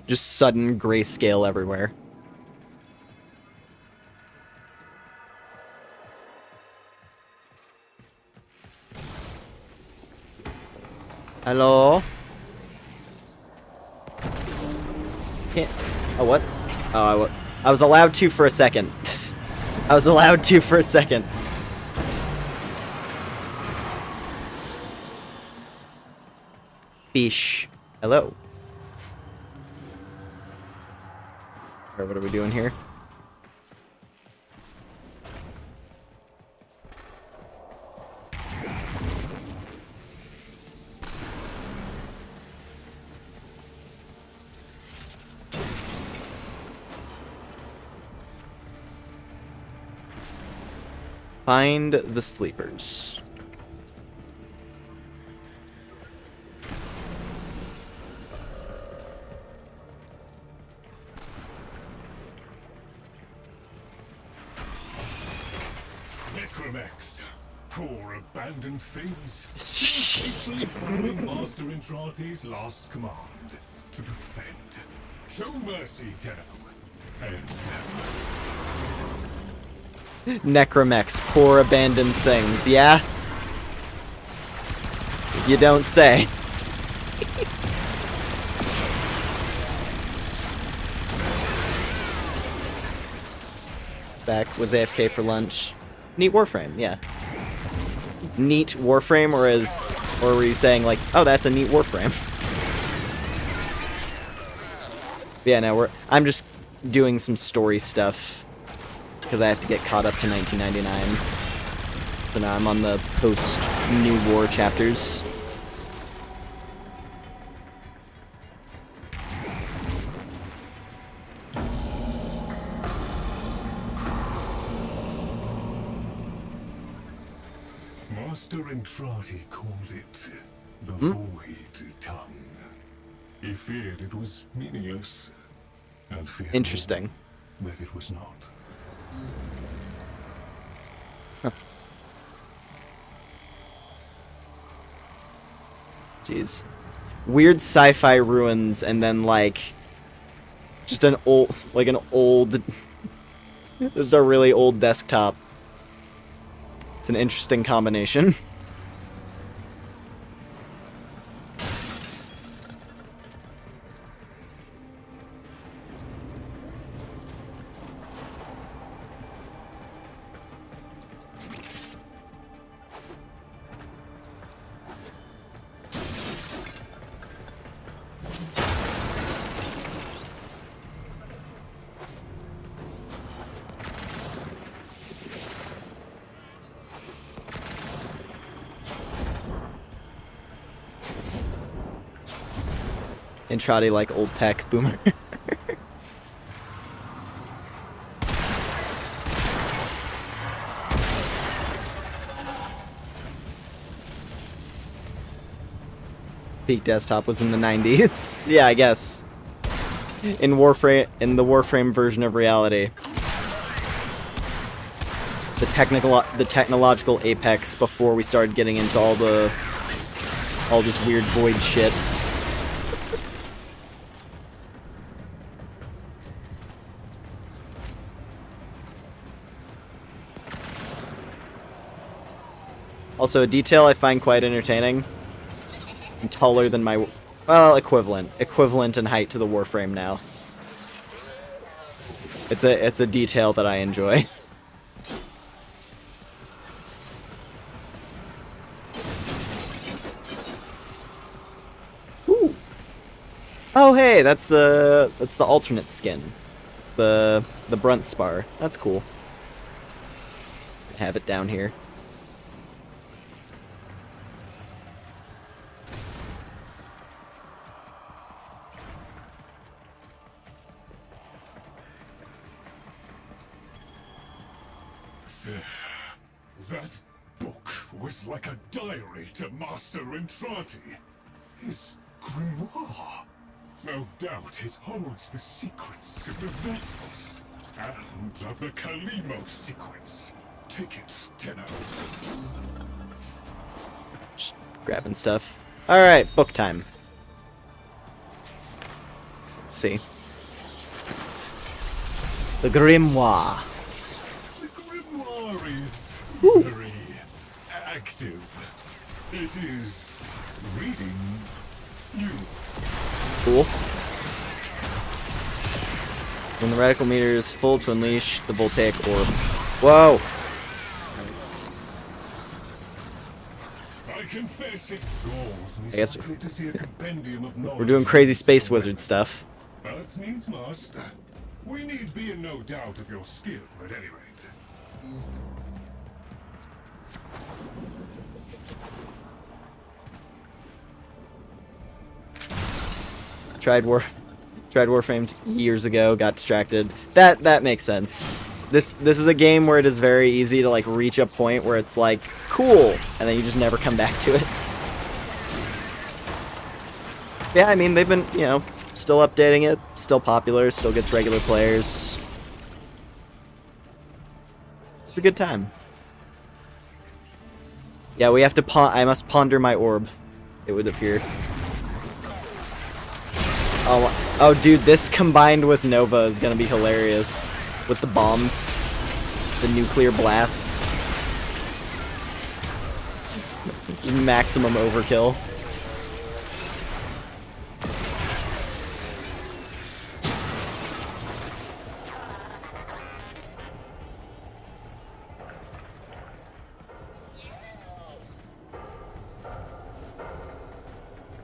Just sudden grayscale everywhere. Hello? Can't... Oh, what? Oh, I was allowed to for a second. I was allowed to for a second. Fish. Hello. Alright, what are we doing here? Find the sleepers. Necromex, poor abandoned things. Faithfully following Master Entrati's last command to defend. Show mercy, Tenno, and them. Necromex, poor abandoned things, yeah? You don't say. Back, was AFK for lunch. Neat warframe, yeah. Neat warframe, or were you saying like, oh, that's a neat warframe? Yeah, no, I'm just doing some story stuff because I have to get caught up to 1999. So now I'm on the post-New War chapters. Master Entrati called it the Void Tongue. He feared it was meaningless, and feared Interesting. that it was not. Huh. Jeez. Weird sci-fi ruins and then like just an old just a really old desktop. It's an interesting combination. Entrati like old tech boomer. Peak desktop was in the 90s. Yeah, I guess. In the Warframe version of reality. The technological apex before we started getting into all the all this weird void shit. Also, a detail I find quite entertaining. I'm taller than my, well, equivalent in height to the warframe now. It's a detail that I enjoy. Ooh. Oh hey, that's the alternate skin. It's the brunt spar. That's cool. Have it down here. That book was like a diary to Master Entrati. His grimoire. No doubt it holds the secrets of the vessels and of the Kalimo sequence. Take it, Tenno. Just grabbing stuff. Alright, book time. Let's see. The grimoire. Is very active. It is reading you. Cool. When the radical meter is full to unleash the voltaic orb. Whoa! I confess it galls me I guess simply to see a compendium of knowledge. we're doing crazy space wizard stuff. That needs must. We need be in no doubt of your skill, at any rate. Tried Warframe years ago, got distracted. That makes sense. This is a game where it is very easy to like reach a point where it's like cool, and then you just never come back to it. Yeah, I mean they've been, you know, still updating it, still popular, still gets regular players. It's a good time. Yeah, we have to I must ponder my orb, it would appear. Oh, dude, this combined with Nova is gonna be hilarious. With the bombs, the nuclear blasts. Maximum overkill.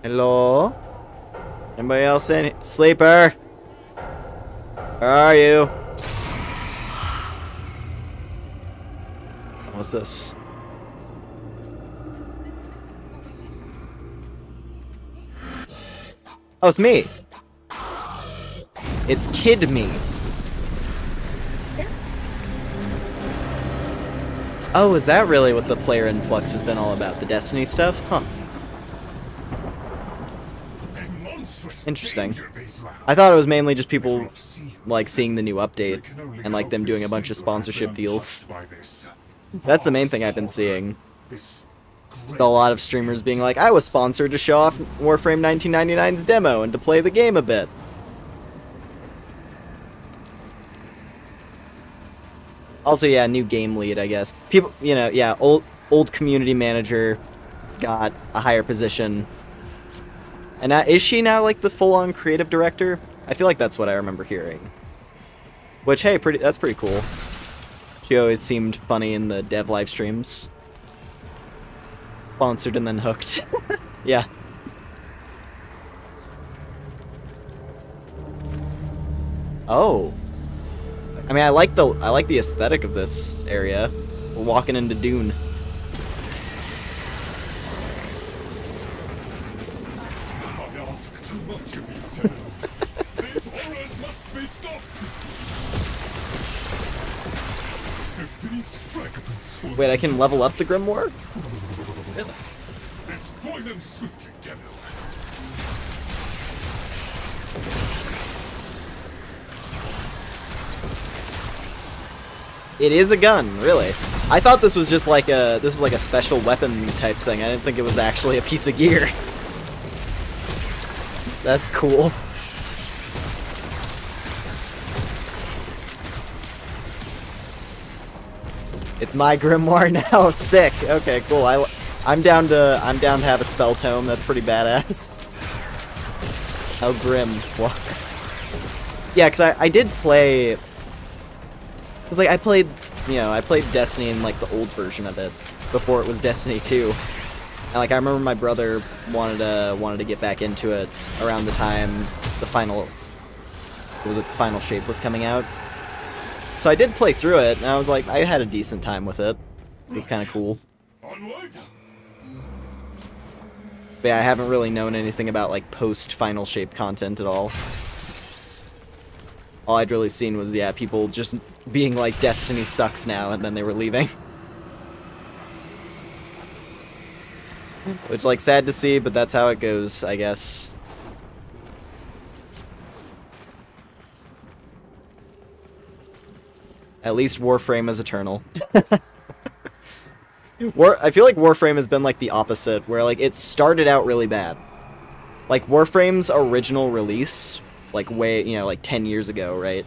Hello? Anybody else in? Sleeper? Where are you? What's this? Oh, it's me. It's Kid Me. Oh, is that really what the player influx has been all about? The Destiny stuff? Huh. Interesting. I thought it was mainly just people like seeing the new update and like them doing a bunch of sponsorship deals. That's the main thing I've been seeing. A lot of streamers being like, I was sponsored to show off Warframe 1999's demo and to play the game a bit. Also, yeah, new game lead, I guess. People, you know, yeah, old community manager got a higher position. And is she now like the full-on creative director? I feel like that's what I remember hearing. Which, hey, that's pretty cool. She always seemed funny in the dev live streams. Sponsored and then hooked. Yeah. Oh. I mean, I like the aesthetic of this area. We're walking into Dune. Too much of you, Tenno. These horrors must be stopped. If these fragments will Wait, I can level up the Grimoire? Really? Destroy them swiftly, Tenno. It is a gun, really. I thought this was just like a special weapon type thing. I didn't think it was actually a piece of gear. That's cool. It's my grimoire now. Sick. Okay, cool. I'm down to have a spell tome. That's pretty badass. How grim. What? Yeah, cause I did play. Cause like I played Destiny in like the old version of it before it was Destiny 2. And like I remember my brother wanted to get back into it around the time the final shape was coming out. So I did play through it, and I was like, I had a decent time with it. It was kind of cool. Onward. But yeah, I haven't really known anything about like post-final shape content at all. All I'd really seen was, yeah, people just being like, Destiny sucks now, and then they were leaving. Which, like, sad to see, but that's how it goes, I guess. At least Warframe is eternal. I feel like Warframe has been like the opposite, where like it started out really bad. Like Warframe's original release, like way, like 10 years ago, right?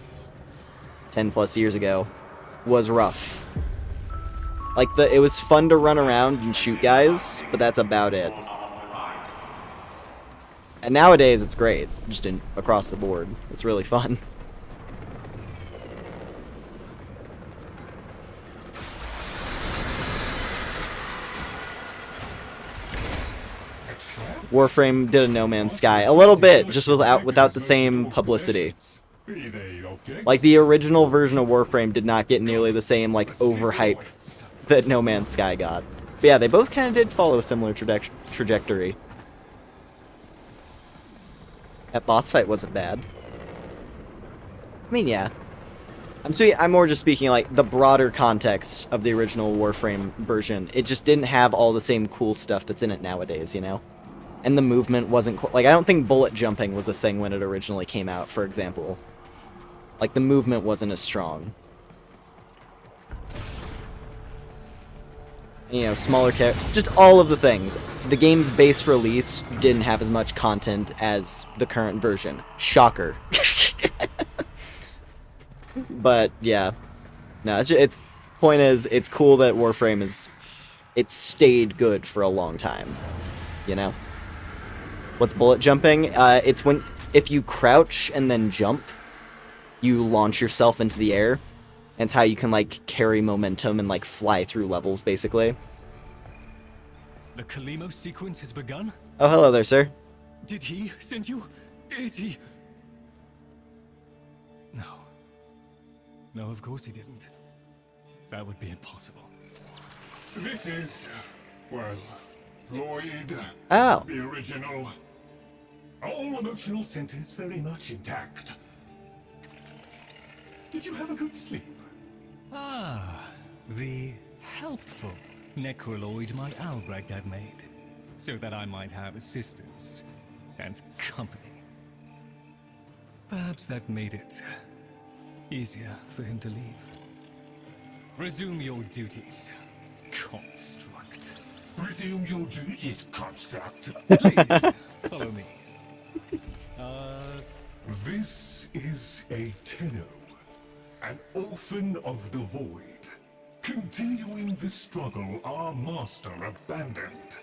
10 plus years ago, was rough. Like it was fun to run around and shoot guys, but that's about it. And nowadays it's great, just across the board. It's really fun. Warframe did a No Man's Sky a little bit, just without the same publicity. Like the original version of Warframe did not get nearly the same like overhype that No Man's Sky got. But yeah, they both kind of did follow a similar trajectory. That boss fight wasn't bad. I mean, yeah. I'm more just speaking like the broader context of the original Warframe version. It just didn't have all the same cool stuff that's in it nowadays, you know? And the movement wasn't like I don't think bullet jumping was a thing when it originally came out, for example. Like the movement wasn't as strong. Smaller just all of the things. The game's base release didn't have as much content as the current version. Shocker. But yeah. No, it's point is it's cool that Warframe it's stayed good for a long time. You know? What's bullet jumping? It's if you crouch and then jump, you launch yourself into the air. And it's how you can, like, carry momentum and, like, fly through levels, basically. The Kalimo sequence has begun? Oh, hello there, sir. Did he send you? Is he? No. No, of course he didn't. That would be impossible. This is, well, Lloyd. Oh. The original. All emotional centers very much intact. Did you have a good sleep? Ah, the helpful necroloid my Albrecht had made, so that I might have assistance and company. Perhaps that made it easier for him to leave. Resume your duties, construct. Resume your duties, construct. Please, follow me. This is a Tenno, an orphan of the void, continuing the struggle our master abandoned.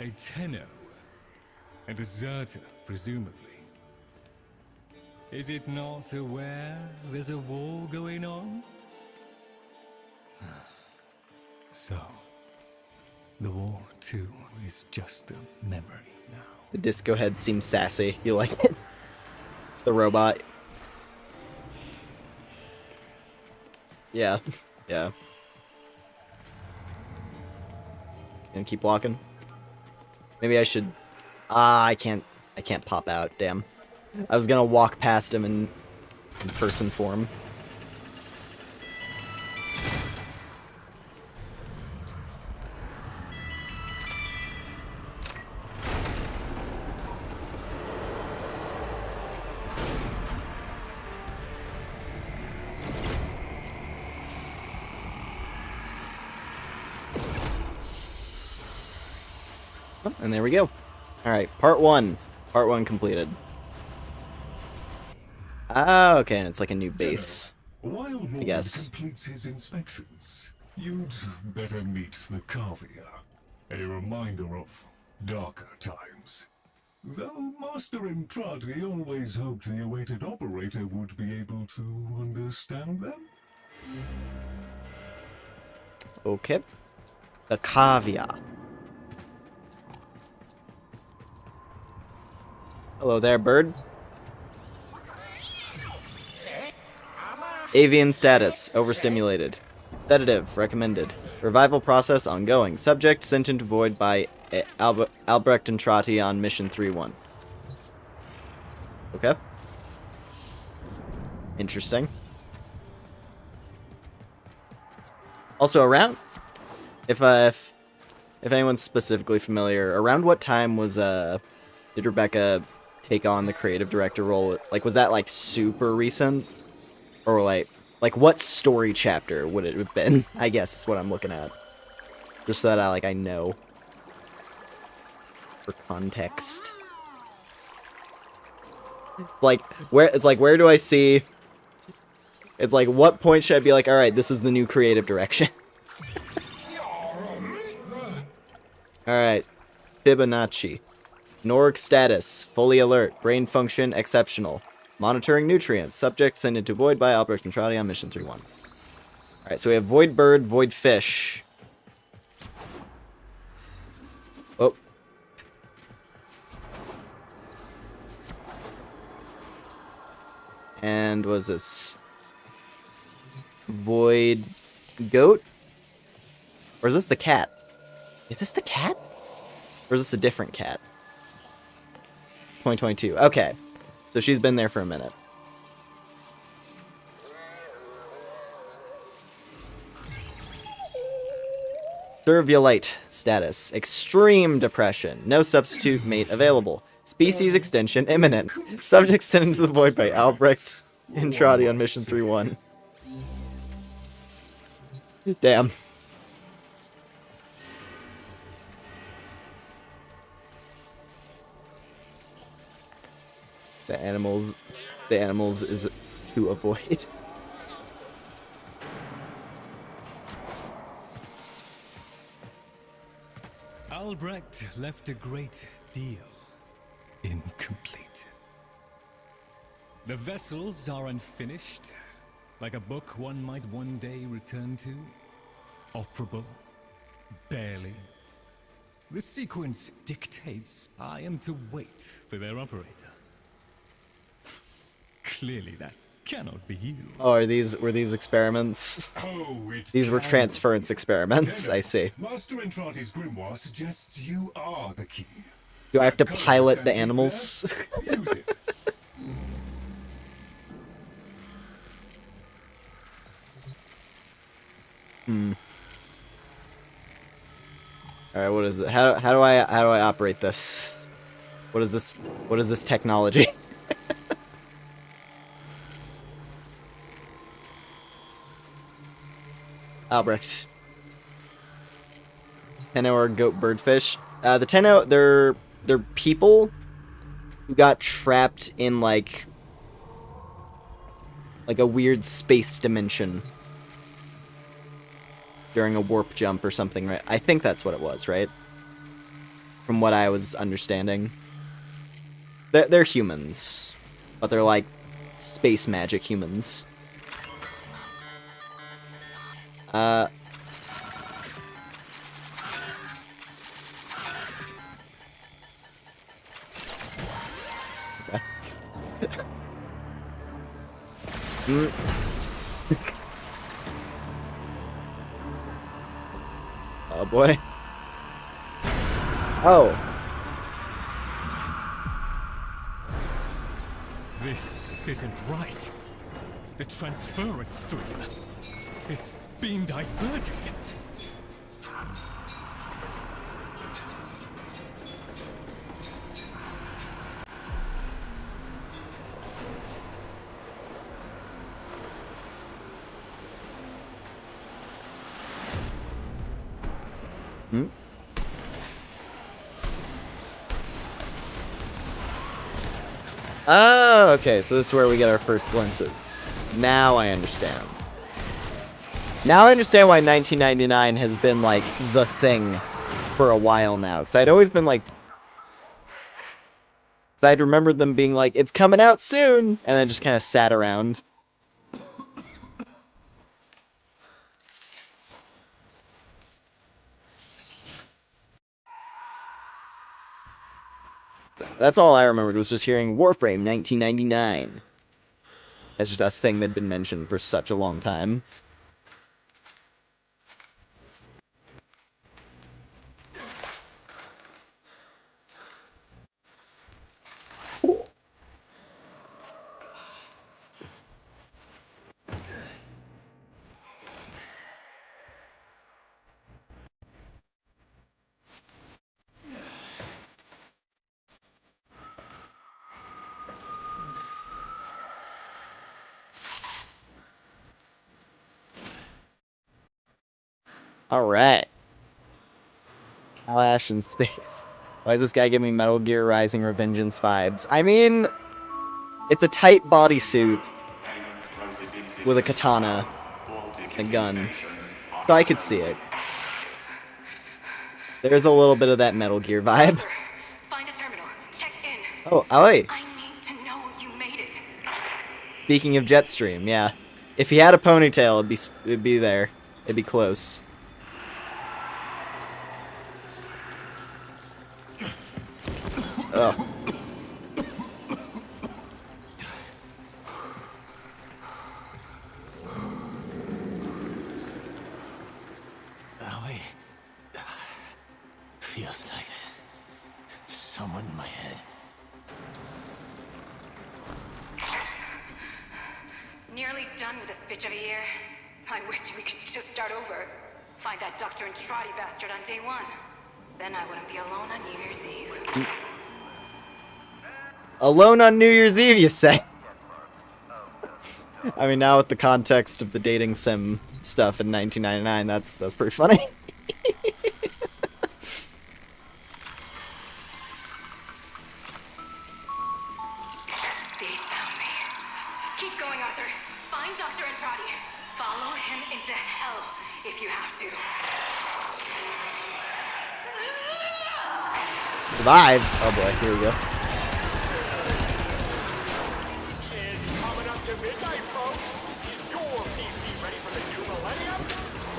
A Tenno, a deserter, presumably. Is it not aware there's a war going on? So, the war too is just a memory now. The disco head seems sassy. You like it? The robot. Yeah. Yeah. Gonna keep walking? Maybe I should... I can't pop out, damn. I was gonna walk past him in person form. Oh, and there we go. Alright, part 1. Part 1 completed. Ah, okay, and it's like a new base. While Roland guess. completes his inspections, you'd better meet the Cavia, a reminder of darker times. Though Master Entrati always hoped the awaited operator would be able to understand them. Okay. The Cavia. Hello there, bird. Avian status. Overstimulated. Sedative. Recommended. Revival process ongoing. Subject sent into void by Albrecht Entrati on mission 3-1. Okay. Interesting. Also, around... If anyone's specifically familiar, around what time was, did Rebecca take on the creative director role? Like, was that, like, super recent? Or, like what story chapter would it have been? I guess is what I'm looking at. Just so that I know. For context. Like, where do I see... It's like, what point should I be like, alright, this is the new creative direction? Alright. Fibonacci. Norg status. Fully alert. Brain function exceptional. Monitoring nutrients. Subject sent into void by Albrecht Entrati on mission 3-1. Alright, so we have void bird, void fish. Oh. And what was this? Void goat? Or is this the cat? Is this the cat? Or is this a different cat? 2022. Okay. So she's been there for a minute. Cerviolite status. Extreme depression. No substitute mate available. Species extinction imminent. Subject sent into the void by Albrecht Entrati on mission 3-1. Damn. The animals is to avoid. Albrecht left a great deal incomplete. The vessels are unfinished, like a book one might one day return to. Operable, barely. The sequence dictates I am to wait for their operator. Clearly that cannot be you. Oh, were these experiments? Oh, These were transference experiments, I see. Master Entrati's grimoire suggests you are the key. Do I have to pilot the animals? Use it. Alright, what is it? How do I operate this? What is this technology? Albrecht. Tenno or goat birdfish. The Tenno, they're people who got trapped in like a weird space dimension during a warp jump or something, right? I think that's what it was, right? From what I was understanding. They're humans, but they're like space magic humans. Okay. Oh boy. Oh. This isn't right. The transference stream. It's being diverted. Oh, okay, so this is where we get our first glimpses. Now I understand. Now I understand why 1999 has been, like, the thing for a while now. Because I'd always been like... Because I'd remembered them being like, it's coming out soon! And then just kind of sat around. That's all I remembered, was just hearing Warframe 1999. That's just a thing that'd been mentioned for such a long time. Alright. Kalash in space. Why is this guy giving me Metal Gear Rising Revengeance vibes? I mean, it's a tight bodysuit with a katana and a gun, so I could see it. There's a little bit of that Metal Gear vibe. Find a terminal. Check in. Oh, oi. I need to know you made it. Speaking of Jetstream, yeah. If he had a ponytail, it'd be there. It'd be close. Ugh. Wait. Feels like this. Someone in my head. Nearly done with this bitch of a year. I wish we could just start over. Find that Dr. and Trotty bastard on day one. Then I wouldn't be alone on New Year's Eve. Alone on New Year's Eve, you say? I mean, now with the context of the dating sim stuff in 1999, that's pretty funny. They found me. Keep going, Arthur. Find Dr. and Trotty. Follow him into hell if you have to. Survive. Oh boy, here we go. It's coming up to midnight, folks. Is your PC ready for the new millennium?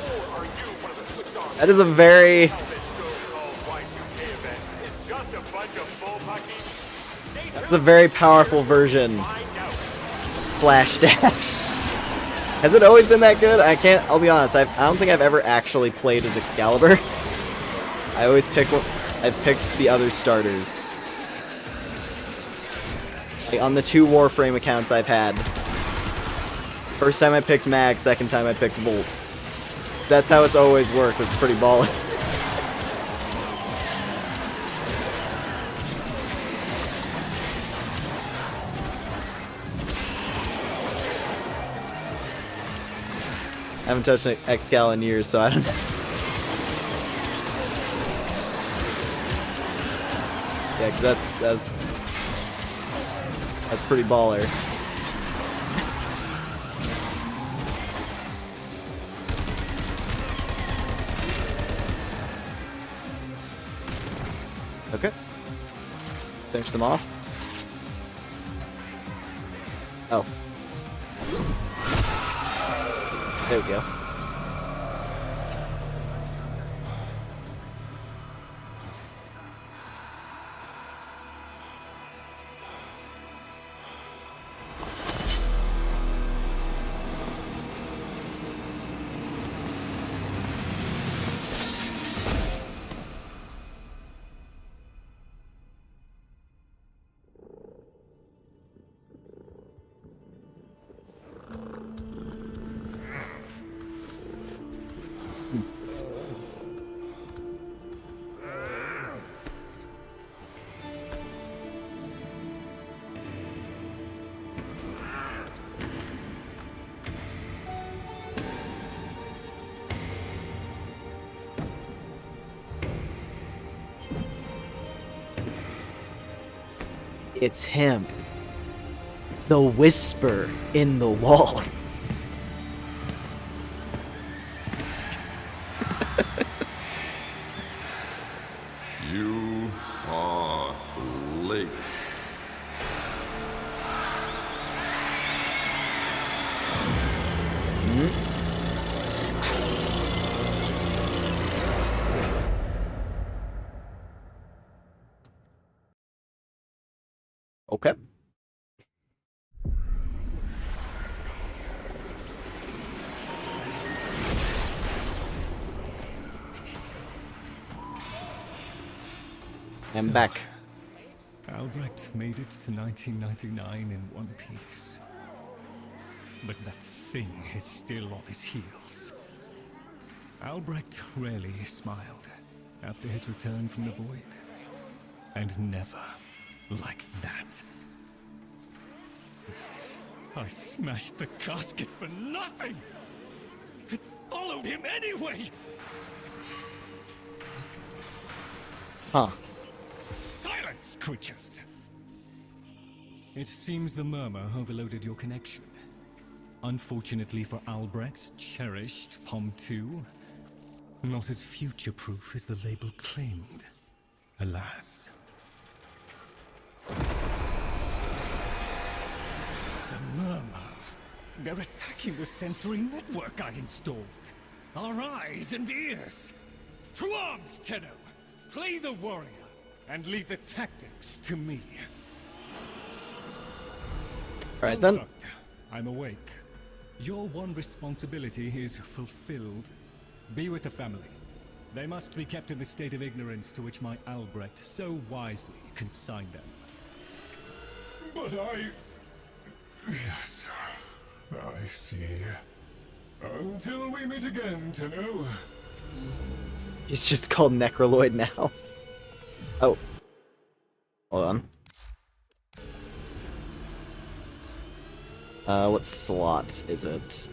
Or are you one of the switched on? That is a very... This so-called Y2K event is just a bunch of bullpucky. That's a very powerful version. Slash dash. Has it always been that good? I'll be honest, I don't think I've ever actually played as Excalibur. I always pick one... I've picked the other starters. Like, on the 2 Warframe accounts I've had. First time I picked Mag, second time I picked Volt. That's how it's always worked, it's pretty baller. I haven't touched an Excal in years, so I don't know. Yeah, cause that's pretty baller. Okay. Finish them off. Oh. There we go. It's him. The whisper in the walls. You are late. Okay. I'm So, back. Albrecht made it to 1999 in one piece. But that thing is still on his heels. Albrecht rarely smiled after his return from the void. And never like that. I smashed the casket for nothing! It followed him anyway! Huh. Silence, creatures! It seems the murmur overloaded your connection. Unfortunately for Albrecht's cherished POM 2, not as future-proof as the label claimed. Alas. The murmur. They're attacking the sensory network I installed. Our eyes and ears. To arms, Tenno! Play the warrior, and leave the tactics to me. Alright then. Construct, I'm awake. Your one responsibility is fulfilled. Be with the family. They must be kept in the state of ignorance to which my Albrecht so wisely consigned them. But yes, I see. Until we meet again, Tenno. He's just called Necroloid now. Oh. Hold on. What slot is it?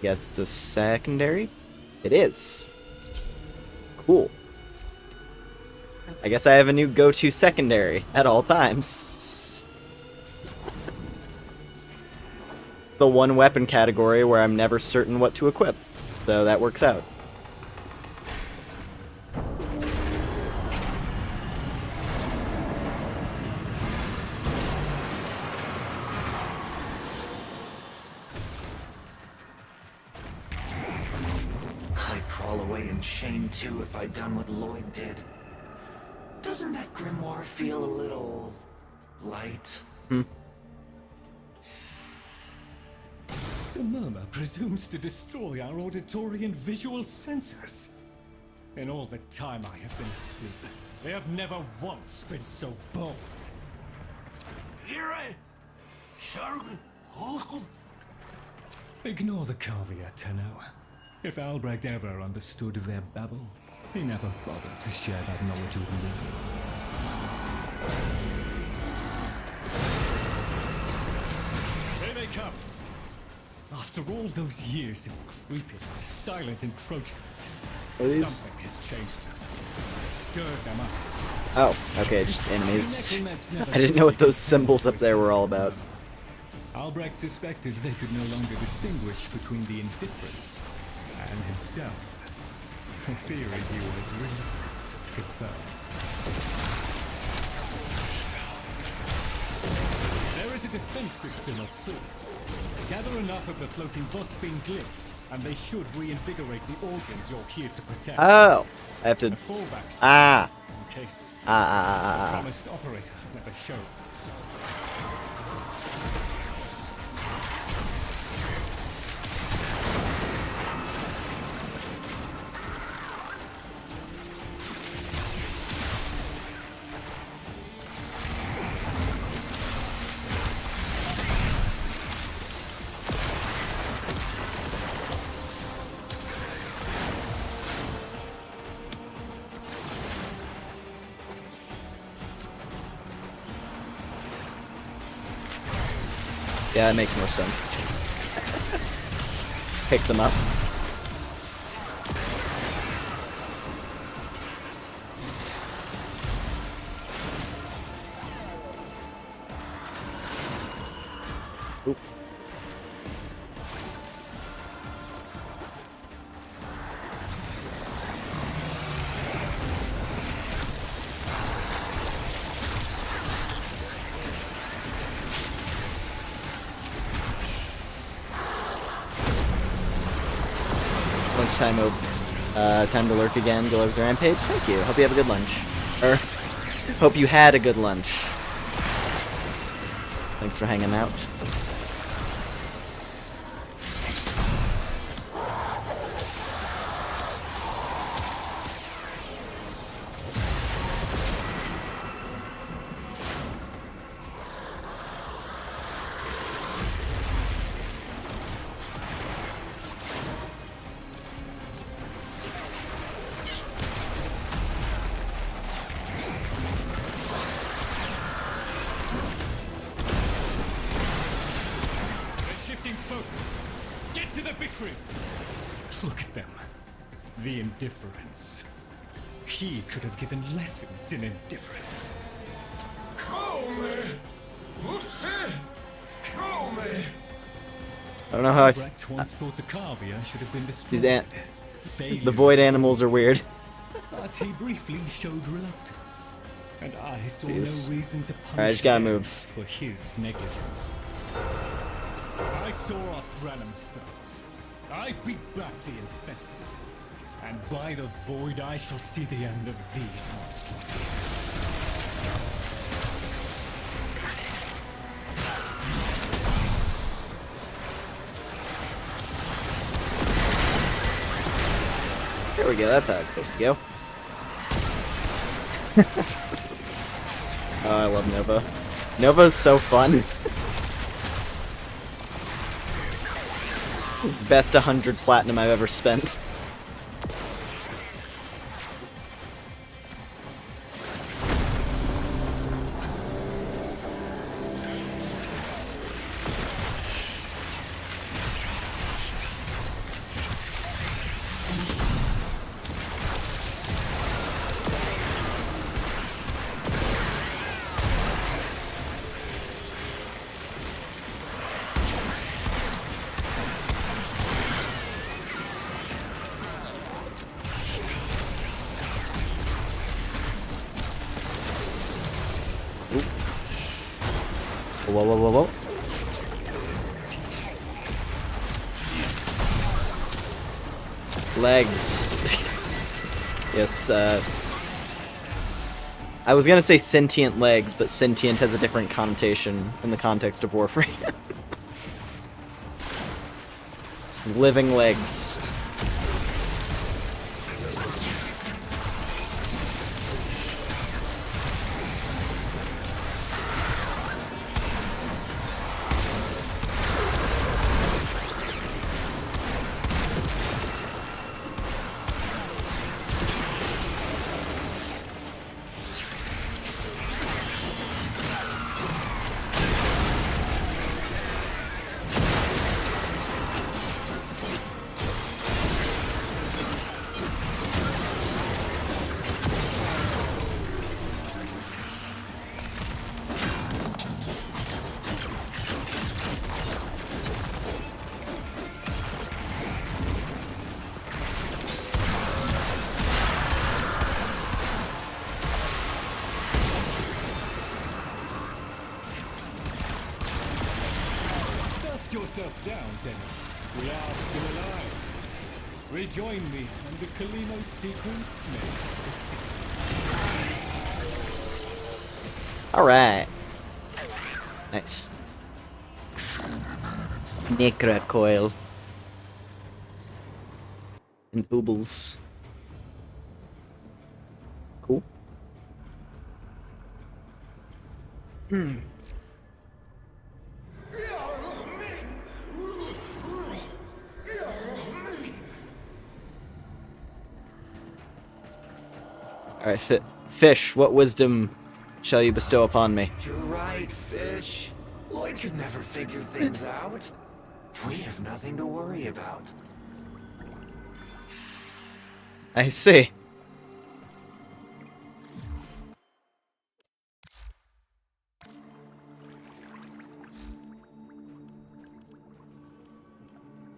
Guess it's a secondary? It is. Cool. I guess I have a new go-to secondary at all times. It's the one weapon category where I'm never certain what to equip, so that works out. I'd crawl away in shame too if I'd done what Lloyd did. Doesn't that grimoire feel a little light? The murmur presumes to destroy our auditory and visual senses. In all the time I have been asleep, they have never once been so bold. Ignore the caveat, Tenno. If Albrecht ever understood their babble, he never bothered to share that knowledge with me. Here they come! After all those years of creeping, silent encroachment, something has changed them. Stirred them up. Oh, okay, just enemies. I didn't know what those symbols up there were all about. Albrecht suspected they could no longer distinguish between the indifferents and himself. A theory he was reluctant to confirm. There is a defense system of sorts. Gather enough of the floating Vospine glyphs, and they should reinvigorate the organs you're here to protect. Oh, I have to. A fallback system, Ah. in case Ah. promised operator never showed. Yeah, it makes more sense. Pick them up. Oop. Lunchtime, time to lurk again. Go over the rampage. Thank you. Hope you have a good lunch. Or, hope you had a good lunch. Thanks for hanging out. Get to the victory! Look at them. The indifference. He could have given lessons in indifference. Come! Come! I don't know how Brett once thought the Carvia should have been these destroyed. the void animals are weird. But he briefly showed reluctance, and I saw Jeez. no reason to punish Alright, I just gotta him move. for his negligence. I saw off Granum's thugs. I beat back the infested. And by the void I shall see the end of these monstrosities. There we go, that's how it's supposed to go. Oh, I love Nova. Nova's so fun. Best 100 platinum I've ever spent. Whoa, whoa, whoa, whoa. Legs. Yes, I was gonna say sentient legs, but sentient has a different connotation in the context of Warframe. Living legs. Dust yourself down, Denny. We are still alive. Rejoin me and the Kalimo secrets may proceed. Alright. Nice. Necra coil. And oobles. Cool. Alright, Fish, what wisdom shall you bestow upon me? You're right, Fish. Lloyd could never figure things out. We have nothing to worry about. I see.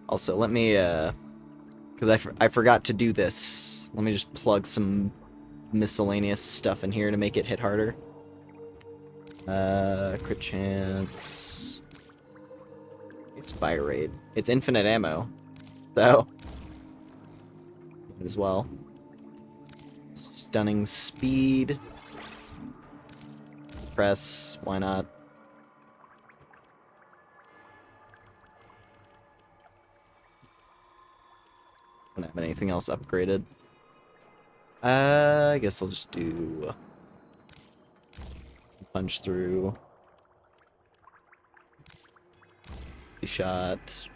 Also, let me, because I forgot to do this. Let me just plug some miscellaneous stuff in here to make it hit harder. Crit chance. It's fire rate. It's infinite ammo. So, as well. Stunning speed. Press, why not? Don't have anything else upgraded. I guess I'll just do some punch through. The shot.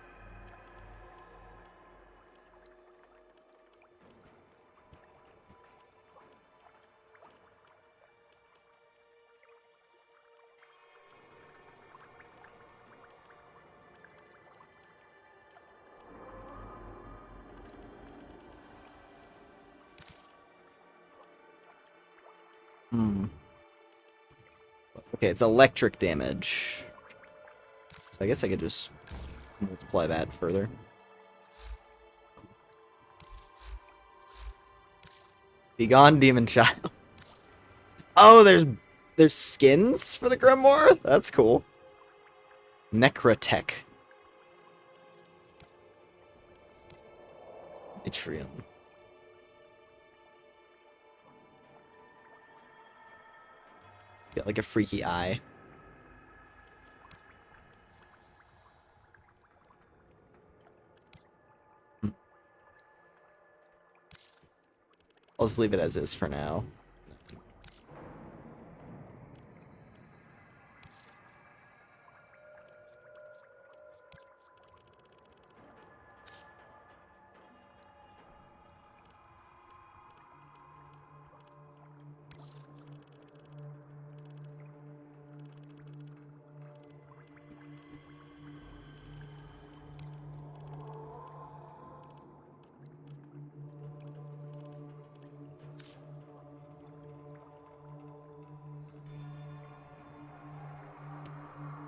Okay, it's electric damage. So I guess I could just multiply that further. Begone, demon child. Oh, there's skins for the Grimoire? That's cool. Necrotech. Atrium. Got like a freaky eye. I'll just leave it as is for now.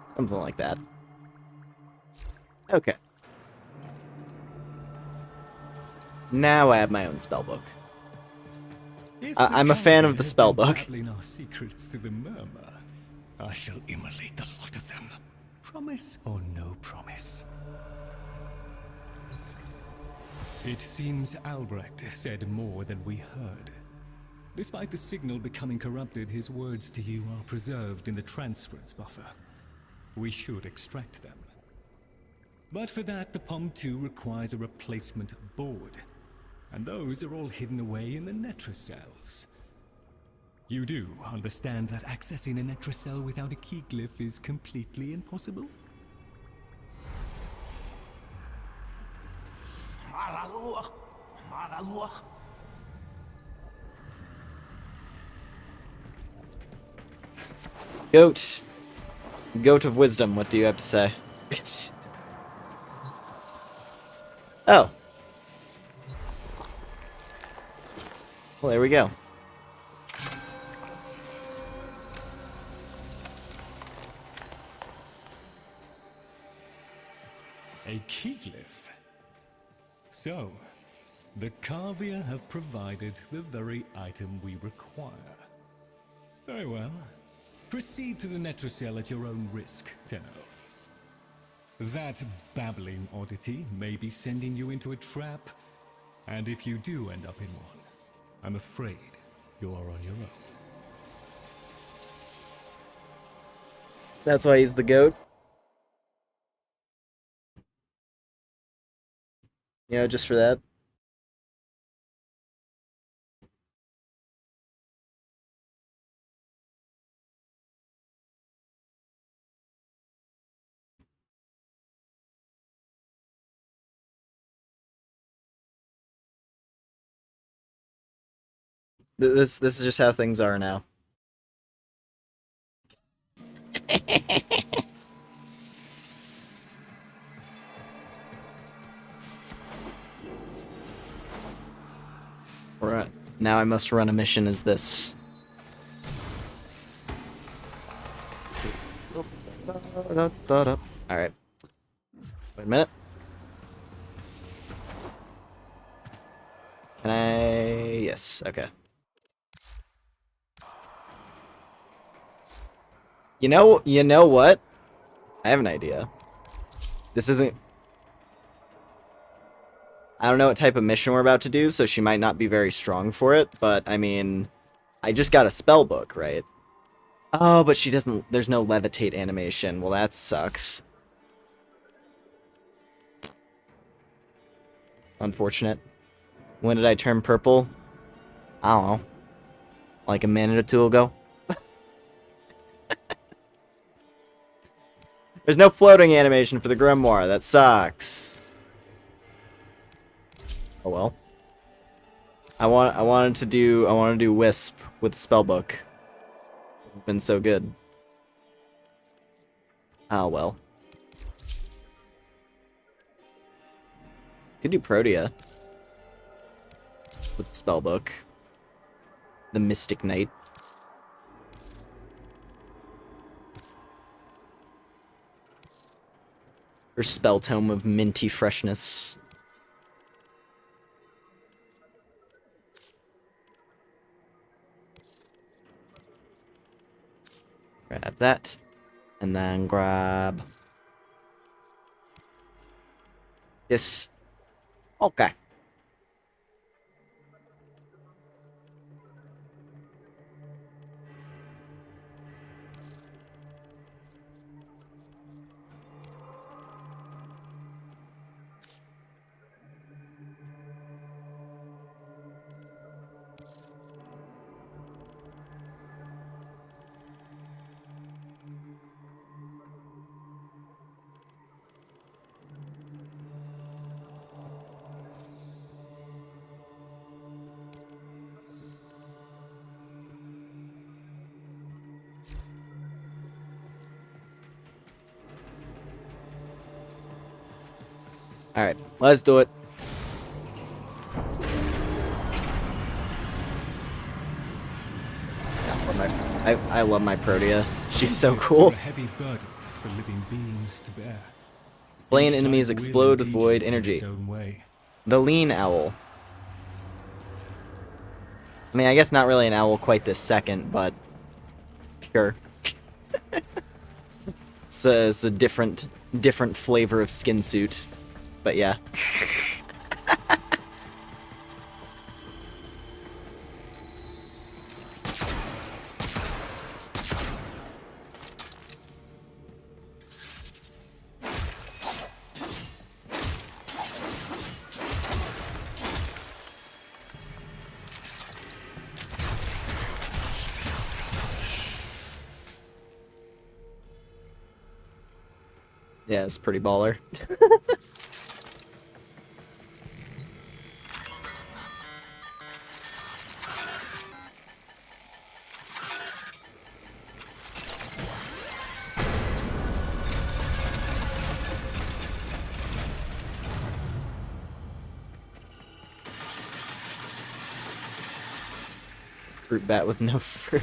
Something like that. Okay. Now I have my own spellbook. I'm a fan of the spellbook. Our secrets to the murmur, I shall immolate the lot of them. Promise or no promise? It seems Albrecht said more than we heard. Despite the signal becoming corrupted, his words to you are preserved in the transference buffer. We should extract them. But for that, the POM-2 requires a replacement board. And those are all hidden away in the Netracels. You do understand that accessing a Netracel without a key glyph is completely impossible? Goat. Goat of wisdom, what do you have to say? Oh. Well, there we go. A key glyph. So, the Carvia have provided the very item we require. Very well. Proceed to the Netracel at your own risk, Tenno. That babbling oddity may be sending you into a trap, and if you do end up in one, I'm afraid you are on your own. That's why he's the goat. Yeah, just for that. This is just how things are now. Right. Now I must run a mission as this. Alright. Wait a minute. Can I? Yes. Okay. You know what? I have an idea. This isn't... I don't know what type of mission we're about to do, so she might not be very strong for it, but, I mean... I just got a spell book, right? Oh, but she doesn't... There's no levitate animation. Well, that sucks. Unfortunate. When did I turn purple? I don't know. Like a minute or two ago? There's no floating animation for the Grimoire. That sucks. Oh well. I wanted to do Wisp with the spellbook. It's been so good. Oh well. Could do Protea with the spellbook. The Mystic Knight. Her spell tome of minty freshness. Grab that. And then grab this. Okay. Alright, let's do it. I love my Protea. She's so cool. A heavy burden for living beings to bear. Slain Each enemies type will explode with engage void in energy. its own way. The lean owl. I mean, I guess not really an owl quite this second, but sure. It's a different flavor of skin suit, but yeah. Yeah, it's pretty baller. Fruit bat with no fruit.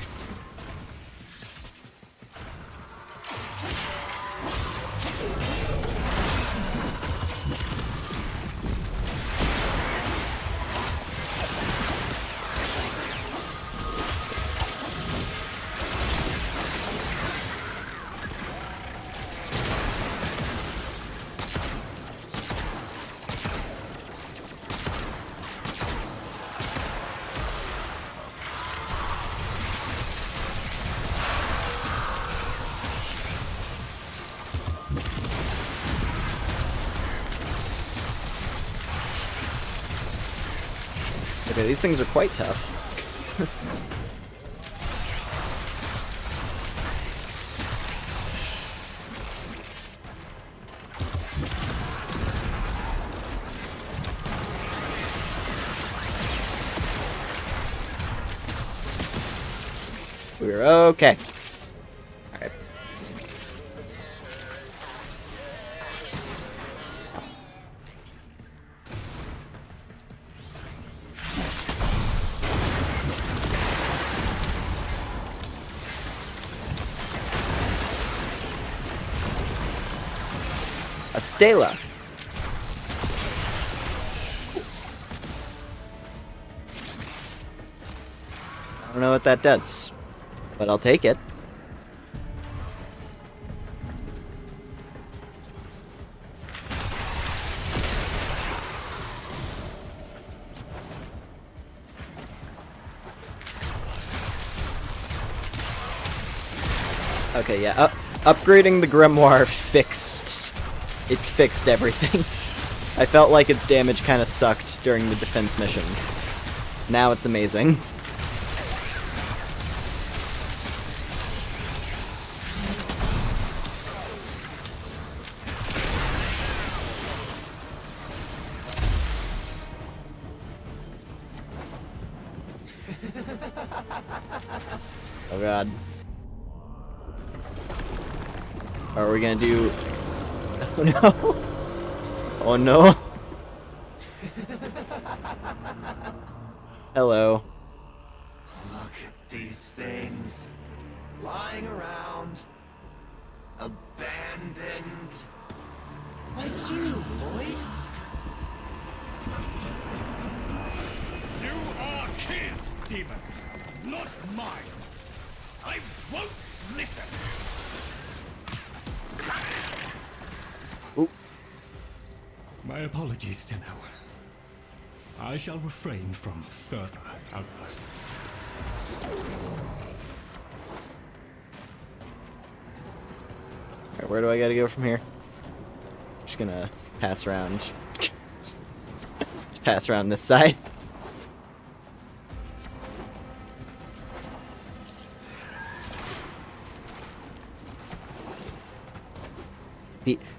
Okay, these things are quite tough. We're okay. Alright. A Stela. don't know what that does, but I'll take it. Okay, yeah, upgrading the Grimoire fixed everything. I felt like its damage kind of sucked during the defense mission. Now it's amazing. Oh god. Are we gonna do... Oh no! Oh no! Hello. Look at these things. Lying around. Abandoned. Like you, Lloyd. You are his demon, not mine. I won't listen. Ooh. My apologies, Tenno. I shall refrain from further outbursts. Alright, where do I gotta go from here? Just gonna pass around. Just pass around this side.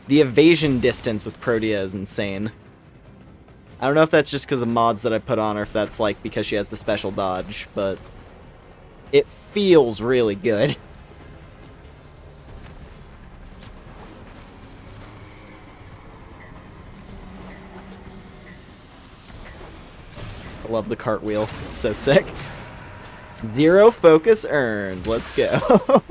The evasion distance with Protea is insane. I don't know if that's just because of mods that I put on or if that's like because she has the special dodge, but it feels really good. I love the cartwheel. It's so sick. 0 focus earned. Let's go.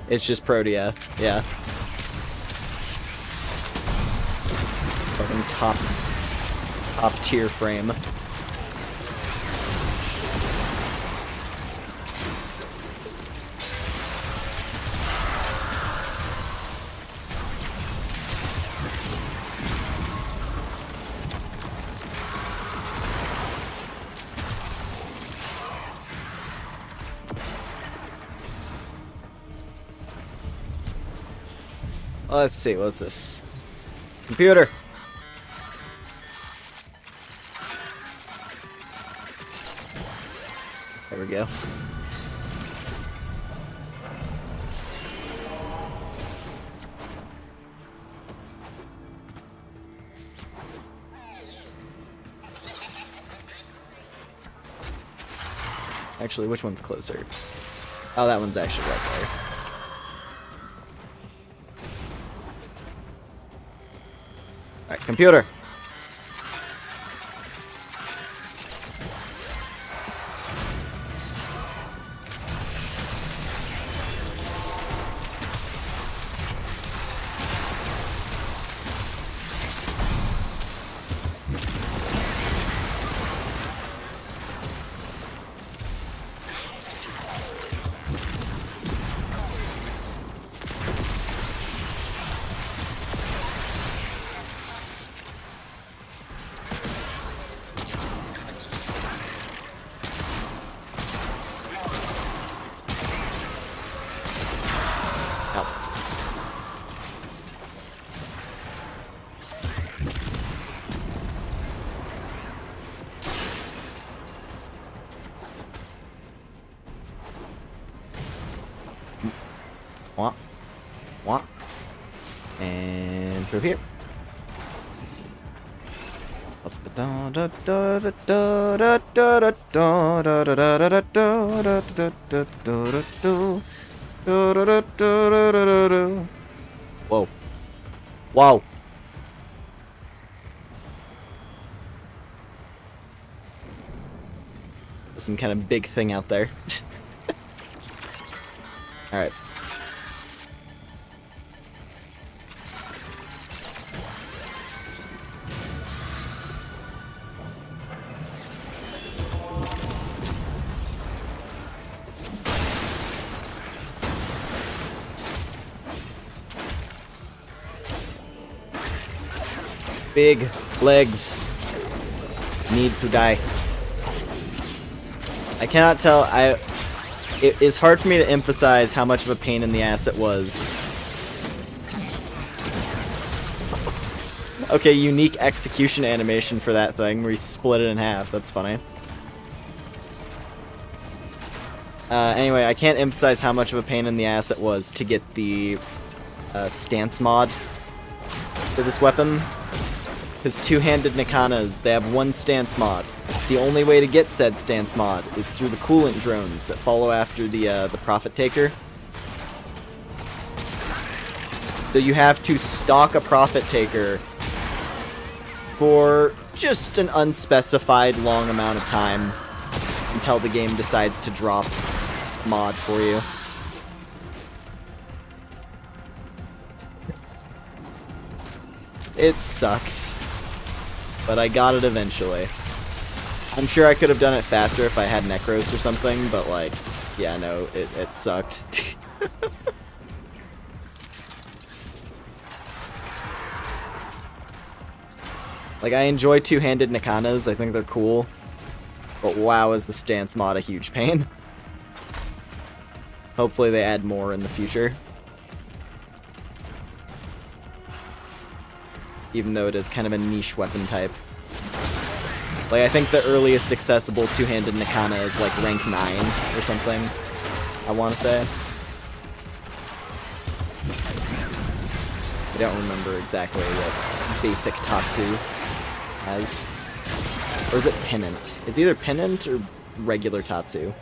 It's just Protea, yeah. Fucking top tier frame. Let's see, what's this? Computer! There we go. Actually, which one's closer? Oh, that one's actually right there. Alright, computer. Wah. Wah. And through here. Whoa. Wow. Some kind of big thing out there. Alright. big legs need to die. I cannot tell. It is hard for me to emphasize how much of a pain in the ass it was. Okay, unique execution animation for that thing where he split it in half. That's funny. Anyway, I can't emphasize how much of a pain in the ass it was to get the stance mod for this weapon. His two-handed Nikanas, they have one stance mod. The only way to get said stance mod is through the coolant drones that follow after the Prophet Taker. So you have to stalk a Prophet Taker for just an unspecified long amount of time until the game decides to drop mod for you. It sucks, but I got it eventually. I'm sure I could have done it faster if I had Necros or something, but like, yeah, no, it sucked. Like, I enjoy two-handed Nikanas, I think they're cool, but wow, is the stance mod a huge pain. Hopefully they add more in the future. Even though it is kind of a niche weapon type. Like, I think the earliest accessible two-handed Nikana is like rank 9 or something, I want to say. I don't remember exactly what basic Tatsu has. Or is it Pennant? It's either Pennant or regular Tatsu.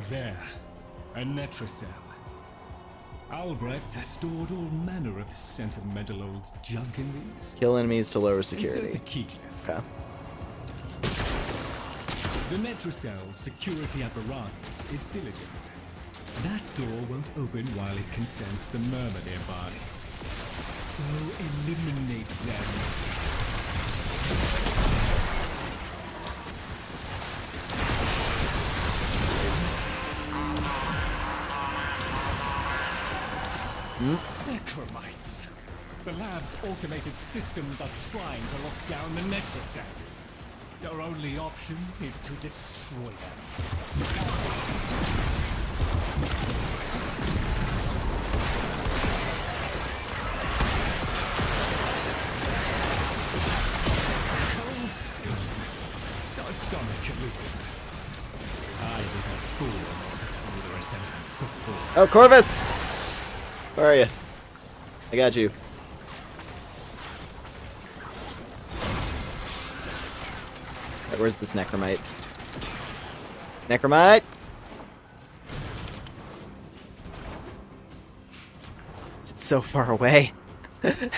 There, a Netracell. Albrecht has stored all manner of sentimental old junk in these. Kill enemies to lower security. Insert the keyclef. Okay. The Netracell's security apparatus is diligent. That door won't open while it can sense the murmur nearby. So eliminate them. Necromites! The lab's automated systems are trying to lock down the Netracell. Your only option is to destroy them. Cold stone. Sardonic aloofness. I was a fool not to see the resemblance before. Oh, Corvus! Where are you? I got you. Right, where's this Necromite? Necromite! It's so far away. There.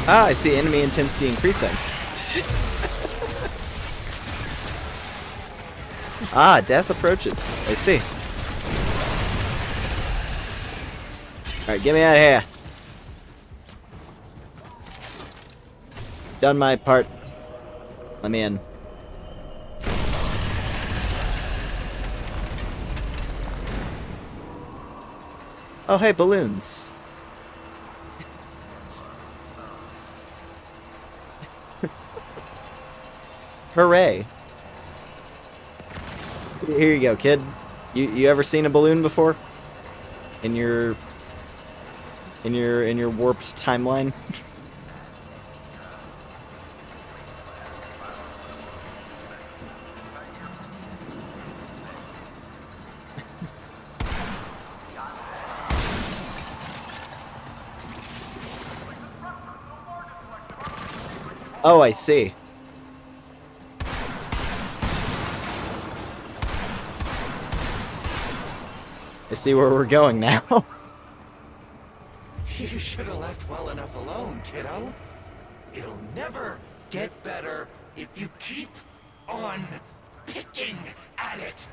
Ah, I see enemy intensity increasing. Ah, death approaches. I see. Alright, get me out of here. Done my part. Let me in. Oh, hey, balloons. Hooray. Here you go, kid. You ever seen a balloon before? In your warped timeline? Oh, I see. I see where we're going now. You should have left well enough alone, kiddo. It'll never get better if you keep on picking at it.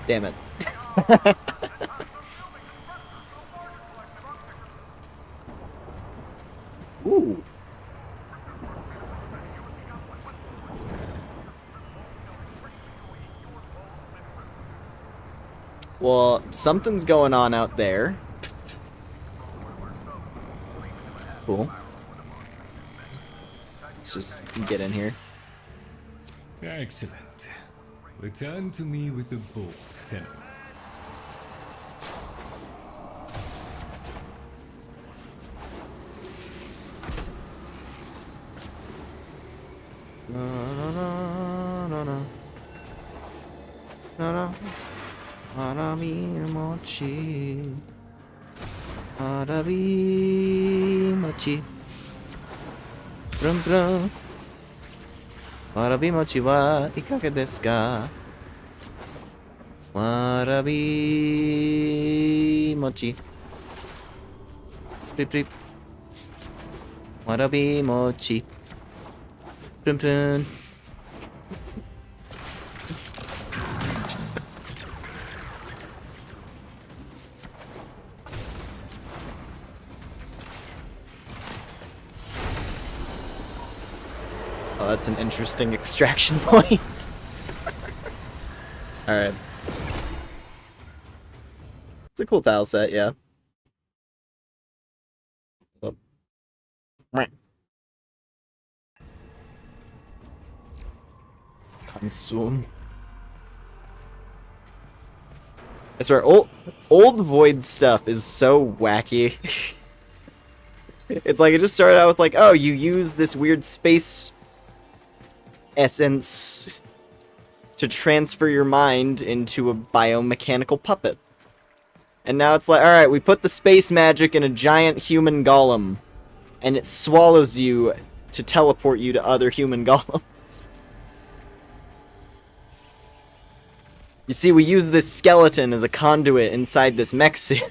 Damn it. Ooh. Well, something's going on out there. Cool. Let's just get in here. Excellent. Return to me with the bolt, Tenno. No, no, no, no, no, no. Arabi mochi. Arabi mochi. Brum brum. Warabi mochi wa ikage desu ka? Warabi mochi. Prip prip. Warabi mochi. Prun prun. Oh, that's an interesting extraction point. Alright. It's a cool tile set, yeah. Oh. Consume. I swear, old Void stuff is so wacky. It's like it just started out with like, oh, you use this weird space essence to transfer your mind into a biomechanical puppet. And now it's like, alright, we put the space magic in a giant human golem, and it swallows you to teleport you to other human golems. You see, we use this skeleton as a conduit inside this mech suit.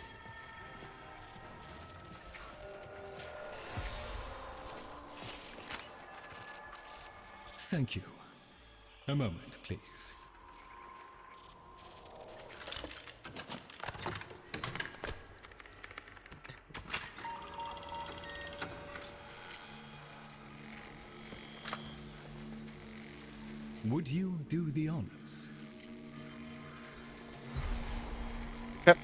Thank you. A moment, please. Would you do the honors? Yep.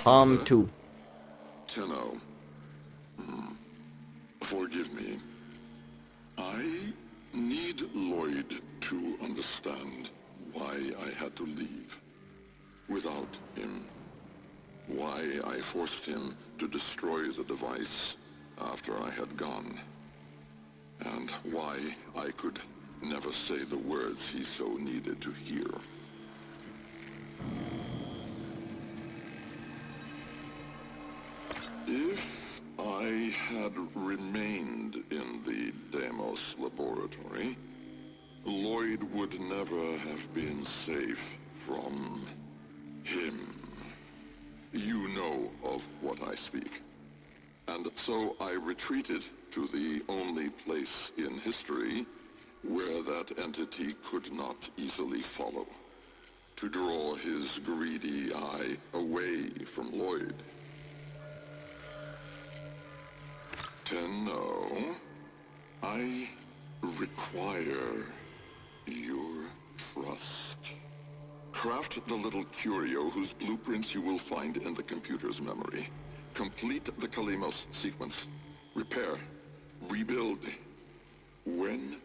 Palm 2. Tenno. Forgive me. I need Lloyd to understand why I had to leave. Without him. Why I forced him to destroy the device after I had gone. And why I could never say the words he so needed to hear. If I had remained in the Deimos laboratory, Lloyd would never have been safe from him. You know of what I speak. And so I retreated to the only place in history where that entity could not easily follow, to draw his greedy eye away from Lloyd. Tenno, I require your trust. Craft the little curio whose blueprints you will find in the computer's memory. Complete the Kalimos sequence. Repair. Rebuild. When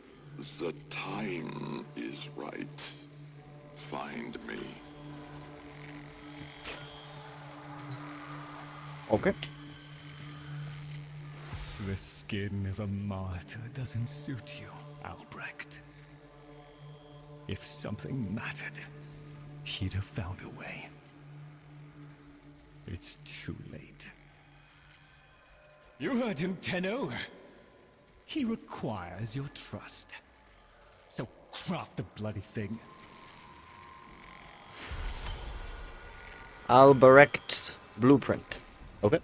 the time is right, find me. Okay. The skin of a martyr doesn't suit you, Albrecht. If something mattered, he'd have found a way. It's too late. You heard him, Tenno. He requires your trust. So craft the bloody thing. Albrecht's blueprint. Okay.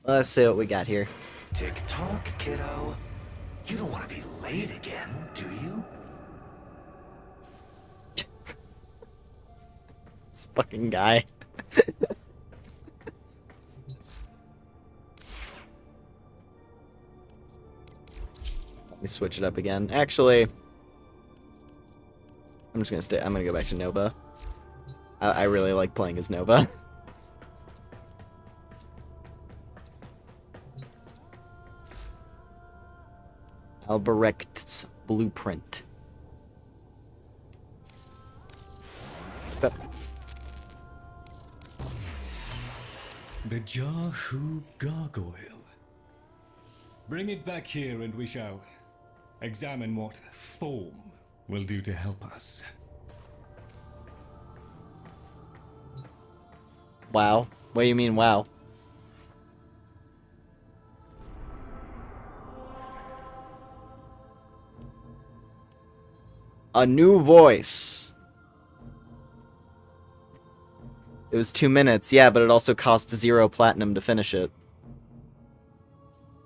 Let's see what we got here. Tick-tock, kiddo. You don't want to be late again, do you? This fucking guy. Let me switch it up again. Actually, I'm just gonna stay. I'm gonna go back to Nova. I really like playing as Nova. Albrecht's blueprint. But The Jahu gargoyle. Bring it back here and we shall examine what form will do to help us. wow. What do you mean, wow? A new voice. It was 2 minutes, yeah, but it also cost 0 platinum to finish it.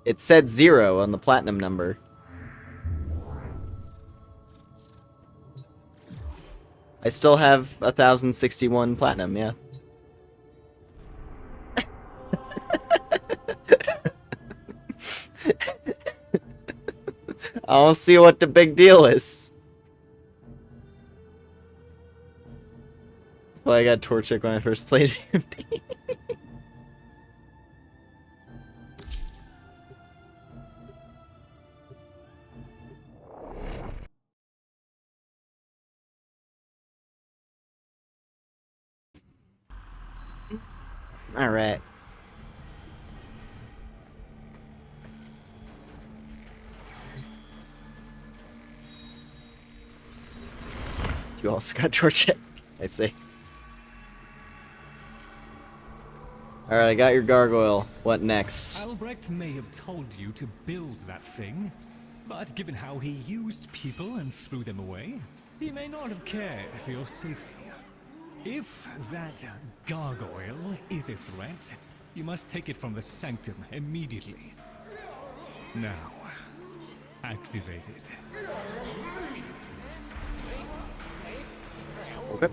It said 0 on the platinum number. I still have 1,061 platinum, yeah. I'll see what the big deal is. That's why I got Torchic when I first played DMD. Alright. You also got Torchic. I see. Alright, I got your gargoyle. What next? Albrecht may have told you to build that thing, but given how he used people and threw them away, he may not have cared for your safety. If that gargoyle is a threat, you must take it from the sanctum immediately. Now, activate it. Okay.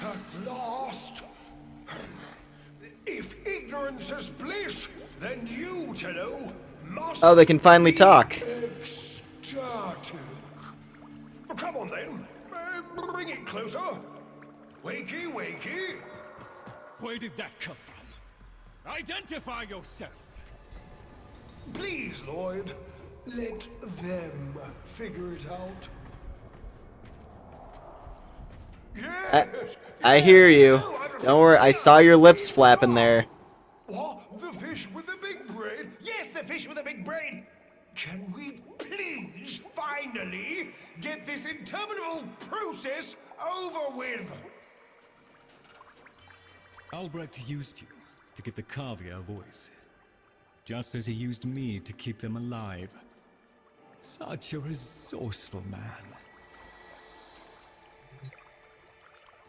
At last! If ignorance is bliss, then you, Tenno, must Oh, they can finally talk. ecstatic. Come on then, bring it closer. Wakey, wakey. Where did that come from? Identify yourself! Please, Lloyd, let them figure it out. Yes! I hear you. Don't worry, I saw your lips flapping there. What? The fish with the big brain? Yes, the fish with the big brain! Can we please finally get this interminable process over with? Albrecht used you to give the Cavia a voice, just as he used me to keep them alive. Such a resourceful man.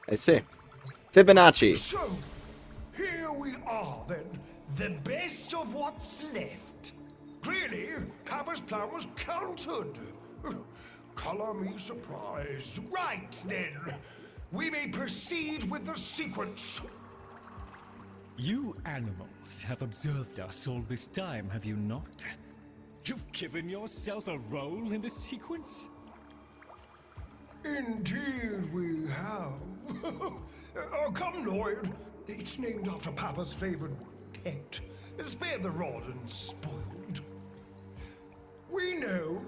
I see. Fibonacci. So, here we are then, the best of what's left. Clearly, Papa's plan was countered. Color me surprised. Right then, we may proceed with the sequence. You animals have observed us all this time, have you not? You've given yourself a role in the sequence? Indeed we have. Oh, come, Lloyd. It's named after Papa's favorite pet. Spare the rod and spoiled. We know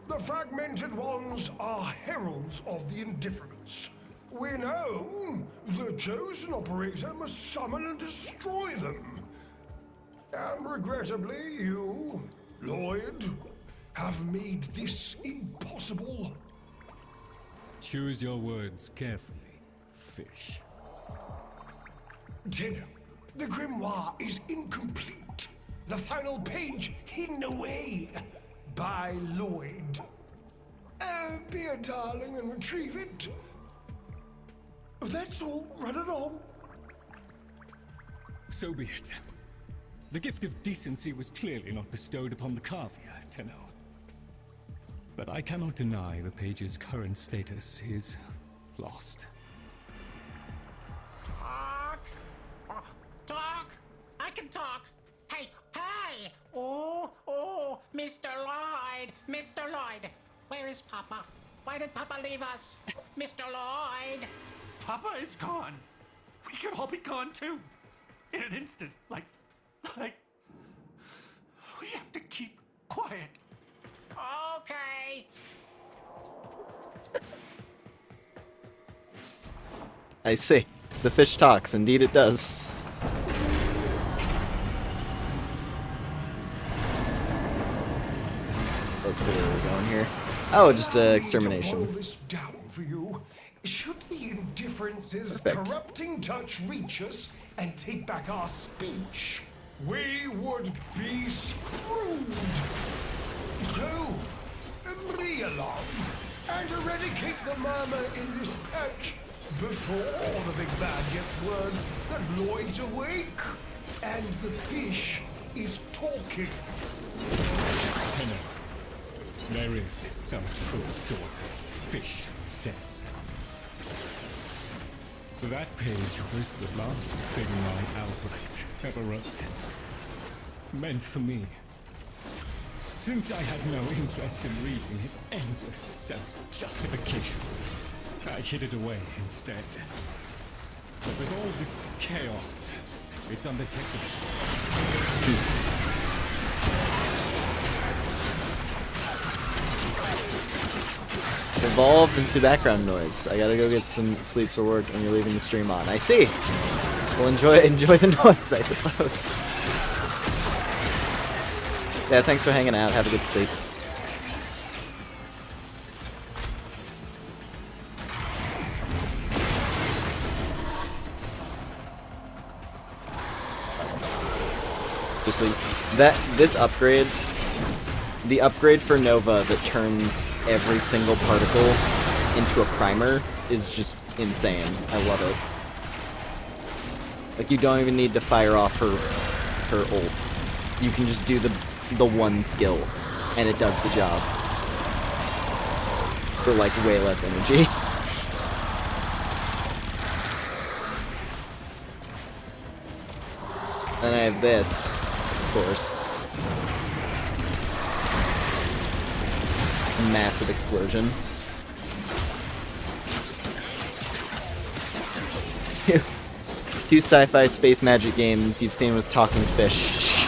the fragmented ones are heralds of the indifference. We know the chosen operator must summon and destroy them. And regrettably, you, Lloyd, have made this impossible. Choose your words carefully, fish. Tenno, the grimoire is incomplete. The final page hidden away by Lloyd. Be a darling and retrieve it. That's all. Run along. So be it. The gift of decency was clearly not bestowed upon the Kavia, Tenno. But I cannot deny the page's current status is lost. Talk? Talk? I can talk. Hey, hey! Oh, Mr. Lloyd! Mr. Lloyd! Where is Papa? Why did Papa leave us? Mr. Lloyd! Papa is gone. We could all be gone too. In an instant. Like, we have to keep quiet. Okay. I see. The fish talks. Indeed it does. Let's see where we're going here. Oh, just extermination. Hold this down for you. Should the indifference's Perfect. corrupting touch reach us and take back our speech, we would be screwed. So, be along and eradicate the murmur in this patch before the big bad gets word that Lloyd's awake and the fish is talking. Tenno, there is some truth to what fish says. That page was the last thing my Albrecht ever wrote. Meant for me. Since I had no interest in reading his endless self-justifications, I hid it away instead. But with all this chaos, it's undetectable. Evolved into background noise. I gotta go get some sleep for work and you're leaving the stream on. I see. Well, enjoy the noise, I suppose. Yeah, thanks for hanging out. Have a good sleep. Seriously, this upgrade, the upgrade for Nova that turns every single particle into a primer is just insane. I love it. Like, you don't even need to fire off her ult. You can just do the one skill, and it does the job. For, like, way less energy. Then I have this, of course. Massive explosion. Two sci-fi space magic games you've seen with talking fish.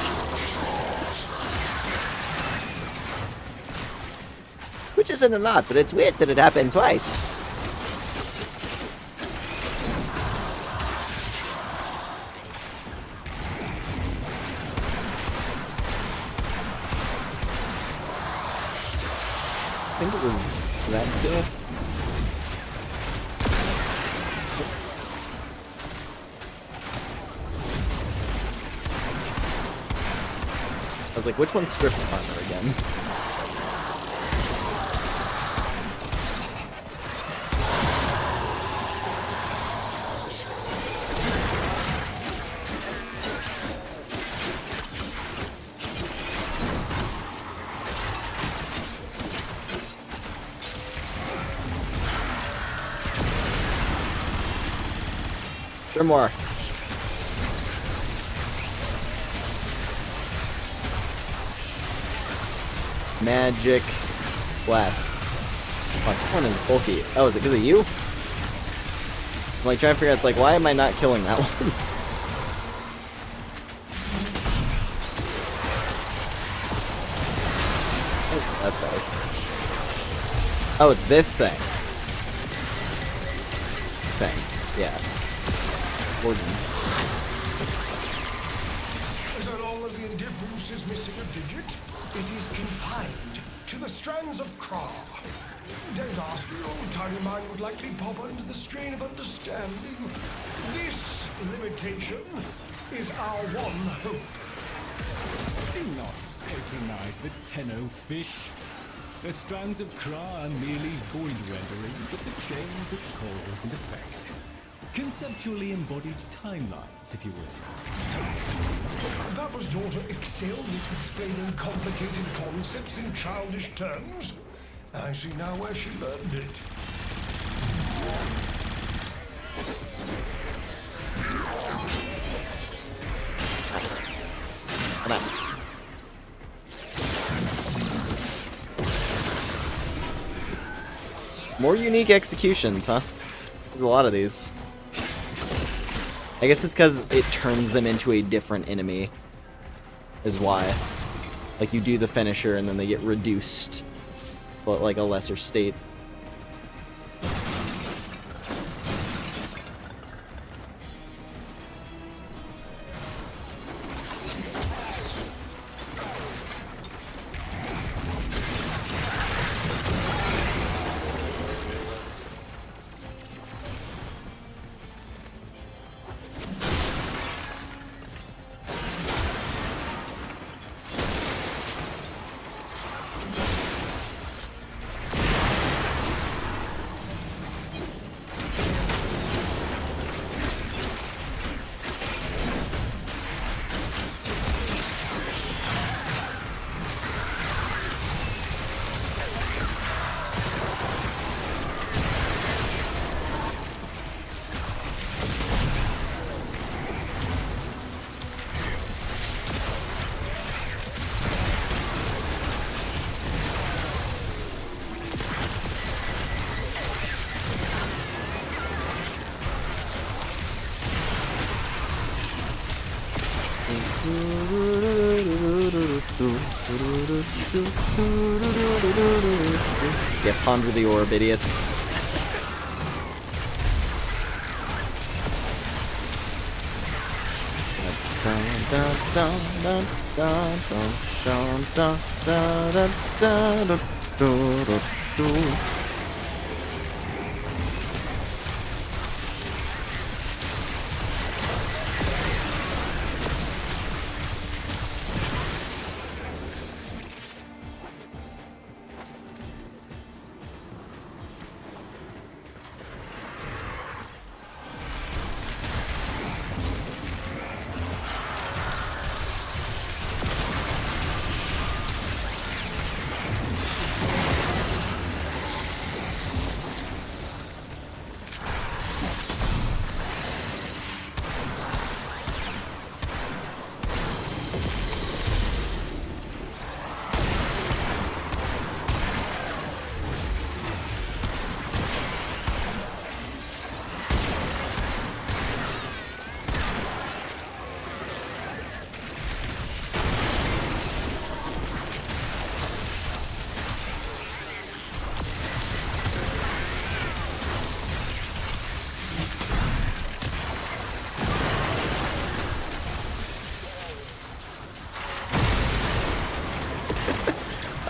Which isn't a lot, but it's weird that it happened twice. I think it was that skill. I was like, which one strips armor again? There are more. Magic blast. Oh, that one is bulky. Oh, is it because of you? I'm like trying to figure out, it's like, why am I not killing that one? Oh, that's better. Oh, it's this thing. thing. Yeah. Gordon. So long as the indifference is missing a digit, it is confined to the strands of Kra. Don't ask, your tiny mind would likely pop under the strain of understanding. This limitation is our one hope. Do not patronize the Tenno fish. The strands of Kra are merely void renderings of the chains of cause and effect. Conceptually embodied timelines, if you will. Papa's daughter excelled at explaining complicated concepts in childish terms. I see now where she learned it. Come on. More unique executions, huh? There's a lot of these. I guess it's because it turns them into a different enemy, is why. Like, you do the finisher and then they get reduced to, like, a lesser state. Yeah, ponder the orb, idiots.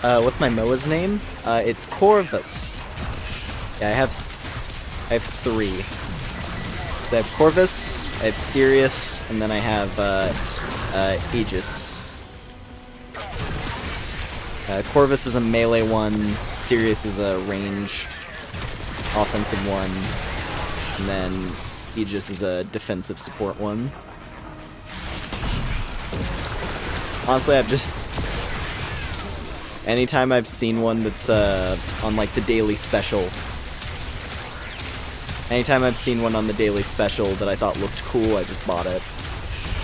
What's my Moa's name? It's Corvus. Yeah, I have 3. So I have Corvus, I have Sirius, and then I have Aegis. Corvus is a melee one, Sirius is a ranged offensive one, and then Aegis is a defensive support one. Honestly, I've just... Anytime I've seen one that's on like the daily special, anytime I've seen one on the daily special that I thought looked cool, I just bought it.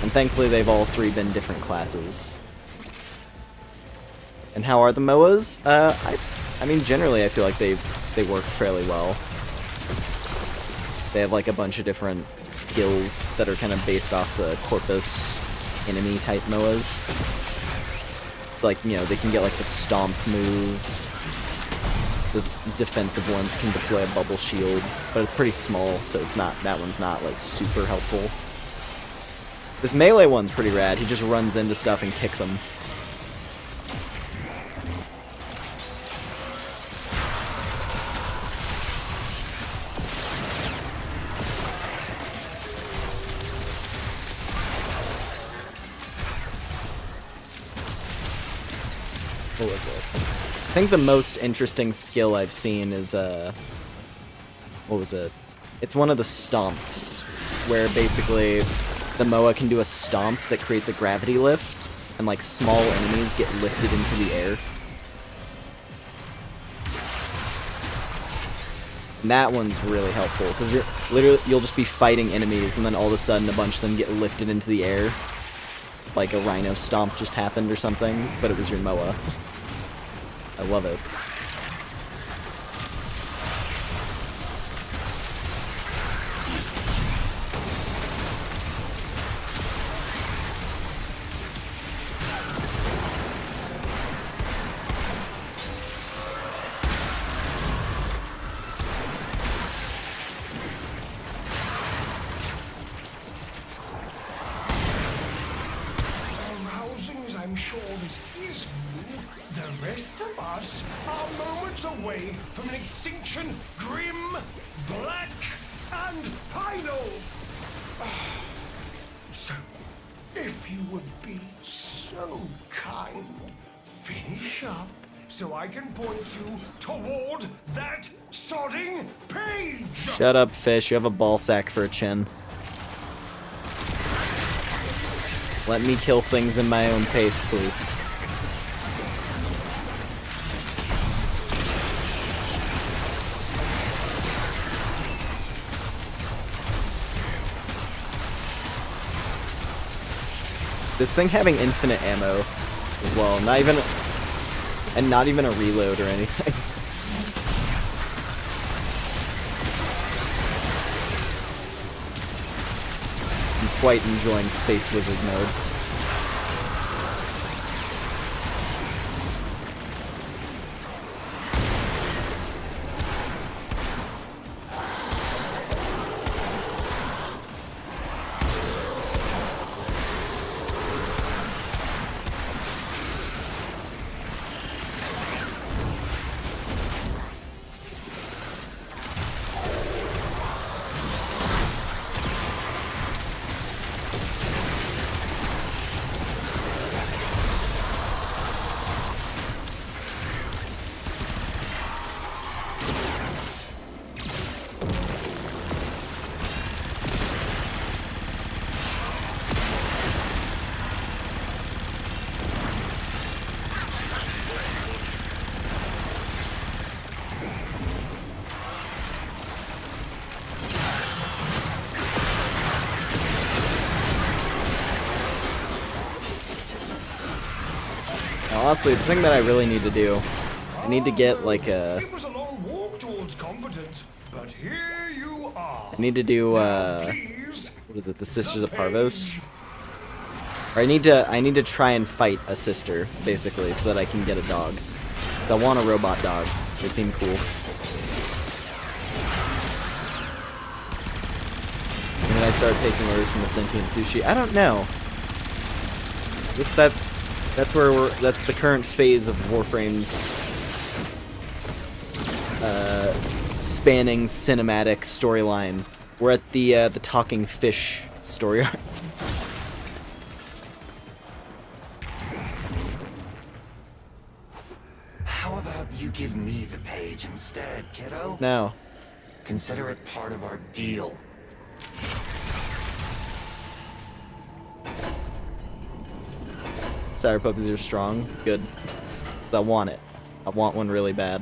And thankfully they've all 3 been different classes. And how are the MOAs? I mean, generally I feel like they work fairly well. They have like a bunch of different skills that are kind of based off the Corpus enemy type MOAs. It's like, you know, they can get like the stomp move, this defensive ones can deploy a bubble shield, but it's pretty small, so it's not, that one's not like super helpful. This melee one's pretty rad. He just runs into stuff and kicks them. What was it? I think the most interesting skill I've seen is, what was it? It's one of the stomps, where basically the Moa can do a stomp that creates a gravity lift, and like small enemies get lifted into the air. And that one's really helpful, because you'll just be fighting enemies, and then all of a sudden a bunch of them get lifted into the air. Like a rhino stomp just happened or something, but it was your Moa. I love it. Arousing as I'm sure this is you, the rest of us are moments away from an extinction grim, black, and final. So, if you would be so kind, finish up so I can point you toward that sodding page. Shut up, fish. You have a ball sack for a chin. Let me kill things in my own pace, please. This thing having infinite ammo as well, not even a reload or anything. I'm quite enjoying Space Wizard mode. Honestly, the thing that I really need to do, I need to get like a... It was a long walk towards competence, but here you are. I need to do, what is it, the Sisters of Parvos? Or I need to try and fight a sister, basically, so that I can get a dog. Because I want a robot dog. They seem cool. And then I start taking orders from the sentient sushi. I don't know. That's where that's the current phase of Warframe's spanning cinematic storyline. We're at the talking fish story arc. How about you give me the page instead, kiddo? No. Consider it part of our deal. Sour puppies are strong. Good. 'Cause I want it. I want one really bad.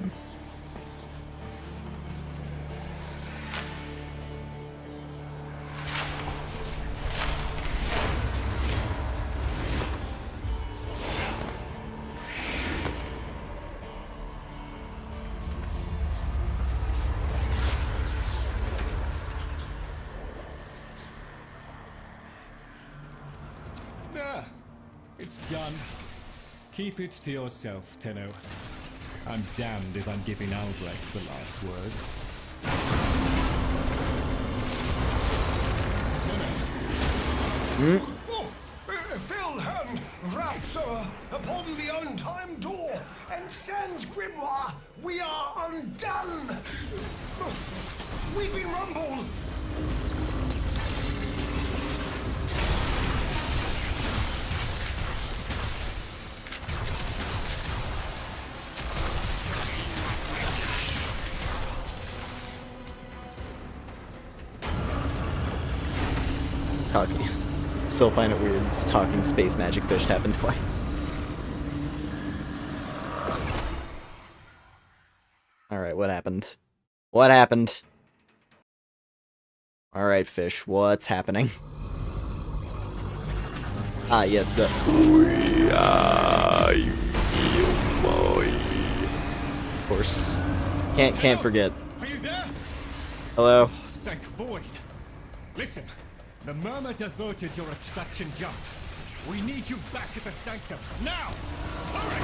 It's done. Keep it to yourself, Tenno. I'm damned if I'm giving Albrecht the last word. Oh, fell hand raps upon the untimed door, and sans grimoire, we are undone. We've been rumbled. Talking. Still find it weird. It's talking space magic fish happened twice. Alright, what happened? What happened? Alright, fish, what's happening? Ah, yes, the... Of course. Can't forget. Are you there? Hello? Thank Void. Listen, the Murmur diverted your extraction jump. We need you back at the Sanctum, now! Hurry!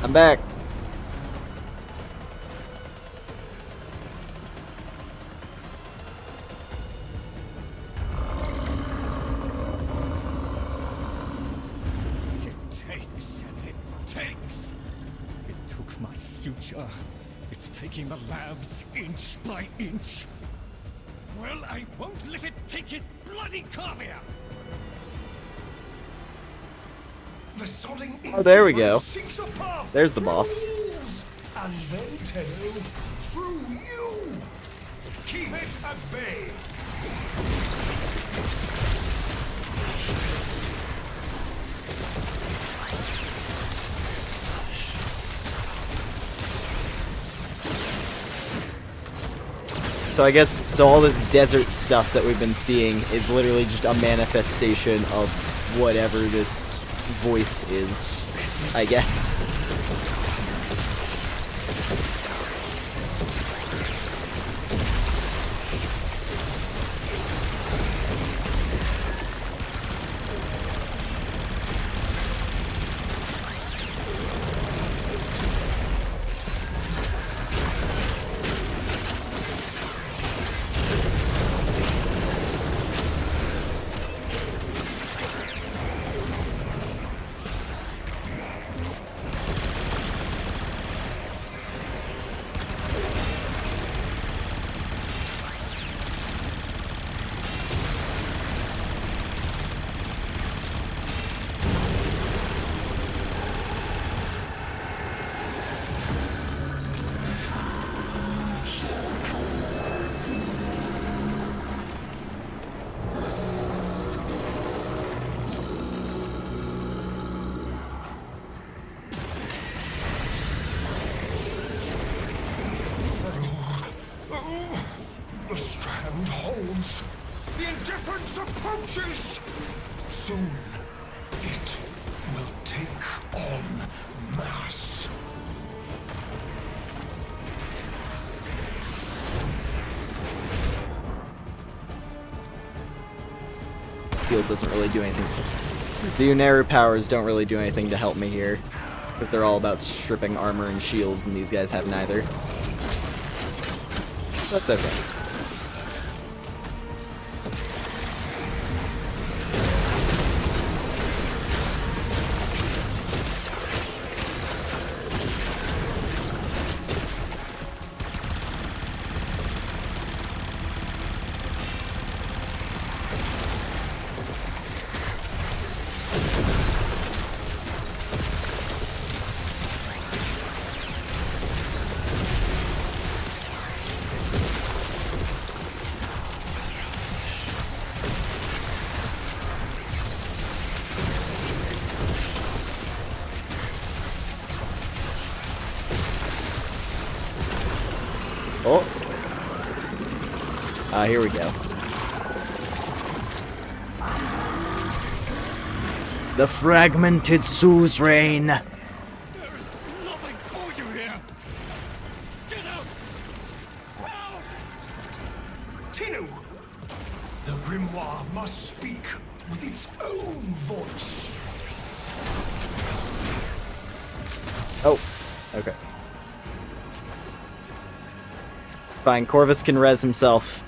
I'm back. It takes and it takes. It took my future. It's taking the labs inch by inch. Well, I won't let it take his bloody caviar! The sodding Oh, there we go. seeks a path There's the through boss. walls, and then tail through you. Keep it at bay. So I guess, all this desert stuff that we've been seeing is literally just a manifestation of whatever this voice is, I guess. The strand holds. The indifference approaches. Soon, it will take on mass. Field doesn't really do anything. The Uneru powers don't really do anything to help me here, because they're all about stripping armor and shields, and these guys have neither. That's okay. Oh. Here we go. The fragmented suzerain. There is nothing for you here. Get out! Out! Tinu! The grimoire must speak with its own voice. Oh, okay. It's fine. Corvus can res himself.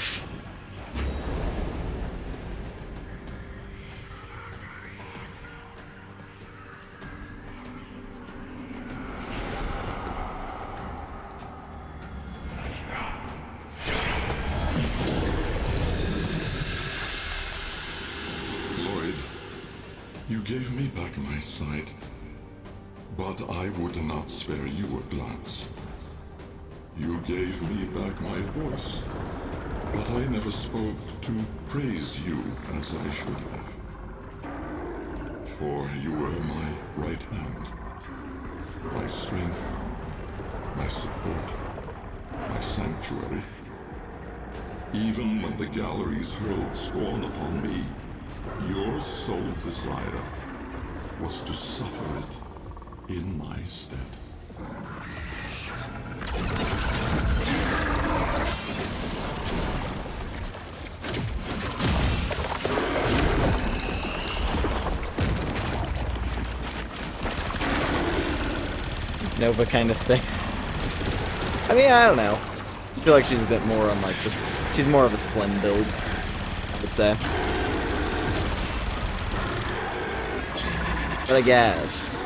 Lloyd, you gave me back my sight, but I would not spare you a glance. You gave me back my voice, but I never spoke to praise you as I should have. For you were my right hand, my strength, my support, my sanctuary. Even when the galleries hurled scorn upon me, your sole desire was to suffer it in my stead. Nova kind of thing. I mean, I don't know. I feel like she's a bit more on like this. She's more of a slim build, I would say. But I guess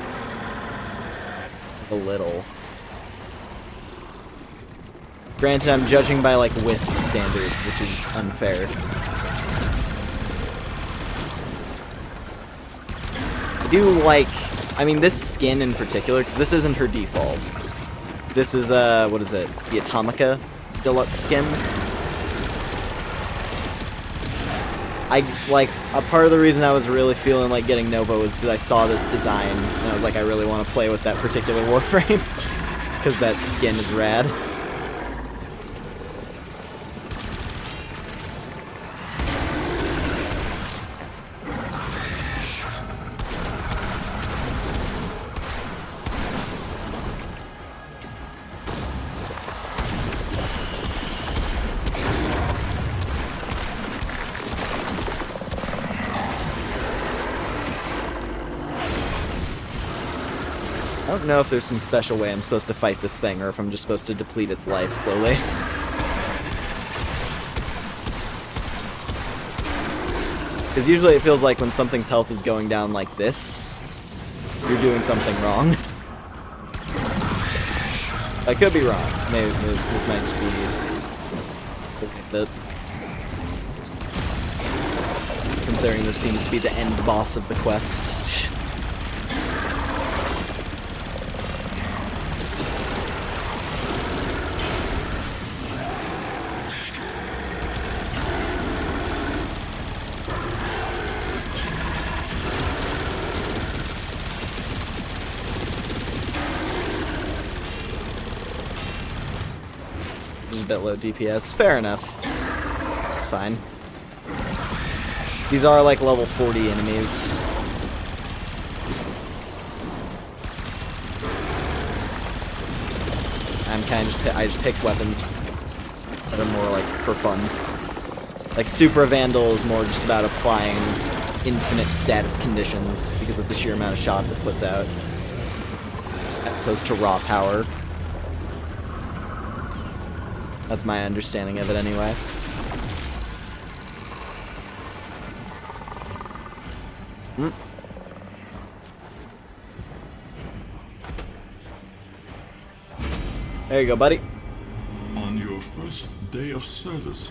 a little. Granted, I'm judging by like Wisp standards, which is unfair. I do like, I mean, this skin in particular, because this isn't her default. This is, what is it? The Atomica Deluxe skin. A part of the reason I was really feeling like getting Nova was because I saw this design, and I was like, I really want to play with that particular warframe, because that skin is rad. I don't know if there's some special way I'm supposed to fight this thing, or if I'm just supposed to deplete its life slowly. Because usually it feels like when something's health is going down like this, you're doing something wrong. I could be wrong. Maybe this might just be a bit. Considering this seems to be the end boss of the quest. Just a bit low DPS. Fair enough. It's fine. These are like level 40 enemies. I'm kind of I just picked weapons that are more like for fun. Like Super Vandal is more just about applying infinite status conditions because of the sheer amount of shots it puts out, as opposed to raw power. That's my understanding of it anyway. There you go, buddy. On your first day of service,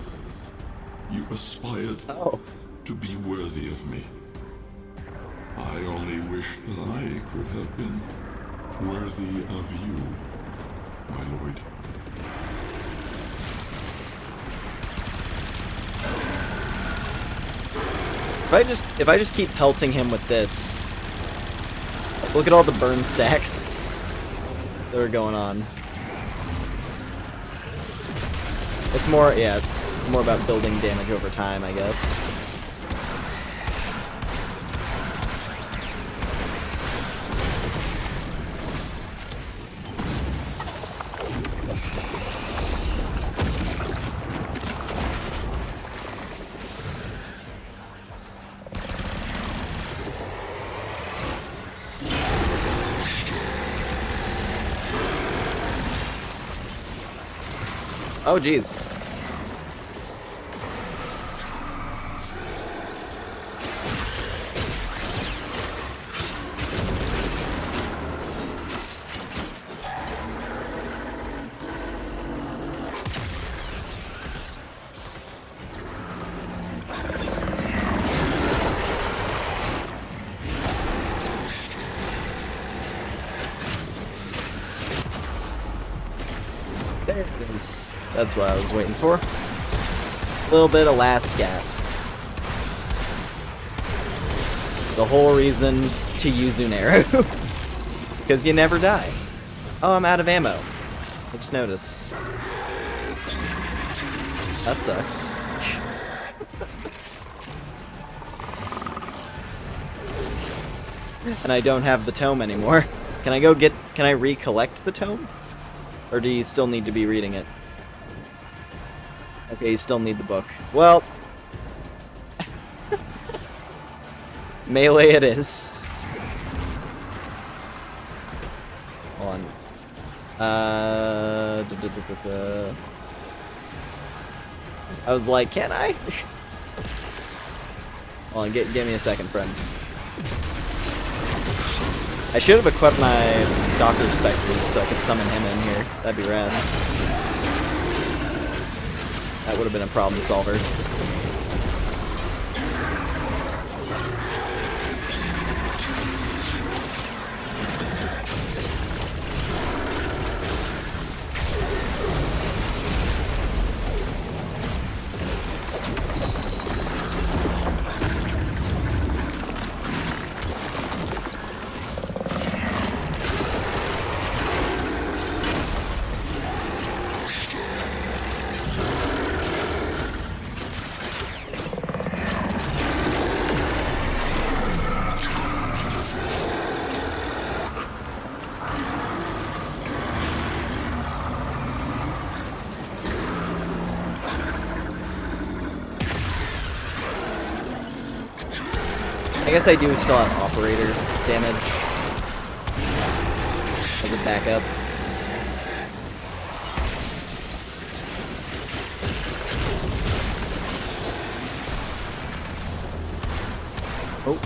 you aspired to be worthy of me. I only wish that I could have been worthy of you, my lord. So if I just keep pelting him with this, look at all the burn stacks that are going on. It's more, yeah, more about building damage over time, I guess. Oh, jeez. There it is. That's what I was waiting for. A little bit of last gasp. The whole reason to use an arrow. Because you never die. Oh, I'm out of ammo. I just noticed. That sucks. And I don't have the tome anymore. Can I recollect the tome? Or do you still need to be reading it? Okay, you still need the book. Well, melee it is. Hold on. I was like, can I? Hold on, give me a second, friends. I should have equipped my Stalker Spectres so I could summon him in here. That'd be rad. That would have been a problem solver. I guess I do still have operator damage as a backup. Oh.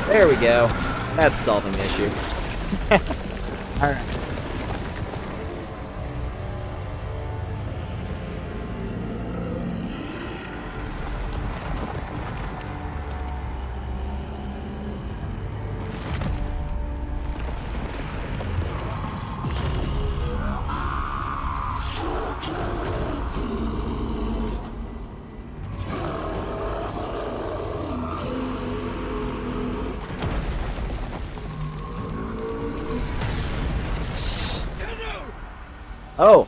There we go. That's solving the issue. Alright. Oh.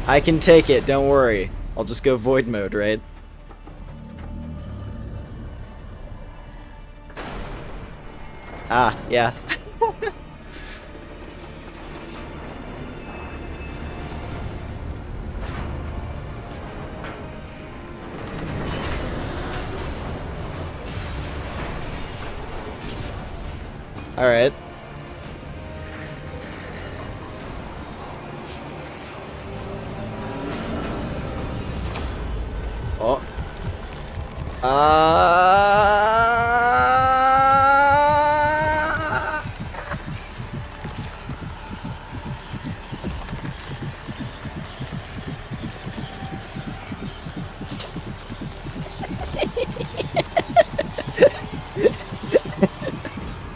I can take it, don't worry. I'll just go void mode, right? Ah, yeah. Alright. Oh.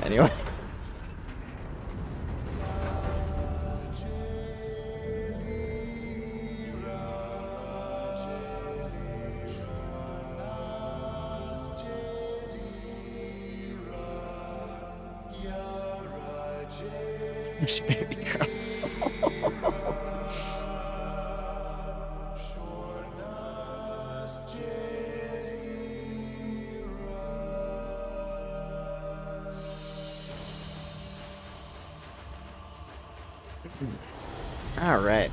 Anyway. Baby girl. All right.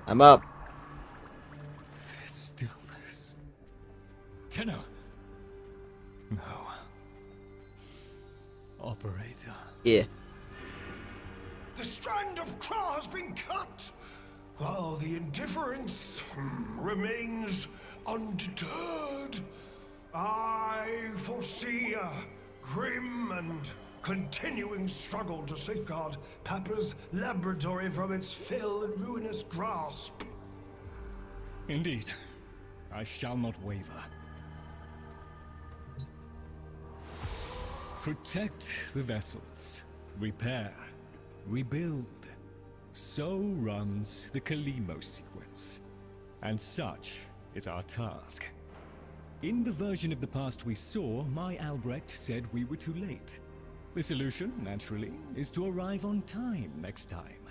I'm up. This stillness. Tenno. No. Operator. Yeah. The strand of claw has been cut, while the indifference remains undeterred. I foresee a grim and continuing struggle to safeguard Papa's laboratory from its fell and ruinous grasp. Indeed. I shall not waver. Protect the vessels. Repair. Rebuild. So runs the Kalimo sequence. And such is our task. In the version of the past we saw, my Albrecht said we were too late. The solution, naturally, is to arrive on time next time.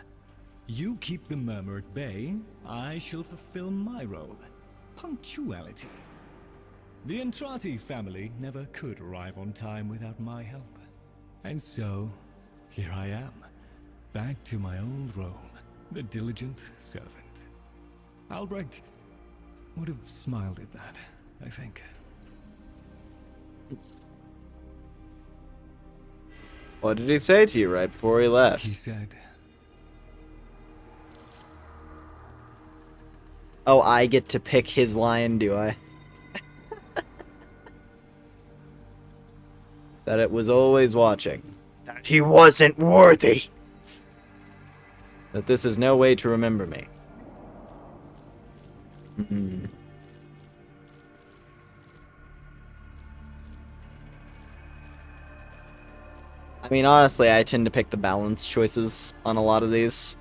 You keep the murmur at bay, I shall fulfill my role. Punctuality. The Entrati family never could arrive on time without my help. And so, here I am, back to my old role, the diligent servant. Albrecht would have smiled at that, I think. What did he say to you right before he left? He said, oh, I get to pick his line, do I? That it was always watching. That he wasn't worthy. That this is no way to remember me. I mean, honestly, I tend to pick the balanced choices on a lot of these.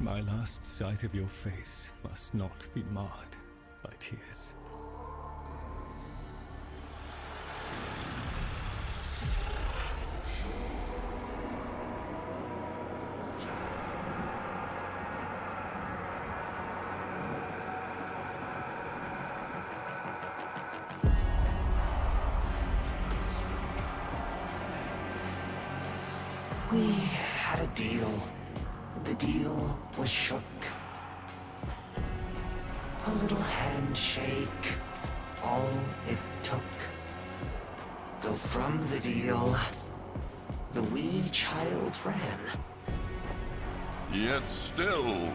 my last sight of your face must not be marred by tears. We had a deal. The deal was shook. A little handshake, all it took. Though from the deal, the wee child ran. Yet still,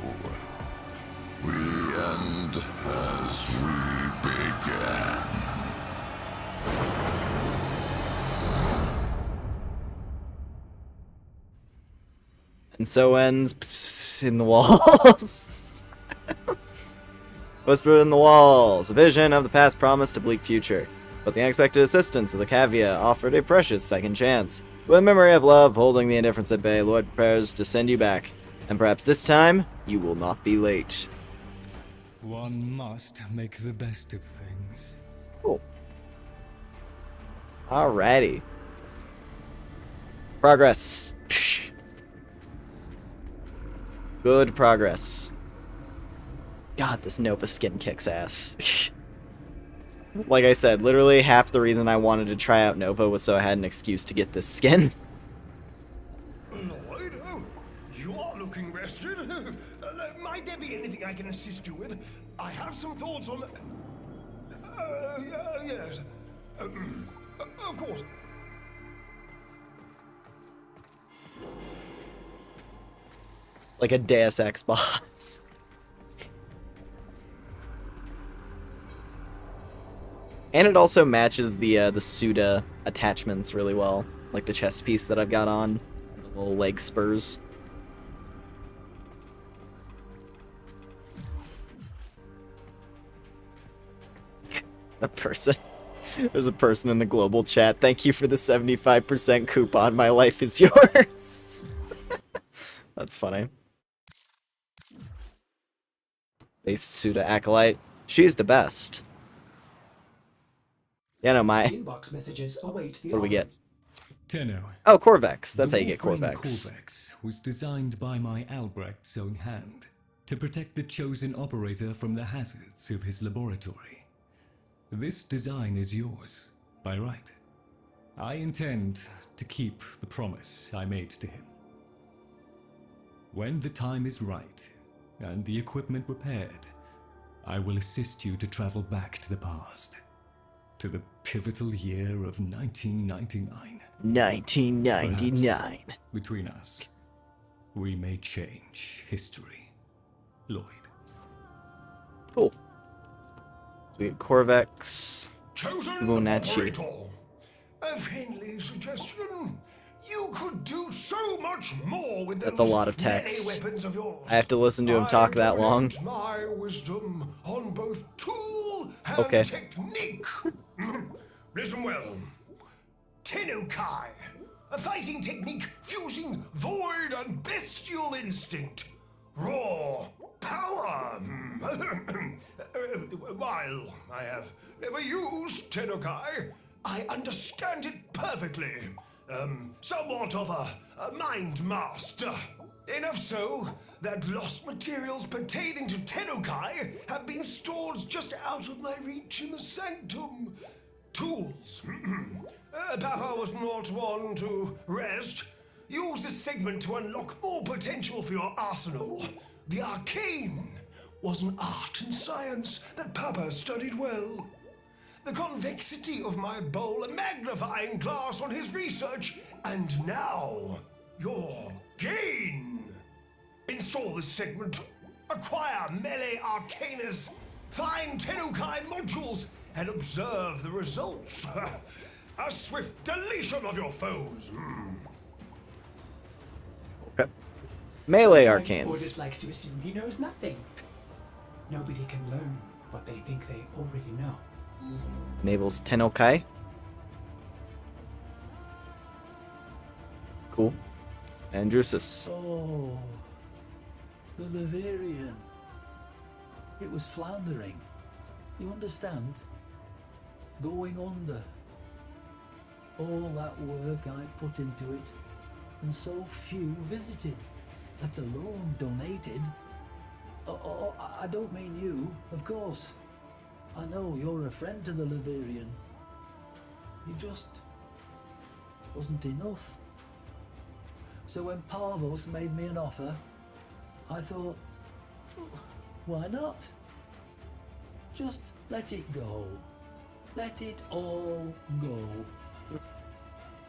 we end as we began. And so ends in the walls. Whisper in the walls, a vision of the past promised a bleak future. But the unexpected assistance of the Cavia offered a precious second chance. With a memory of love holding the indifference at bay, Lloyd prepares to send you back. And perhaps this time, you will not be late. One must make the best of things. Cool. Alrighty. Progress. Good progress. God, this Nova skin kicks ass. Like I said, literally half the reason I wanted to try out Nova was so I had an excuse to get this skin. Lloyd, you are looking rested. Might there be anything I can assist you with? I have some thoughts on... Yes. Of course. It's like a Deus Ex boss. And it also matches the Suda attachments really well, like the chest piece that I've got on, and the little leg spurs. A person. There's a person in the global chat. Thank you for the 75% coupon. My life is yours. That's funny. Base Suda Acolyte. She's the best. Yeah, no, my... Inbox messages await the What do we get? Tenno. Oh, Corvex. That's The how you get warframe Corvex. Corvex was designed by my Albrecht's own hand to protect the chosen operator from the hazards of his laboratory. This design is yours, by right. I intend to keep the promise I made to him. When the time is right, and the equipment repaired, I will assist you to travel back to the past, to the pivotal year of 1999. 1999. Perhaps, between us, we may change history, Lloyd. Cool. So we get Corvex. Chosen Lumenaire. operator. A friendly suggestion. You could do so much more with That's those a lot of melee text. weapons of yours. I have to listen to him talk that long. I my wisdom on both tool and Okay. technique. Listen well. Tenukai, a fighting technique fusing void and bestial instinct. Raw power. While I have never used Tenukai, I understand it perfectly. Somewhat of a mind master. Enough so that lost materials pertaining to Tenukai have been stored just out of my reach in the sanctum. Tools. Papa was not one to rest. Use this segment to unlock more potential for your arsenal. The arcane was an art and science that Papa studied well. The convexity of my bowl a magnifying glass on his research, and now your gain. Install this segment, acquire melee arcanas, find Tenukai modules, and observe the results. A swift deletion of your foes. Okay. Melee Sometimes arcanes. Ordis likes to assume he knows nothing. Nobody can learn what they think they already know. Enables Tenokai. Cool. And Drusus. Oh, the Leverian. It was floundering. You understand? Going under. All that work I put into it, and so few visited, let alone donated. Oh, I don't mean you, of course. I know you're a friend to the Leverian. You just wasn't enough. So when Parvos made me an offer, I thought, why not? Just let it go. Let it all go.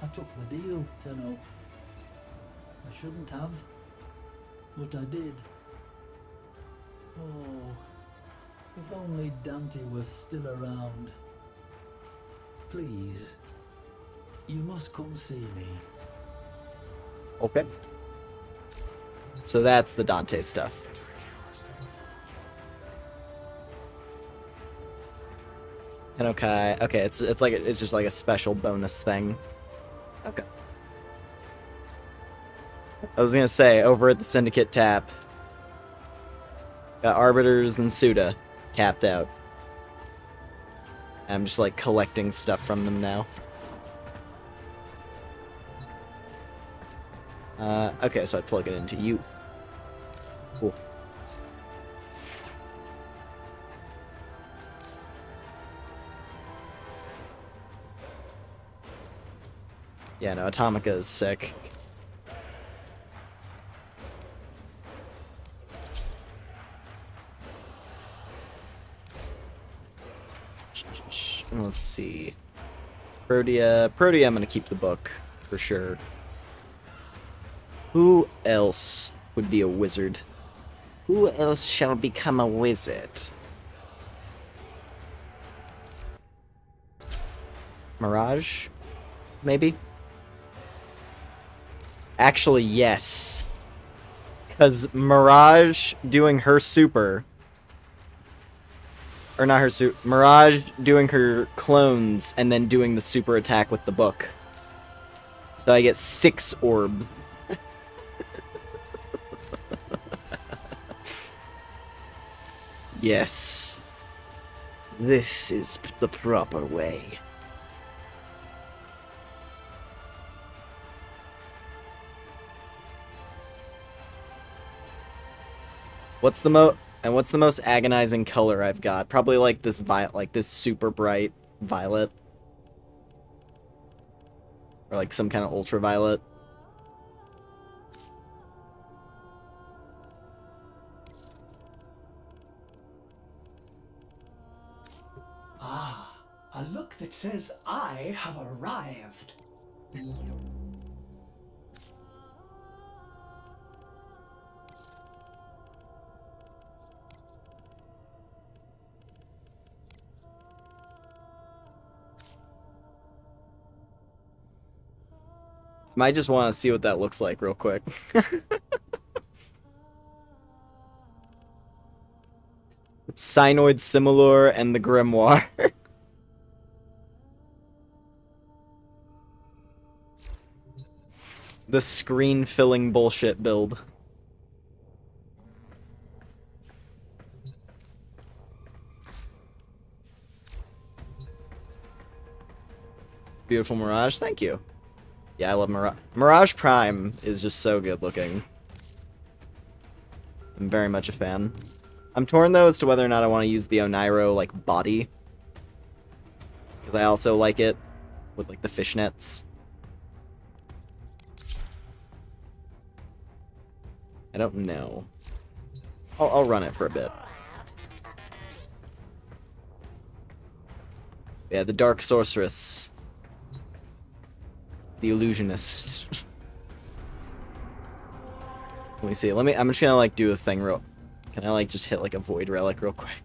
I took the deal, Tenno. I shouldn't have, but I did. Oh, if only Dante was still around. Please, you must come see me. Okay. So that's the Dante stuff. Tenokai. Okay, it's just like a special bonus thing. Okay. I was gonna say, over at the Syndicate tab, got Arbiters and Suda capped out. I'm just like collecting stuff from them now. Okay, so I plug it into you. Cool. Yeah, no, Atomica is sick. Let's see. Protea, I'm gonna keep the book for sure. Who else would be a wizard? Who else shall become a wizard? Mirage? Maybe? Actually, yes. Because Mirage doing her super... Or not her super... Mirage doing her clones and then doing the super attack with the book. So I get 6 orbs. Yes. This is the proper way. What's the most agonizing color I've got? Probably like this this super bright violet. Or like some kind of ultraviolet. Ah, a look that says I have arrived. Might just want to see what that looks like real quick. Synoid Similor and the Grimoire. The screen-filling bullshit build. It's beautiful, Mirage. Thank you. Yeah, I love Mirage. Mirage Prime is just so good looking. I'm very much a fan. I'm torn though as to whether or not I want to use the Oniro like body. Because I also like it with like the fishnets. I don't know. I'll run it for a bit. Yeah, the Dark Sorceress. The Illusionist. Let me see. I'm just gonna like do a thing real. Can I like just hit like a void relic real quick?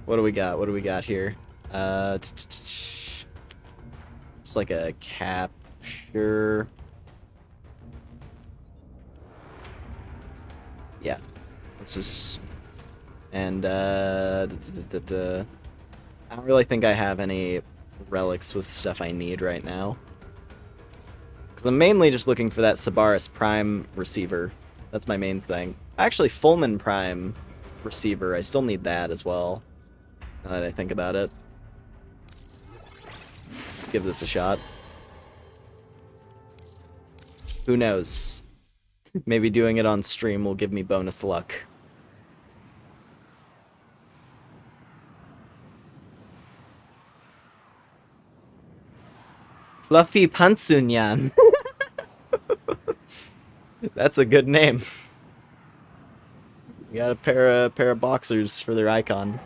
What do we got? What do we got here? Just like a capture. Yeah. Let's just and I don't really think I have any relics with stuff I need right now. Because I'm mainly just looking for that Sabaris Prime receiver. That's my main thing. Actually, Fulman Prime receiver, I still need that as well. Now that I think about it. Let's give this a shot. Who knows? Maybe doing it on stream will give me bonus luck. Fluffy Pansunyan. That's a good name. You got a pair of boxers for their icon.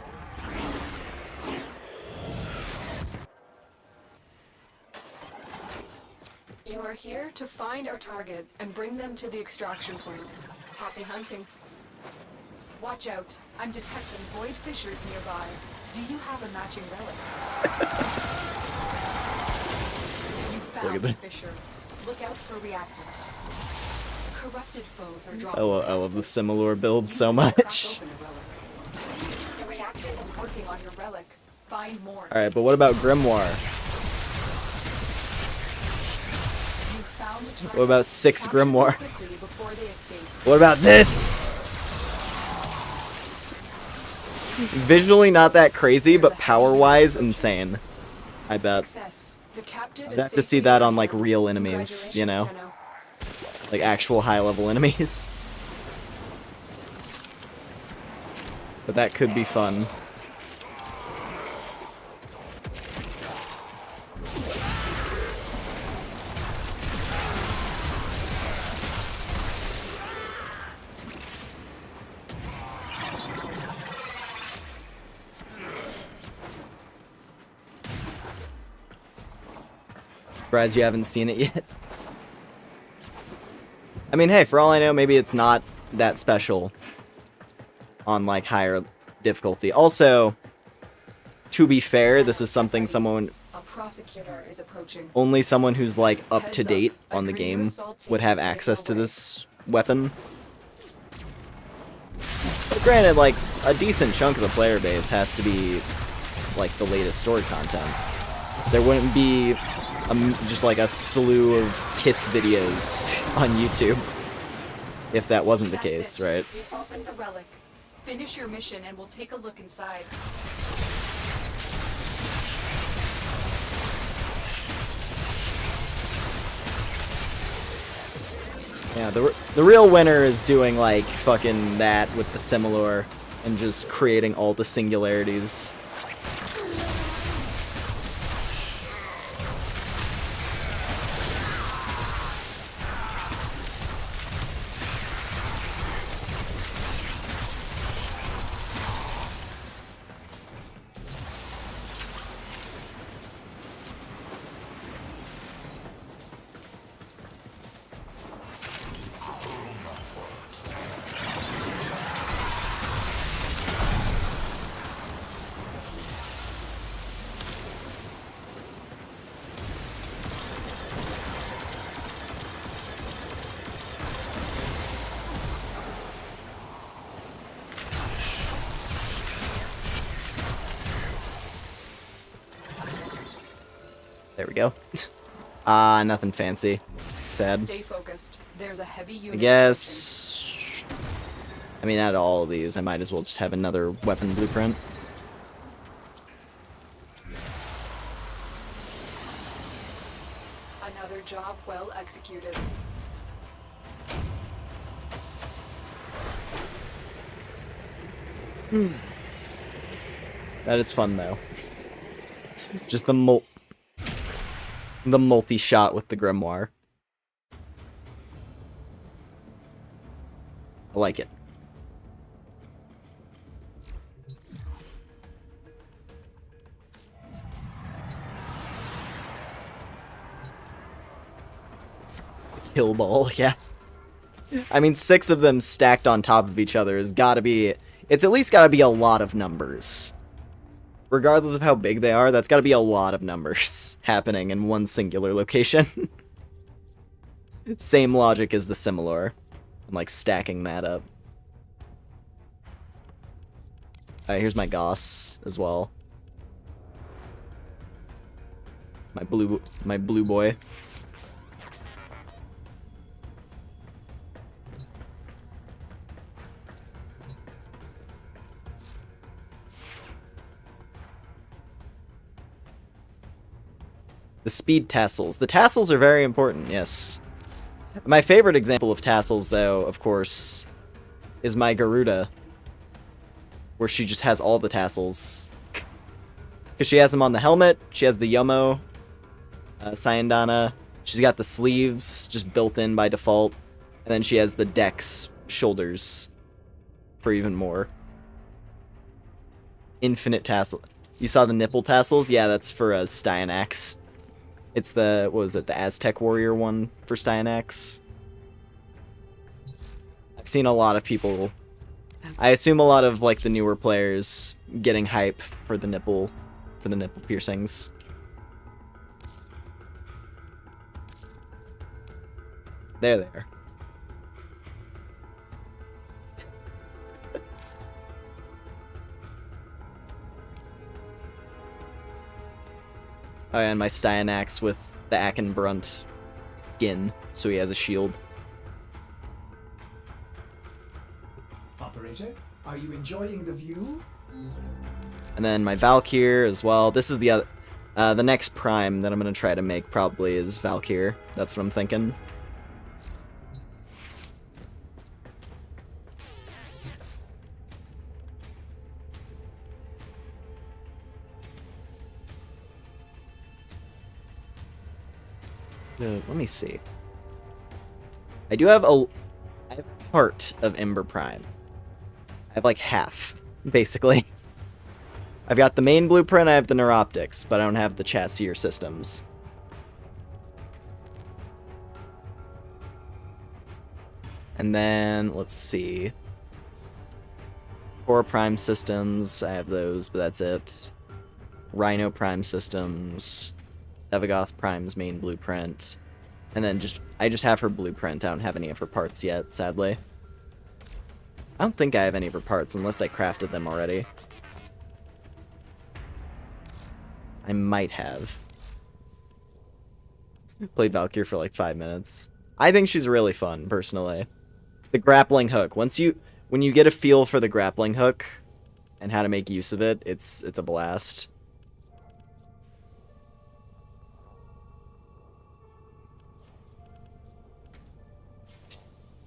You are here to find our target and bring them to the extraction point. Happy hunting. Watch out. I'm detecting void fissures nearby. Do you have a matching relic? You found the fissure. Look out for reactant. Corrupted foes are dropping. I love the Similor build so much. The reactant is working on your relic. Find more. Alright, but what about Grimoire? What about 6 Grimoires? What about this? Visually not that crazy, but power-wise insane. I bet. I'd have to see that on like real enemies, you know? Like actual high-level enemies. But that could be fun. Surprised you haven't seen it yet. I mean, hey, for all I know, maybe it's not that special on, like, higher difficulty. Also, to be fair, this is something A prosecutor is approaching. only someone who's, like, up to Heads date up, a on the career game assault team would have is heading access to our way. this weapon. But granted, like, a decent chunk of the player base has to be, like, the latest story content. There wouldn't be just, like, a slew of Kiss videos on YouTube if that wasn't the That's case, it. right? We've opened the relic. Finish your mission and we'll take a look inside. Yeah, the real winner is doing, like, fucking that with the Similar and just creating all the singularities. There we go. Nothing fancy. Sad. Stay focused. There's a heavy unit. I guess... I mean, out of all of these, I might as well just have another weapon blueprint. Another job well executed. That is fun, though. Just the multi-shot with the grimoire. I like it. Kill ball, yeah. I mean, 6 of them stacked on top of each other has gotta be... It's at least gotta be a lot of numbers. Regardless of how big they are, that's gotta be a lot of numbers happening in one singular location. Same logic as the Similar. I'm like stacking that up. Here's my Goss as well. My blue boy. The speed tassels. The tassels are very important, yes. My favorite example of tassels, though, of course, is my Garuda, where she just has all the tassels. Because she has them on the helmet, she has the Yomo, Sayandana, she's got the sleeves just built in by default, and then she has the Dex shoulders for even more. Infinite tassel. You saw the nipple tassels? Yeah, that's for Styanax. It's the, what was it, the Aztec warrior one for Styanax. I've seen a lot of people, I assume a lot of, like, the newer players getting hype for the nipple piercings. There. Oh, and my Styanax with the Akenbrunt skin, so he has a shield. Operator, are you enjoying the view? And then my Valkyr as well. This is the other, the next prime that I'm gonna try to make probably is Valkyr. That's what I'm thinking. Let me see. I have part of Ember Prime. I have like half, basically. I've got the main blueprint, I have the neuroptics, but I don't have the chassis or systems. And then, let's see. Core Prime Systems, I have those, but that's it. Rhino Prime Systems. Sevagoth Prime's main blueprint. And then I just have her blueprint. I don't have any of her parts yet, sadly. I don't think I have any of her parts, unless I crafted them already. I might have. Played Valkyrie for like 5 minutes. I think she's really fun, personally. The grappling hook. When you get a feel for the grappling hook and how to make use of it, it's a blast.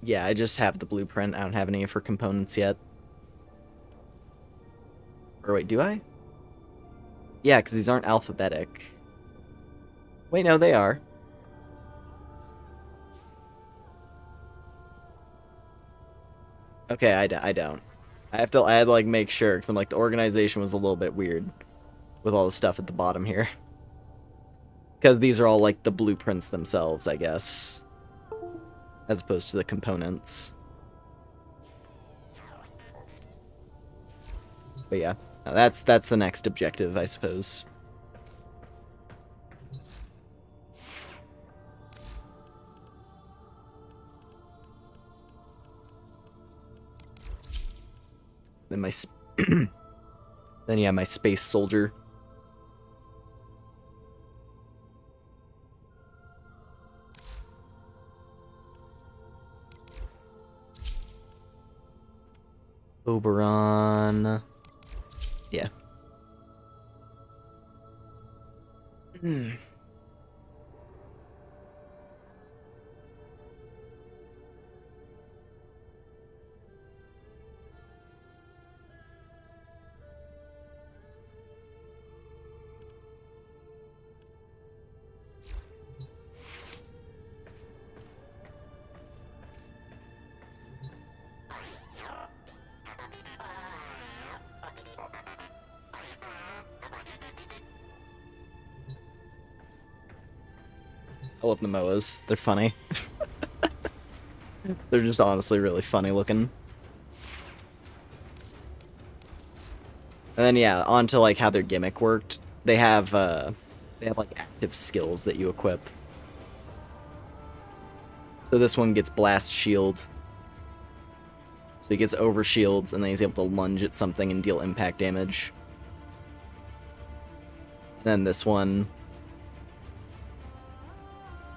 Yeah, I just have the blueprint. I don't have any of her components yet. Or wait, do I? Yeah, because these aren't alphabetic. Wait, no, they are. Okay, I don't. I had to like make sure, because I'm like, the organization was a little bit weird with all the stuff at the bottom here. Because these are all like the blueprints themselves, I guess. As opposed to the components. But yeah, that's the next objective, I suppose. Then then yeah, my space soldier. Oberon. Yeah. I love the Moas. They're funny. They're just honestly really funny looking. And then yeah, on to like how their gimmick worked. They have like active skills that you equip. So this one gets blast shield. So he gets over shields, and then he's able to lunge at something and deal impact damage. And then this one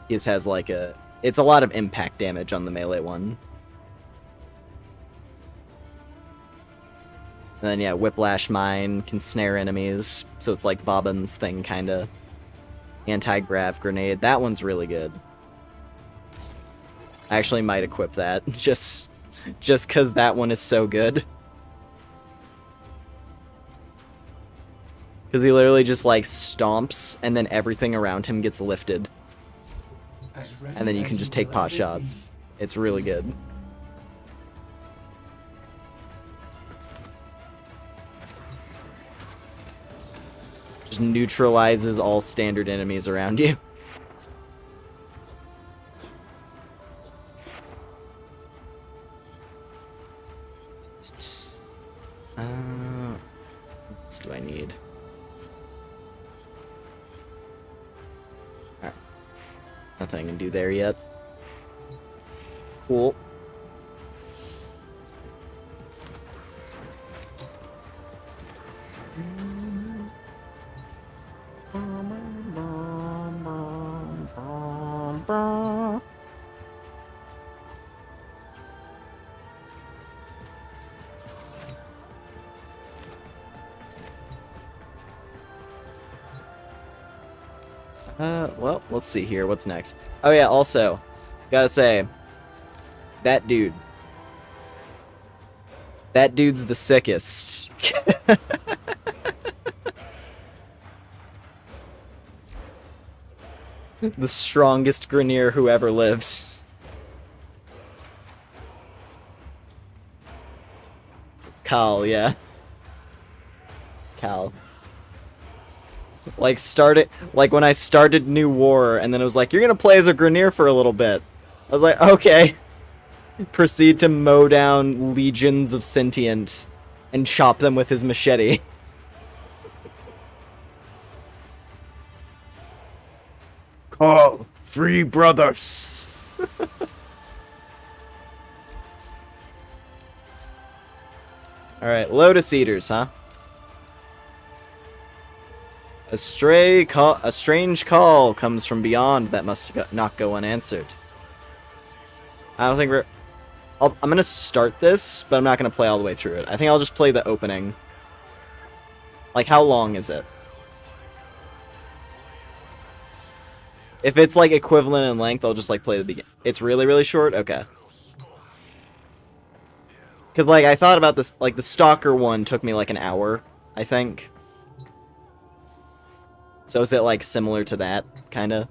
has like it's a lot of impact damage on the melee one. And then yeah, Whiplash Mine can snare enemies, so it's like Vauban's thing kinda. Anti-grav grenade, that one's really good. I actually might equip that, just cause that one is so good. Cause he literally just like stomps, and then everything around him gets lifted. And then you can just take pot shots. It's really good. Just neutralizes all standard enemies around you. What else do I need? Alright. Nothing I can do there yet. Cool. Well, let's see here. What's next? Oh yeah, also, gotta say, that dude's the sickest. The strongest Grineer who ever lived. Cal, yeah. Cal. Like when I started New War, and then it was like, you're gonna play as a Grineer for a little bit. I was like, okay. proceed to mow down legions of sentient and chop them with his machete. Call free brothers. All right, Lotus Eaters, huh? A strange call comes from beyond that must not go unanswered. I don't think we're... I'm gonna start this, but I'm not gonna play all the way through it. I think I'll just play the opening. Like, how long is it? If it's, like, equivalent in length, I'll just, like, play the beginning. It's really, really short? Okay. Because, like, I thought about this, like, the Stalker one took me, like, an hour, I think. So is it, like, similar to that, kinda?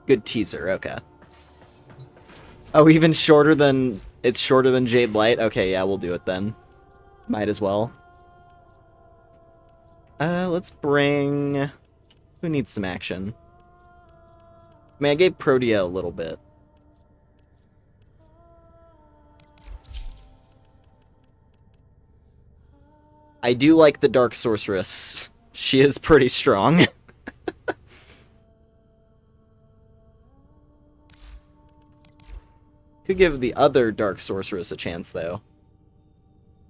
Good teaser, okay. Oh, even shorter than... It's shorter than Jade Light? Okay, yeah, we'll do it then. Might as well. Let's bring... Who needs some action? I mean, I gave Protea a little bit. I do like the Dark Sorceress. She is pretty strong. Could give the other Dark Sorceress a chance, though.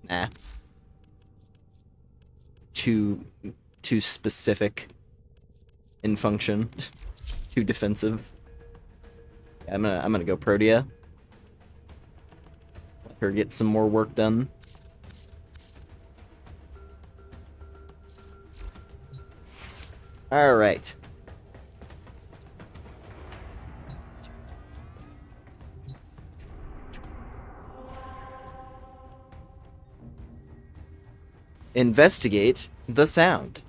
Nah. Too specific in function. Too defensive. Yeah, I'm gonna go Protea. Let her get some more work done. All right. Investigate the sound.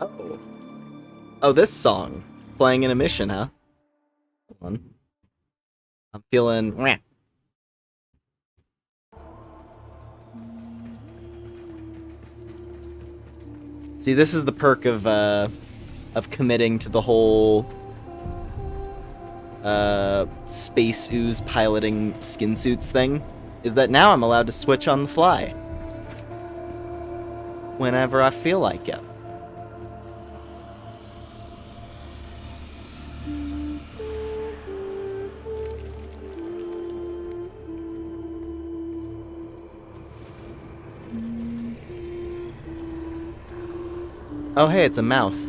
Oh. Oh, this song. Playing in a mission, huh? Hold on. I'm feeling... Meh. See, this is the perk of committing to the whole... space ooze piloting skin suits thing. Is that now I'm allowed to switch on the fly. Whenever I feel like it. Oh, hey, it's a mouth.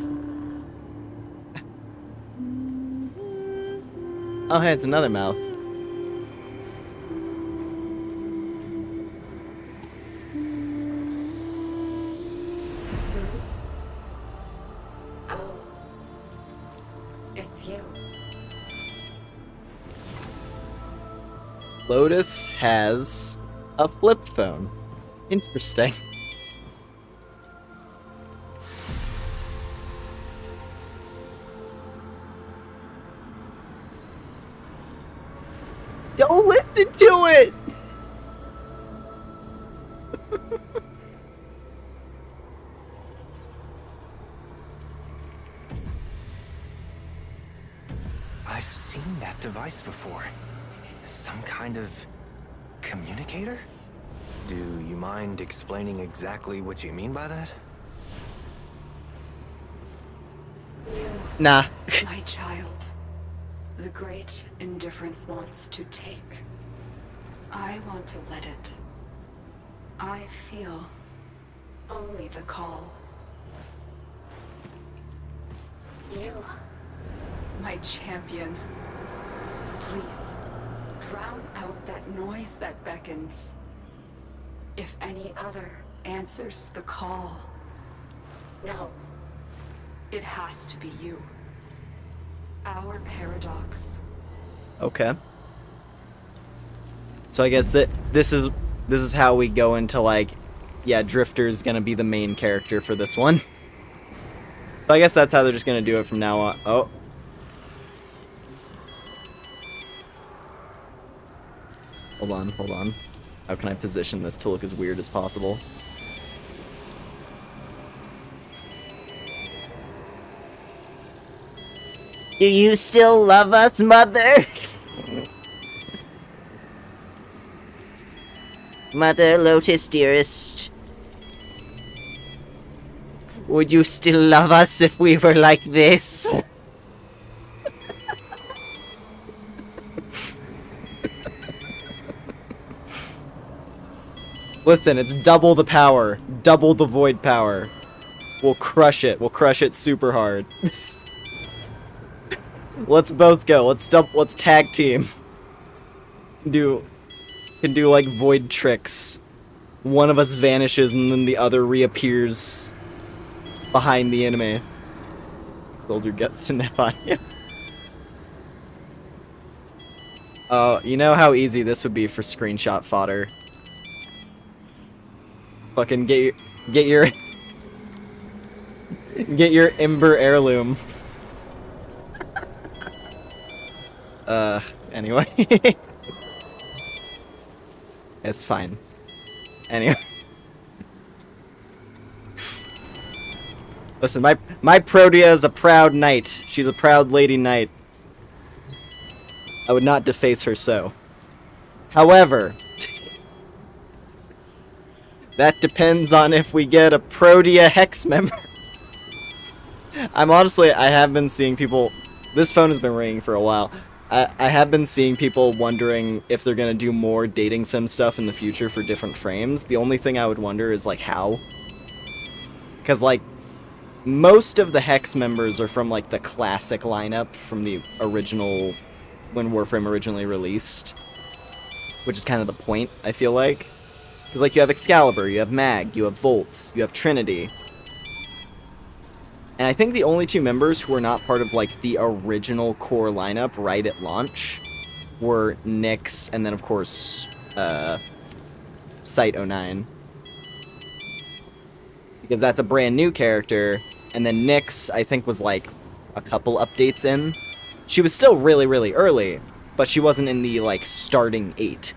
Oh, hey, it's another mouth. Oh. It's you. Lotus has a flip phone. Interesting. Don't listen to it! I've seen that device before. Some kind of communicator? Do you mind explaining exactly what you mean by that? Nah. My child. The great indifference wants to take. I want to let it. I feel only the call. You, my champion. Please, drown out that noise that beckons. If any other answers the call. No, it has to be you. Our paradox. Okay. So I guess that this is how we go into like, yeah, Drifter's gonna be the main character for this one. So I guess that's how they're just gonna do it from now on. Oh. Hold on, hold on. How can I position this to look as weird as possible? Do you still love us, Mother? Mother Lotus, dearest. Would you still love us if we were like this? Listen, it's double the power. Double the void power. We'll crush it. We'll crush it super hard. Let's both go. Let's tag team. Can do like void tricks. One of us vanishes and then the other reappears behind the enemy. Soldier gets to nip on you. You know how easy this would be for screenshot fodder. Fucking get your Ember heirloom. Anyway. It's fine. Anyway. Listen, my Protea is a proud knight. She's a proud lady knight. I would not deface her so. However, that depends on if we get a Protea Hex member. I have been seeing people... This phone has been ringing for a while. I have been seeing people wondering if they're gonna do more dating sim stuff in the future for different frames. The only thing I would wonder is, like, how? Because, like, most of the Hex members are from, like, the classic lineup from the original... when Warframe originally released. Which is kind of the point, I feel like. Because, like, you have Excalibur, you have Mag, you have Volt, you have Trinity. And I think the only two members who were not part of, like, the original core lineup right at launch were Nyx and then, of course, Site 09. Because that's a brand new character, and then Nyx, I think, was, like, a couple updates in. She was still really, really early, but she wasn't in the, like, starting 8.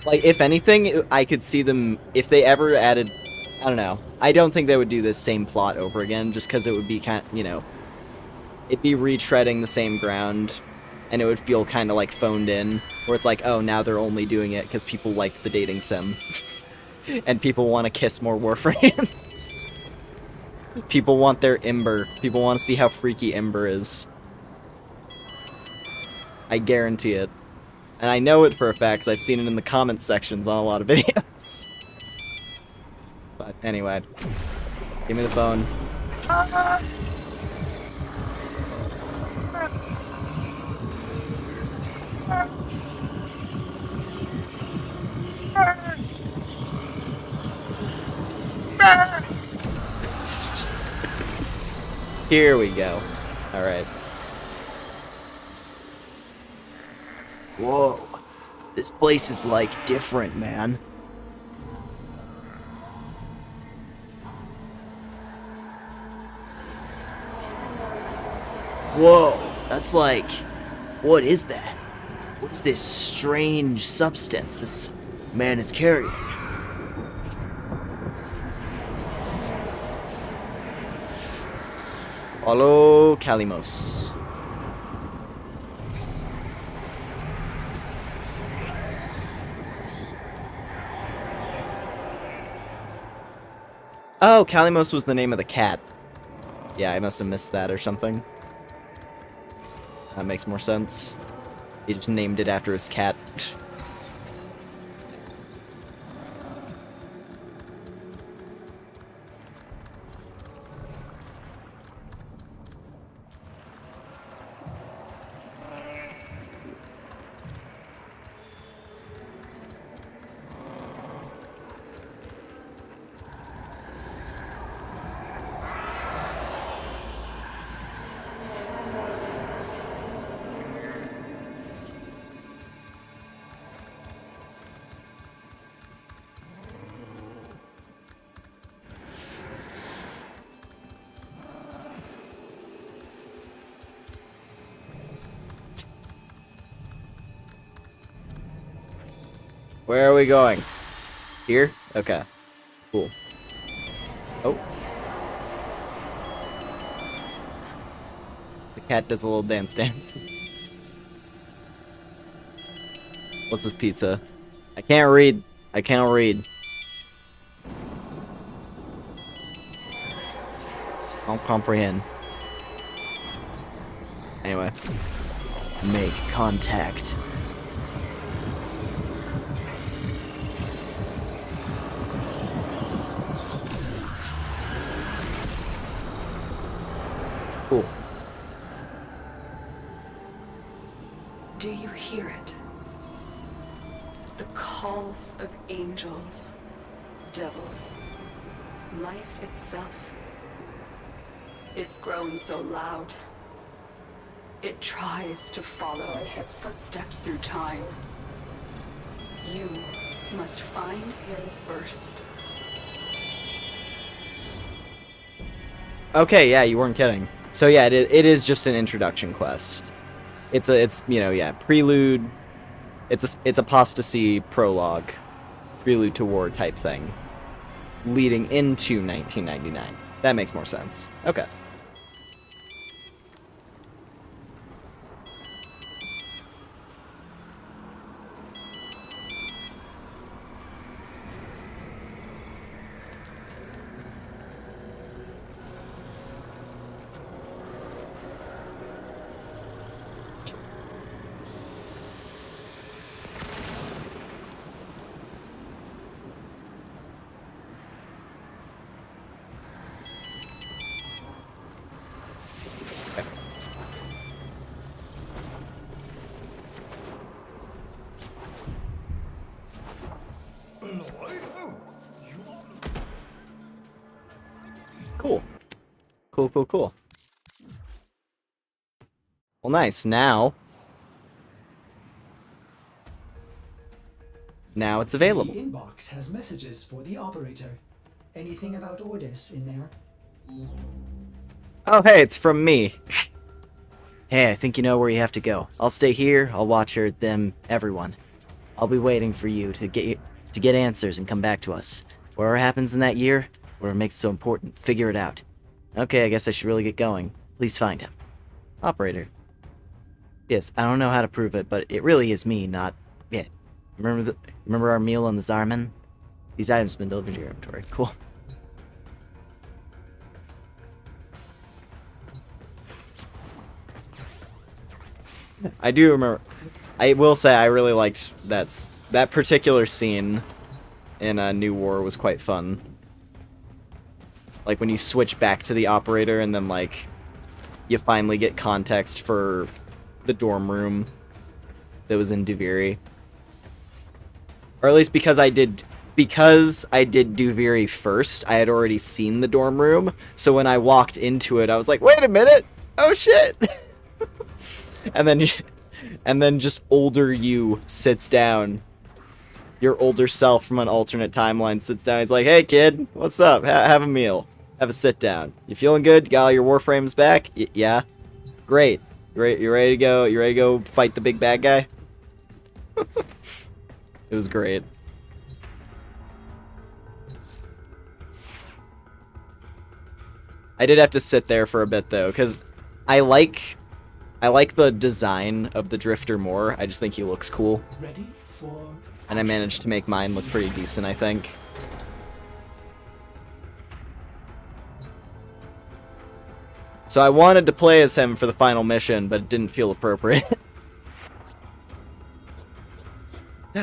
Like, if anything, I could see them, if they ever added, I don't know, I don't think they would do this same plot over again, just because it would be kind of, you know, it'd be retreading the same ground, and it would feel kind of like phoned in, where it's like, oh, now they're only doing it because people like the dating sim, and people want to kiss more Warframes. People want their Ember. People want to see how freaky Ember is. I guarantee it. And I know it for a fact, because I've seen it in the comments sections on a lot of videos. But anyway, give me the phone. Here we go. Alright. Whoa. This place is, like, different, man. Whoa. That's like... What is that? What is this strange substance this man is carrying? Follow Kalimos. Oh, Kalimos was the name of the cat. Yeah, I must have missed that or something. That makes more sense. He just named it after his cat. Where are we going? Here? Okay. Cool. Oh. The cat does a little dance. What's this pizza? I can't read. I can't read. I don't comprehend. Anyway. Make contact. Cool. Do you hear it? The calls of angels, devils, life itself. It's grown so loud. It tries to follow in his footsteps through time. You must find him first. Okay, yeah, you weren't kidding. So yeah, it is just an introduction quest. It's you know, yeah, prelude. It's apostasy prologue, prelude to war type thing, leading into 1999. That makes more sense. Okay. Cool. Cool. Well, nice. Now it's available. The inbox has messages for the operator. Anything about orders in there? Oh, hey, it's from me. Hey, I think you know where you have to go. I'll stay here. I'll watch her, them, everyone. I'll be waiting for you to get answers and come back to us. Whatever happens in that year, whatever makes it so important, figure it out. Okay, I guess I should really get going. Please find him. Operator. Yes, I don't know how to prove it, but it really is me, not it. Remember our meal on the Zarman? These items have been delivered to your inventory. Cool. I do remember. I will say I really liked that particular scene in New War was quite fun. Like when you switch back to the operator and then like you finally get context for the dorm room that was in Duviri. Or at least because I did Duviri first, I had already seen the dorm room. So when I walked into it, I was like, "Wait a minute. Oh shit." And then just older you sits down. Your older self from an alternate timeline sits down. He's like, "Hey kid, what's up? Have a meal. Have a sit down. You feeling good? You got all your warframes back? Yeah? Great. You ready to go? You ready to go fight the big bad guy?" It was great. I did have to sit there for a bit though, because I like the design of the Drifter more. I just think he looks cool. Ready for... And I managed to make mine look pretty decent, I think. So I wanted to play as him for the final mission, but it didn't feel appropriate.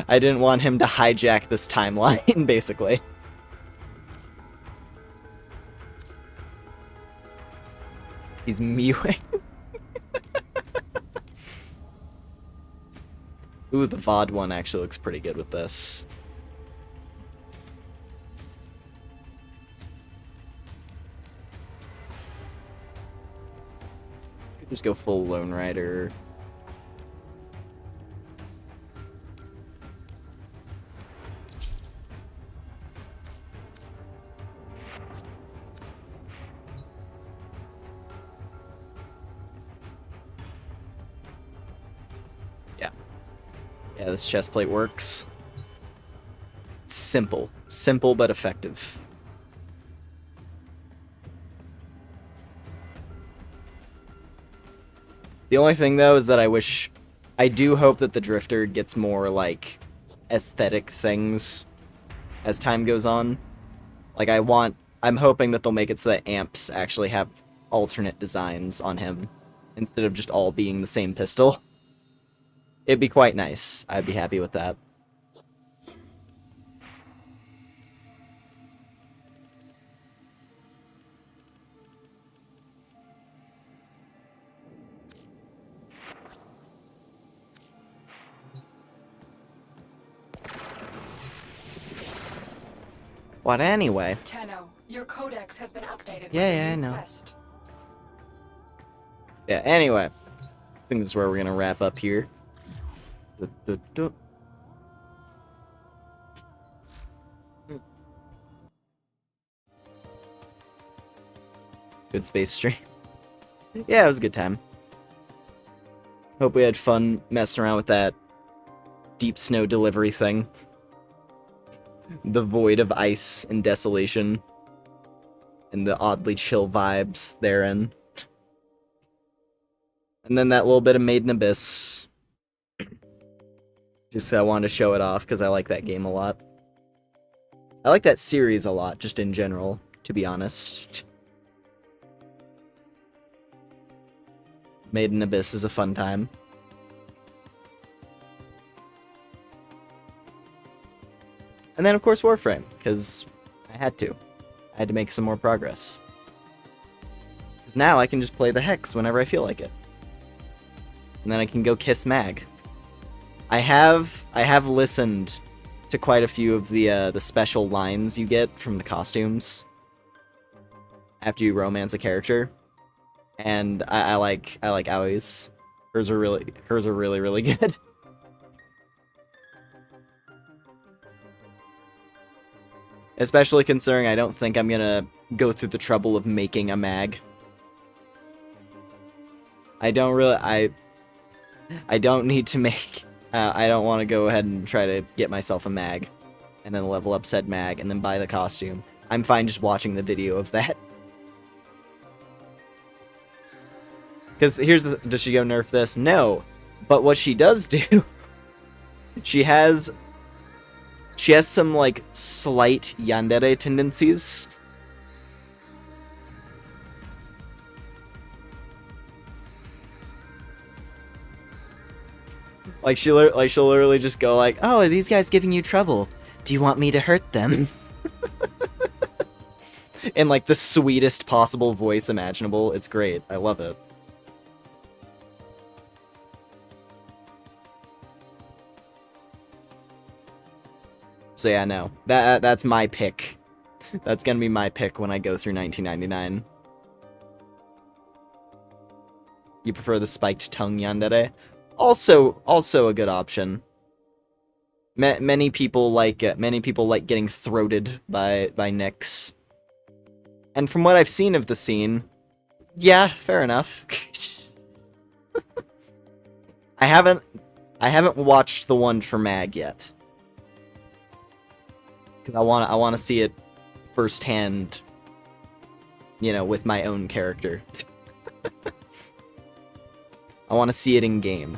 I didn't want him to hijack this timeline, basically. He's mewing. Ooh, the VOD one actually looks pretty good with this. Could just go full Lone Rider. Yeah, this chest plate works. simple. Simple but effective. The only thing, though, is that I do hope that the Drifter gets more, like, aesthetic things as time goes on. Like, I'm hoping that they'll make it so that amps actually have alternate designs on him, instead of just all being the same pistol. It'd be quite nice. I'd be happy with that. What anyway? Tenno, your codex has been updated. Yeah, I know. Yeah, anyway. I think this is where we're gonna wrap up here. Good space stream. Yeah, it was a good time. Hope we had fun messing around with that deep snow delivery thing. The void of ice and desolation. And the oddly chill vibes therein. And then that little bit of Maiden Abyss. Just I wanted to show it off because I like that game a lot. I like that series a lot, just in general, to be honest. Maiden Abyss is a fun time. And then, of course, Warframe, because I had to. I had to make some more progress. Because now I can just play the Hex whenever I feel like it. And then I can go kiss Mag. I have listened to quite a few of the special lines you get from the costumes after you romance a character, and I like Aoi's. Hers are really good. Especially considering I don't think I'm gonna go through the trouble of making a mag. I don't need to make. I don't want to go ahead and try to get myself a mag, and then level up said mag, and then buy the costume. I'm fine just watching the video of that. Because does she go nerf this? No. But what she does do, she has some, like, slight yandere tendencies. Like, she'll literally just go like, "Oh, are these guys giving you trouble? Do you want me to hurt them?" In, like, the sweetest possible voice imaginable. It's great. I love it. So yeah, no. That's my pick. That's gonna be my pick when I go through 1999. You prefer the spiked tongue yandere? Also a good option. Many people like getting throated by Nyx. And from what I've seen of the scene, yeah, fair enough. I haven't watched the one for Mag yet. Cuz I want to see it firsthand, you know, with my own character. I want to see it in game.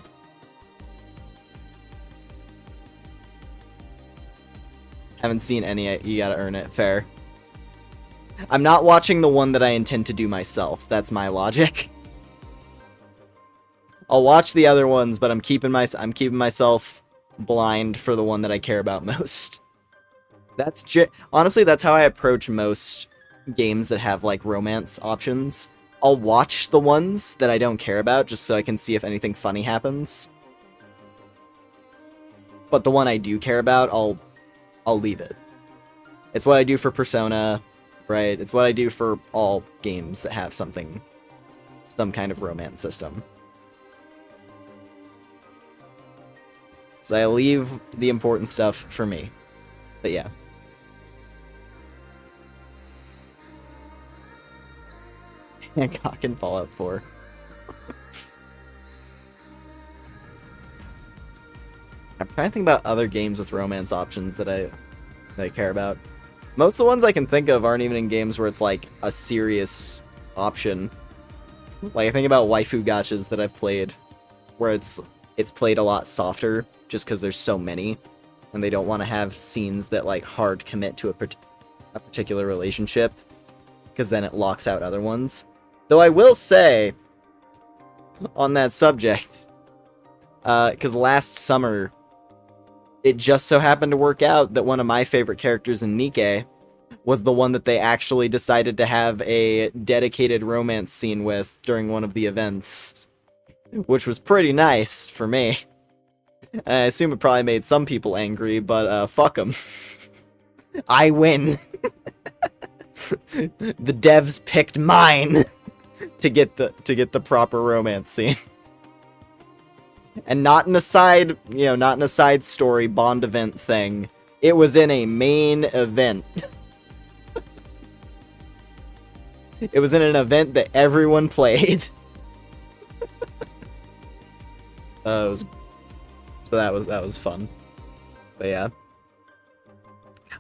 Haven't seen any. You gotta earn it. Fair. I'm not watching the one that I intend to do myself. That's my logic. I'll watch the other ones, but I'm keeping myself blind for the one that I care about most. Honestly, that's how I approach most games that have, like, romance options. I'll watch the ones that I don't care about just so I can see if anything funny happens. But the one I do care about, I'll leave it. It's what I do for Persona, right? It's what I do for all games that have some kind of romance system. So I leave the important stuff for me. But yeah. Hancock and Fallout 4. I'm trying to think about other games with romance options that that I care about. Most of the ones I can think of aren't even in games where it's like a serious option. Like I think about waifu gachas that I've played, where it's played a lot softer, just because there's so many, and they don't want to have scenes that like hard commit to a particular relationship, because then it locks out other ones. Though I will say, on that subject, because last summer, it just so happened to work out that one of my favorite characters in Nikke was the one that they actually decided to have a dedicated romance scene with during one of the events, which was pretty nice for me. And I assume it probably made some people angry, but fuck them. I win. The devs picked mine to get the proper romance scene. And not in a side, not in a side story Bond event thing. It was in a main event. It was in an event that everyone played. So that was fun. But yeah.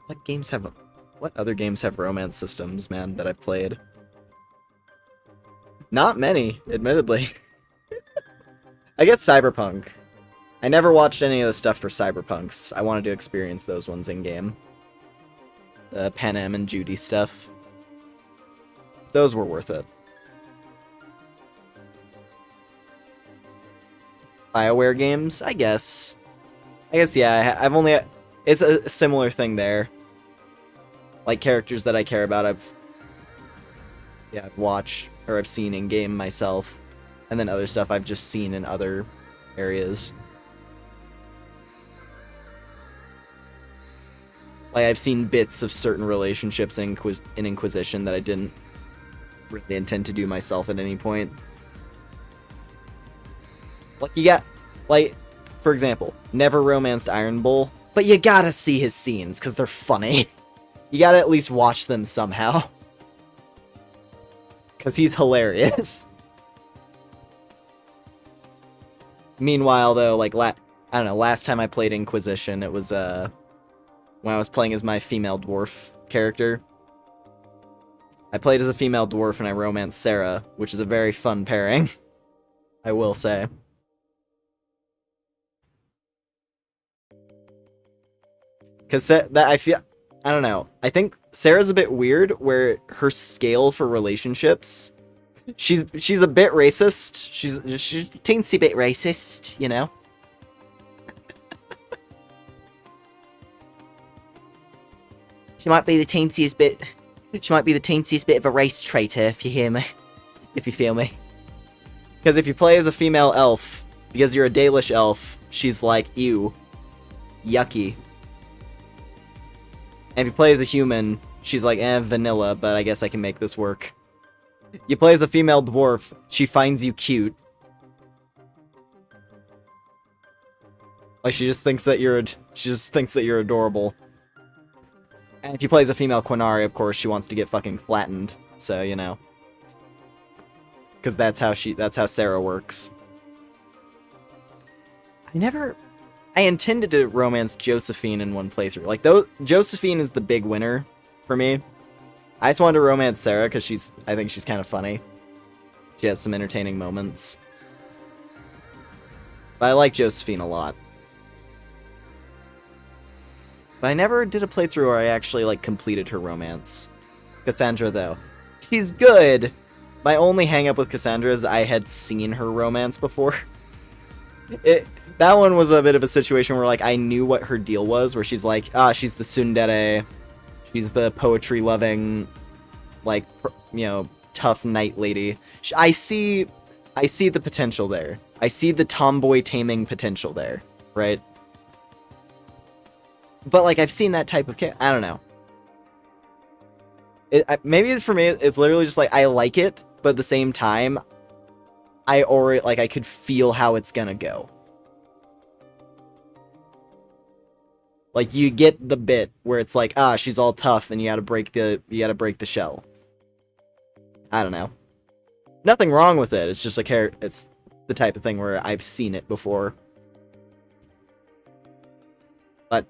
What other games have romance systems, man, that I've played? Not many, admittedly. I guess Cyberpunk. I never watched any of the stuff for Cyberpunks. I wanted to experience those ones in-game. The Panem and Judy stuff. Those were worth it. BioWare games? I guess, yeah, I've only... It's a similar thing there. Like, characters that I care about, I've watched, or I've seen in-game myself. And then other stuff I've just seen in other areas. Like, I've seen bits of certain relationships in Inquisition that I didn't really intend to do myself at any point. Like, you got, like, for example, never romanced Iron Bull, but you gotta see his scenes, because they're funny. You gotta at least watch them somehow. Because he's hilarious. Meanwhile, though, like, I don't know, last time I played Inquisition, it was, when I was playing as my female dwarf character. I played as a female dwarf and I romanced Sarah, which is a very fun pairing, I will say. Because I don't know, I think Sarah's a bit weird, where her scale for relationships... She's a bit racist. She's a teensy bit racist, you know? She might be the teensiest bit of a race traitor, if you hear me. If you feel me. Because if you play as a female elf, because you're a Dalish elf, she's like, ew. Yucky. And if you play as a human, she's like, vanilla, but I guess I can make this work. You play as a female dwarf, she finds you cute. Like, she just thinks that you're adorable. And if you play as a female Quinari, of course, she wants to get fucking flattened. So, you know. Because that's how Sarah works. I intended to romance Josephine in one playthrough. Like, Josephine is the big winner for me. I just wanted to romance Sarah because I think she's kind of funny. She has some entertaining moments. But I like Josephine a lot. But I never did a playthrough where I actually, like, completed her romance. Cassandra, though. She's good! My only hang-up with Cassandra is I had seen her romance before. That one was a bit of a situation where, like, I knew what her deal was, where she's like, she's the tsundere. She's the poetry-loving, like, tough knight lady. I see the potential there. I see the tomboy taming potential there, right? But, like, I've seen that type of character. I don't know. Maybe for me, it's literally just, like, I like it, but at the same time, I could feel how it's gonna go. Like, you get the bit where it's like, she's all tough and you gotta break the shell. I don't know. Nothing wrong with it, it's just it's the type of thing where I've seen it before. But,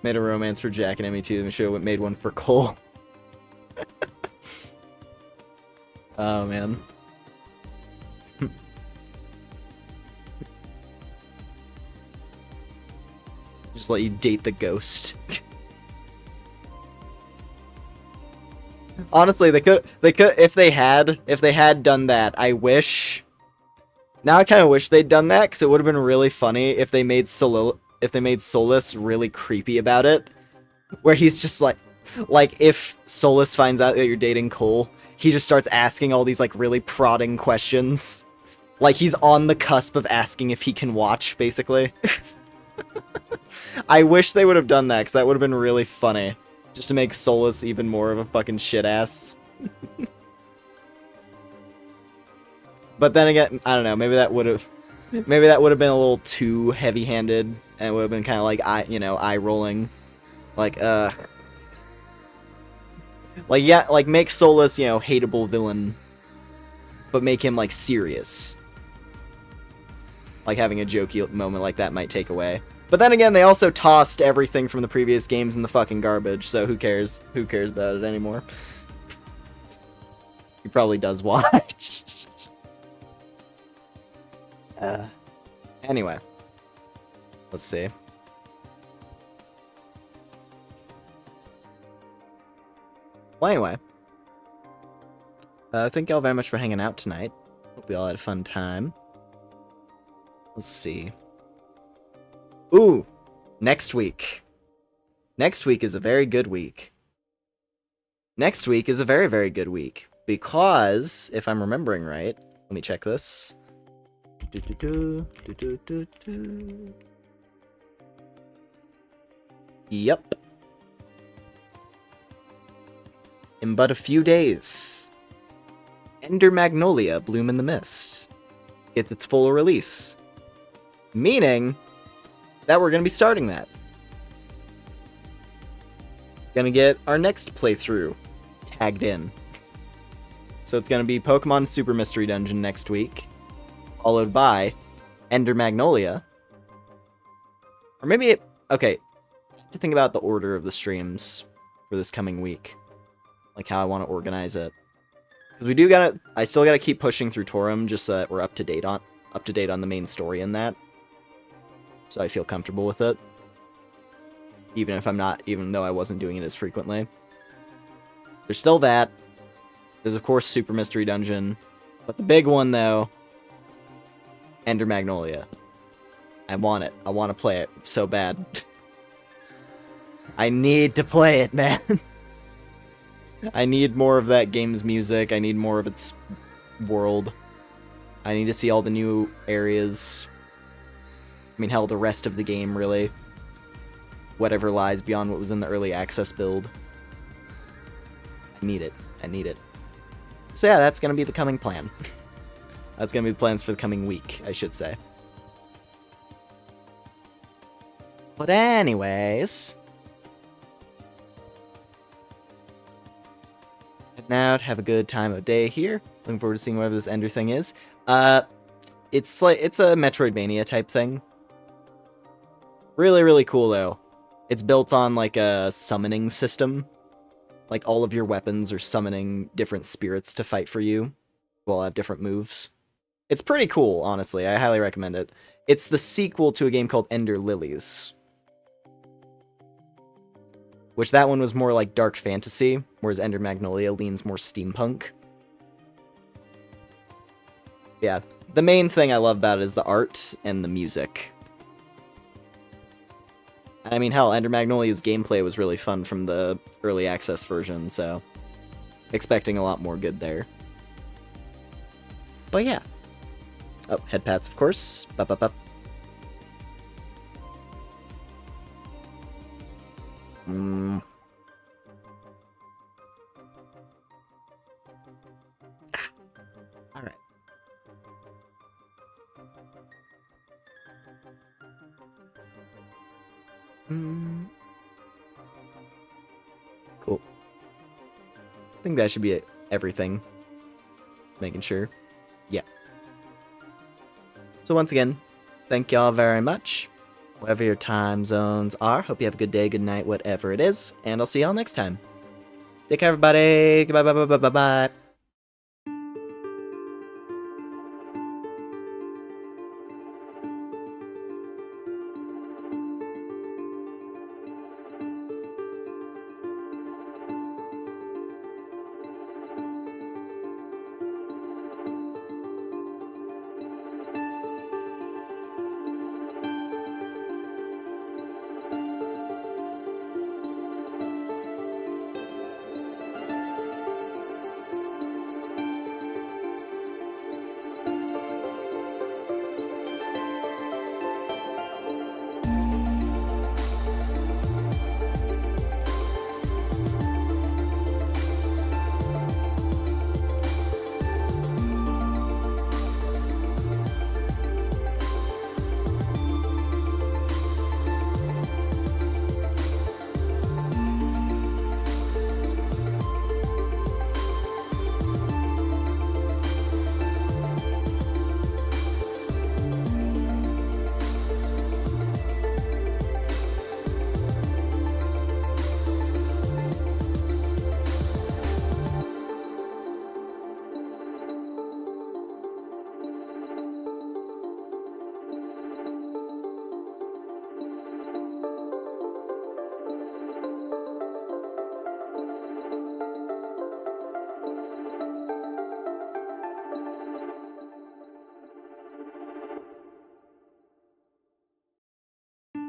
Made a romance for Jack and Emmy too. The show made one for Cole. Oh man. Just let you date the ghost. Honestly, they could if they had done that. I wish. Now I kind of wish they'd done that because it would have been really funny if they made Solus really creepy about it, where he's just like if Solus finds out that you're dating Cole, he just starts asking all these like really prodding questions, like he's on the cusp of asking if he can watch, basically. I wish they would have done that because that would have been really funny, just to make Solus even more of a fucking shit ass. But then again, I don't know. Maybe that would have been a little too heavy-handed, and it would have been kind of like eye rolling, like make Solus hateable villain, but make him like serious. Like having a jokey moment like that might take away. But then again, they also tossed everything from the previous games in the fucking garbage, so who cares? Who cares about it anymore? He probably does watch. Anyway. Let's see. Well, anyway. Thank y'all very much for hanging out tonight. Hope we all had a fun time. Let's see. Ooh! Next week. Next week is a very good week. Next week is a very, very good week. Because, if I'm remembering right, let me check this. Yep. In but a few days, Ender Magnolia Bloom in the Mist gets its full release. Meaning that we're going to be starting that. Gonna get our next playthrough tagged in. So it's gonna be Pokemon Super Mystery Dungeon next week, followed by Ender Magnolia. Or maybe okay, I have to think about the order of the streams for this coming week. Like how I want to organize it. Because I still gotta keep pushing through Torum just so that we're up to date on the main story in that. So I feel comfortable with it. Even though I wasn't doing it as frequently. There's still that. There's of course Super Mystery Dungeon. But the big one though, Ender Magnolia. I want it. I want to play it so bad. I need to play it, man. I need more of that game's music. I need more of its world. I need to see all the new areas. I mean, hell, the rest of the game, really. Whatever lies beyond what was in the early access build. I need it. I need it. So yeah, that's going to be the coming plan. That's going to be the plans for the coming week, I should say. But anyways... heading out, have a good time of day here. Looking forward to seeing whatever this Ender thing is. It's a Metroidvania type thing. Really, really cool, though. It's built on, like, a summoning system. Like, all of your weapons are summoning different spirits to fight for you. Who all have different moves. It's pretty cool, honestly. I highly recommend it. It's the sequel to a game called Ender Lilies. Which that one was more like dark fantasy, whereas Ender Magnolia leans more steampunk. Yeah, the main thing I love about it is the art and the music. I mean, hell, Ender Magnolia's gameplay was really fun from the early access version, so expecting a lot more good there. But yeah. Oh, head pats, of course. Bup, bup, bup. Alright. Cool. I think that should be everything. Making sure. Yeah. So once again, thank y'all very much. whatever your time zones are. Hope you have a good day, good night, whatever it is, and I'll see y'all next time. Take care, everybody. Goodbye, bye, bye, bye, bye, bye.